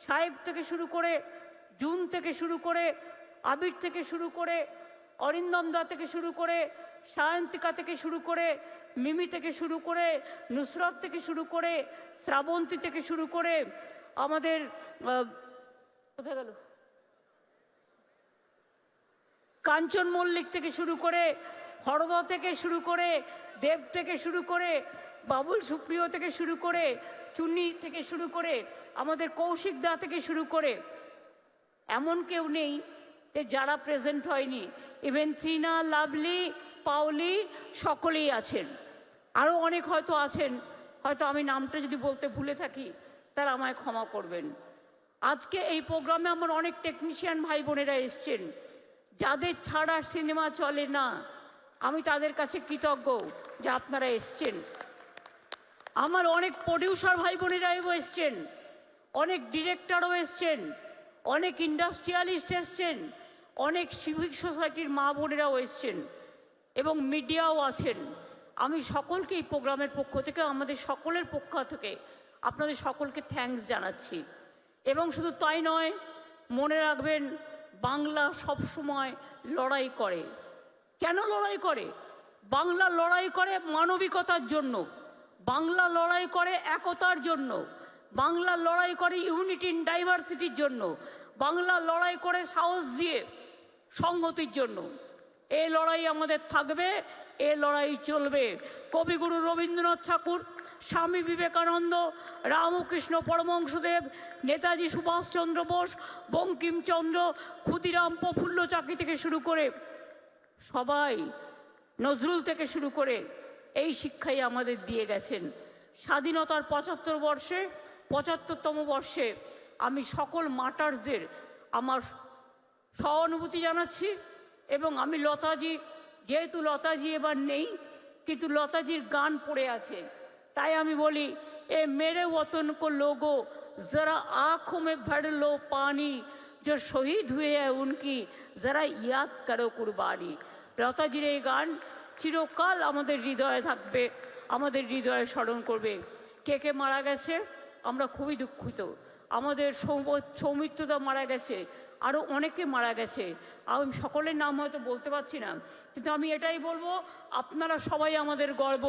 সাহেব থেকে শুরু করে, জুন থেকে শুরু করে, আবির থেকে শুরু করে, অরিন্দম দা থেকে শুরু করে, সায়ন্তিকা থেকে শুরু করে, মিমি থেকে শুরু করে, নুসরত থেকে শুরু করে, শ্রাবন্তী থেকে শুরু করে, আমাদের কোথায় গেল, কাঞ্চন মল্লিক থেকে শুরু করে, হরদা থেকে শুরু করে, দেব থেকে শুরু করে, বাবুল সুপ্রিয় থেকে শুরু করে, চুন্নি থেকে শুরু করে, আমাদের কৌশিক দা থেকে শুরু করে, এমন কেউ নেই যে যারা প্রেজেন্ট হয়নি। ইভেন ত্রিনা, লাভলি, পাওলি সকলেই আছেন। আরও অনেক হয়তো আছেন, হয়তো আমি নামটা যদি বলতে ভুলে থাকি তারা আমায় ক্ষমা করবেন। আজকে এই প্রোগ্রামে আমার অনেক টেকনিশিয়ান ভাই বোনেরা এসছেন, যাদের ছাড়া সিনেমা চলে না। আমি তাদের কাছে কৃতজ্ঞ যে আপনারা এসছেন। আমার অনেক প্রডিউসার ভাই বোনেরাও এসছেন, অনেক ডিরেক্টরও এসছেন, অনেক ইন্ডাস্ট্রিয়ালিস্ট এসছেন, অনেক সিভিক সোসাইটির মা বোনেরাও এসছেন এবং মিডিয়াও আছেন। আমি সকলকে এই প্রোগ্রামের পক্ষ থেকে, আমাদের সকলের পক্ষ থেকে আপনাদের সকলকে থ্যাঙ্কস জানাচ্ছি। এবং শুধু তাই নয়, মনে রাখবেন বাংলা সবসময় লড়াই করে। কেন লড়াই করে? বাংলা লড়াই করে মানবিকতার জন্য, বাংলা লড়াই করে একতার জন্য, বাংলা লড়াই করে ইউনিটি ইন ডাইভার্সিটির জন্য, বাংলা লড়াই করে সাহস দিয়ে সংহতির জন্য। এই লড়াই আমাদের থাকবে, এই লড়াই চলবে। কবিগুরু রবীন্দ্রনাথ ঠাকুর, স্বামী বিবেকানন্দ, রামকৃষ্ণ পরমহংসদেব, নেতাজি সুভাষচন্দ্র বোস, বঙ্কিমচন্দ্র, ক্ষুদিরাম প্রফুল্ল চাকি থেকে শুরু করে সবাই, নজরুল থেকে শুরু করে এই শিক্ষাই আমাদের দিয়ে গেছেন। স্বাধীনতার ৭৫তম বর্ষে আমি সকল মার্টার্সদের আমার সহানুভূতি জানাচ্ছি। এবং আমি লতাজি, যেহেতু লতাজি এবার নেই, কিন্তু লতাজির গান পড়ে আছে, তাই আমি বলি, এ মেরে ওতন কো লোগো जरा आँखों में भर लो पानी, जो शहीद हुए हैं उनकी जरा याद करो कुर्बानी। লতাজির এই গান চিরকাল আমাদের হৃদয়ে থাকবে, আমাদের হৃদয়ে স্মরণ করবে। কে কে মারা গেছে আমরা খুবই দুঃখিত। আমাদের সৌমিত্রদা মারা গেছে, আরও অনেকে মারা গেছে। আমি সকলের নাম হয়তো বলতে পারছি না, কিন্তু আমি এটাই বলবো, আপনারা সবাই আমাদের গর্ব।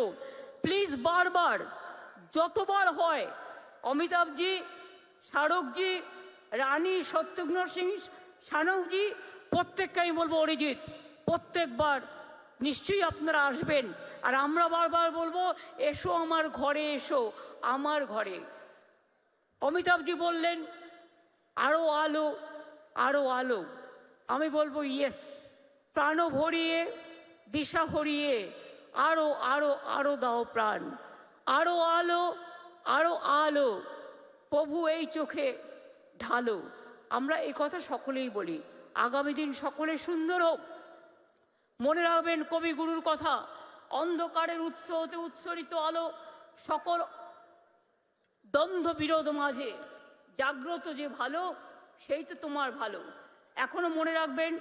প্লিজ বারবার যতবার হয়, অমিতাভজি, শাহরুখজি, রানী, শত্রুঘ্ন সিং, শানুজি, প্রত্যেককে আমি বলবো, অরিজিৎ, প্রত্যেকবার নিশ্চয়ই আপনারা আসবেন। আর আমরা বারবার বলবো, এসো আমার ঘরে, এসো আমার ঘরে। অমিতাভজি বললেন আরও আলো, আরও আলো। আমি বলবো ইয়েস, প্রাণ ভরিয়ে, দিশা হরিয়ে, আরও আরও আরও দাও প্রাণ, আরও আলো, আরও আলো, প্রভু এই চোখে ঢালো। আমরা এই কথা সকলেই বলি। আগামী দিন সকলে সুন্দর হোক। মনে রাখবেন কবিগুরুর কথা, অন্ধকারের উৎস হতে উৎসরিত আলো, সকল দ্বন্দ্ব বিরোধ মাঝে জাগ্রত যে ভালো, সেই তো তোমার ভালো। এখনো মনে রাখবেন,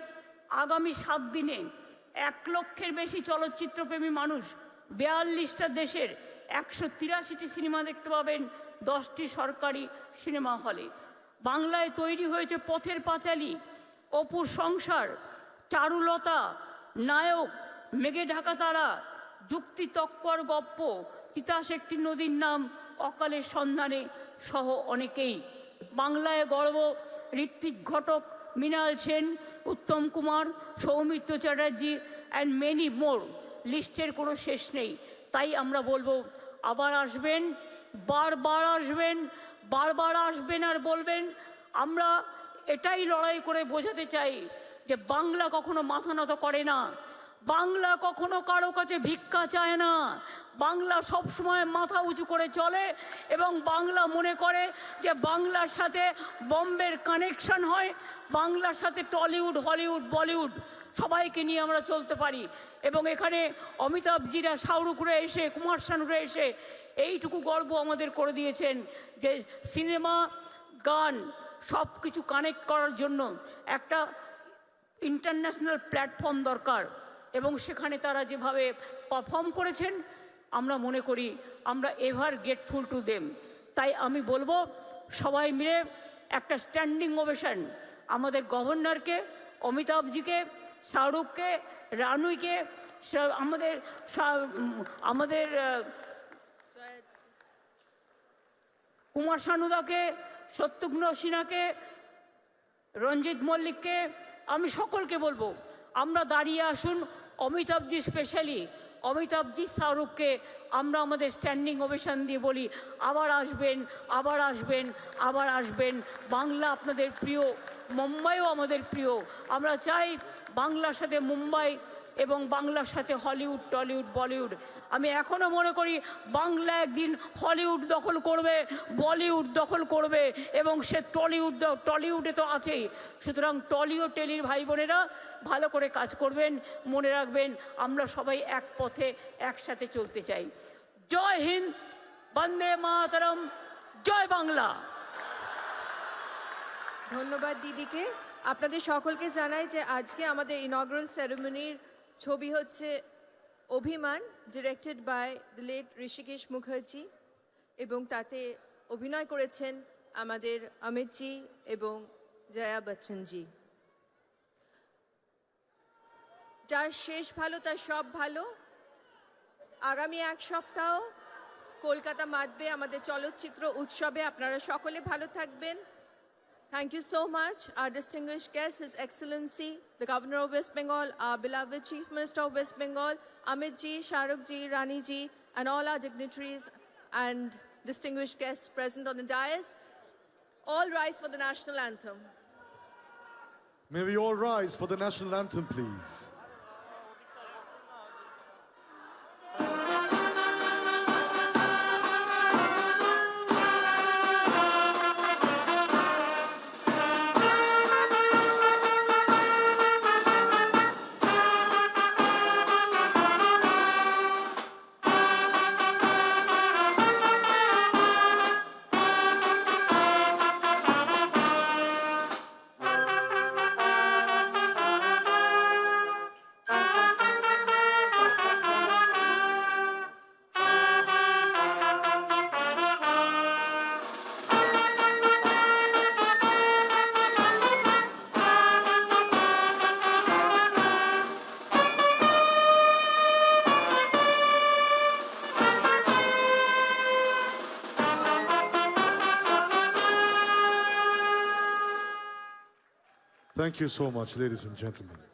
আগামী 7 দিনে 1 লক্ষের বেশি চলচ্চিত্রপ্রেমী মানুষ 42টা দেশের 183টি সিনেমা দেখতে পাবেন 10টি সরকারি সিনেমা হলে। বাংলায় তৈরি হয়েছে পথের পাঁচালী, অপুর সংসার, চারুলতা, নায়ক, মেঘে ঢাকা তারা, যুক্তি তৎপর গপ্প, তিতাস একটি নদীর নাম, অকালের সন্ধানে সহ অনেকেই। বাংলায় গর্ব, Ritwik Ghatak, Mrinal Sen, Uttam Kumar, Soumitra Chatterjee and many more. লিস্টের কোনো শেষ নেই। তাই আমরা বলবো, আবার আসবেন, বারবার আসবেন, বারবার আসবেন আর বলবেন। আমরা এটাই লড়াই করে বোঝাতে চাই যে বাংলা কখনো মাথা নত করে না, বাংলা কখনো কারো কাছে ভিক্ষা চায় না, বাংলা সবসময় মাথা উঁচু করে চলে। এবং বাংলা মনে করে যে বাংলার সাথে বম্বের কানেকশন হয়, বাংলার সাথে টলিউড, হলিউড, বলিউড সবাইকে নিয়ে আমরা চলতে পারি। এবং এখানে অমিতাভজিরা, শাহরুখরা এসে, কুমার শানুরা এসে এইটুকু গর্ব আমাদের করে দিয়েছেন যে সিনেমা, গান সব কিছু কানেক্ট করার জন্য একটা ইন্টারন্যাশনাল প্ল্যাটফর্ম দরকার। এবং সেখানে তারা যেভাবে পারফর্ম করেছেন, আমরা মনে করি আমরা এভার গ্রেটফুল টু দেম। তাই আমি বলবো, সবাই মিলে একটা স্ট্যান্ডিং ওভেশন আমাদের গভর্নরকে, অমিতাভজিকে, শাহরুখকে, রানুইকে, আমাদের কুমার শানুদাকে, শত্রুঘ্ন সিনহাকে, রঞ্জিত মল্লিককে, আমি সকলকে বলবো, আমরা দাঁড়িয়ে আসুন। অমিতাভজি স্পেশালি, অমিতাভজি, শাহরুখকে আমরা আমাদের স্ট্যান্ডিং ওভেশন দিয়ে বলি, আবার আসবেন, আবার আসবেন, আবার আসবেন। বাংলা আপনাদের প্রিয়, মুম্বাইও আমাদের প্রিয়। আমরা চাই বাংলার সাথে মুম্বাই এবং বাংলার সাথে হলিউড, টলিউড, বলিউড। আমি এখনও মনে করি বাংলা একদিন হলিউড দখল করবে, বলিউড দখল করবে, এবং সে টলিউডে তো আছেই। সুতরাং টলিও টেলির ভাই বোনেরা ভালো করে কাজ করবেন। মনে রাখবেন, আমরা সবাই এক পথে একসাথে চলতে চাই। জয় হিন্দ, বন্দে মাতরম, জয় বাংলা। ধন্যবাদ দিদিকে। আপনাদের সকলকে জানাই যে আজকে আমাদের ইনগ্রাল সেরেমনির ছবি হচ্ছে Abhimaan, directed by the late Hrishikesh Mukherjee, এবং তাতে অভিনয় করেছেন আমাদের অমিতজি এবং জয়া বচ্চনজি। যার শেষ ভালো তার সব ভালো। আগামী 1 সপ্তাহ কলকাতা মাতবে আমাদের চলচ্চিত্র উৎসবে। আপনারা সকলে ভালো থাকবেন। Thank you so much. Our distinguished guest, His Excellency, the Governor of West Bengal, our beloved Chief Minister of West Bengal, Amit ji, Shahrukh ji, Rani ji, and all our dignitaries and distinguished guests present on the dais. All rise for the national anthem. May we all rise for the national anthem, please. Thank you so much, ladies and gentlemen.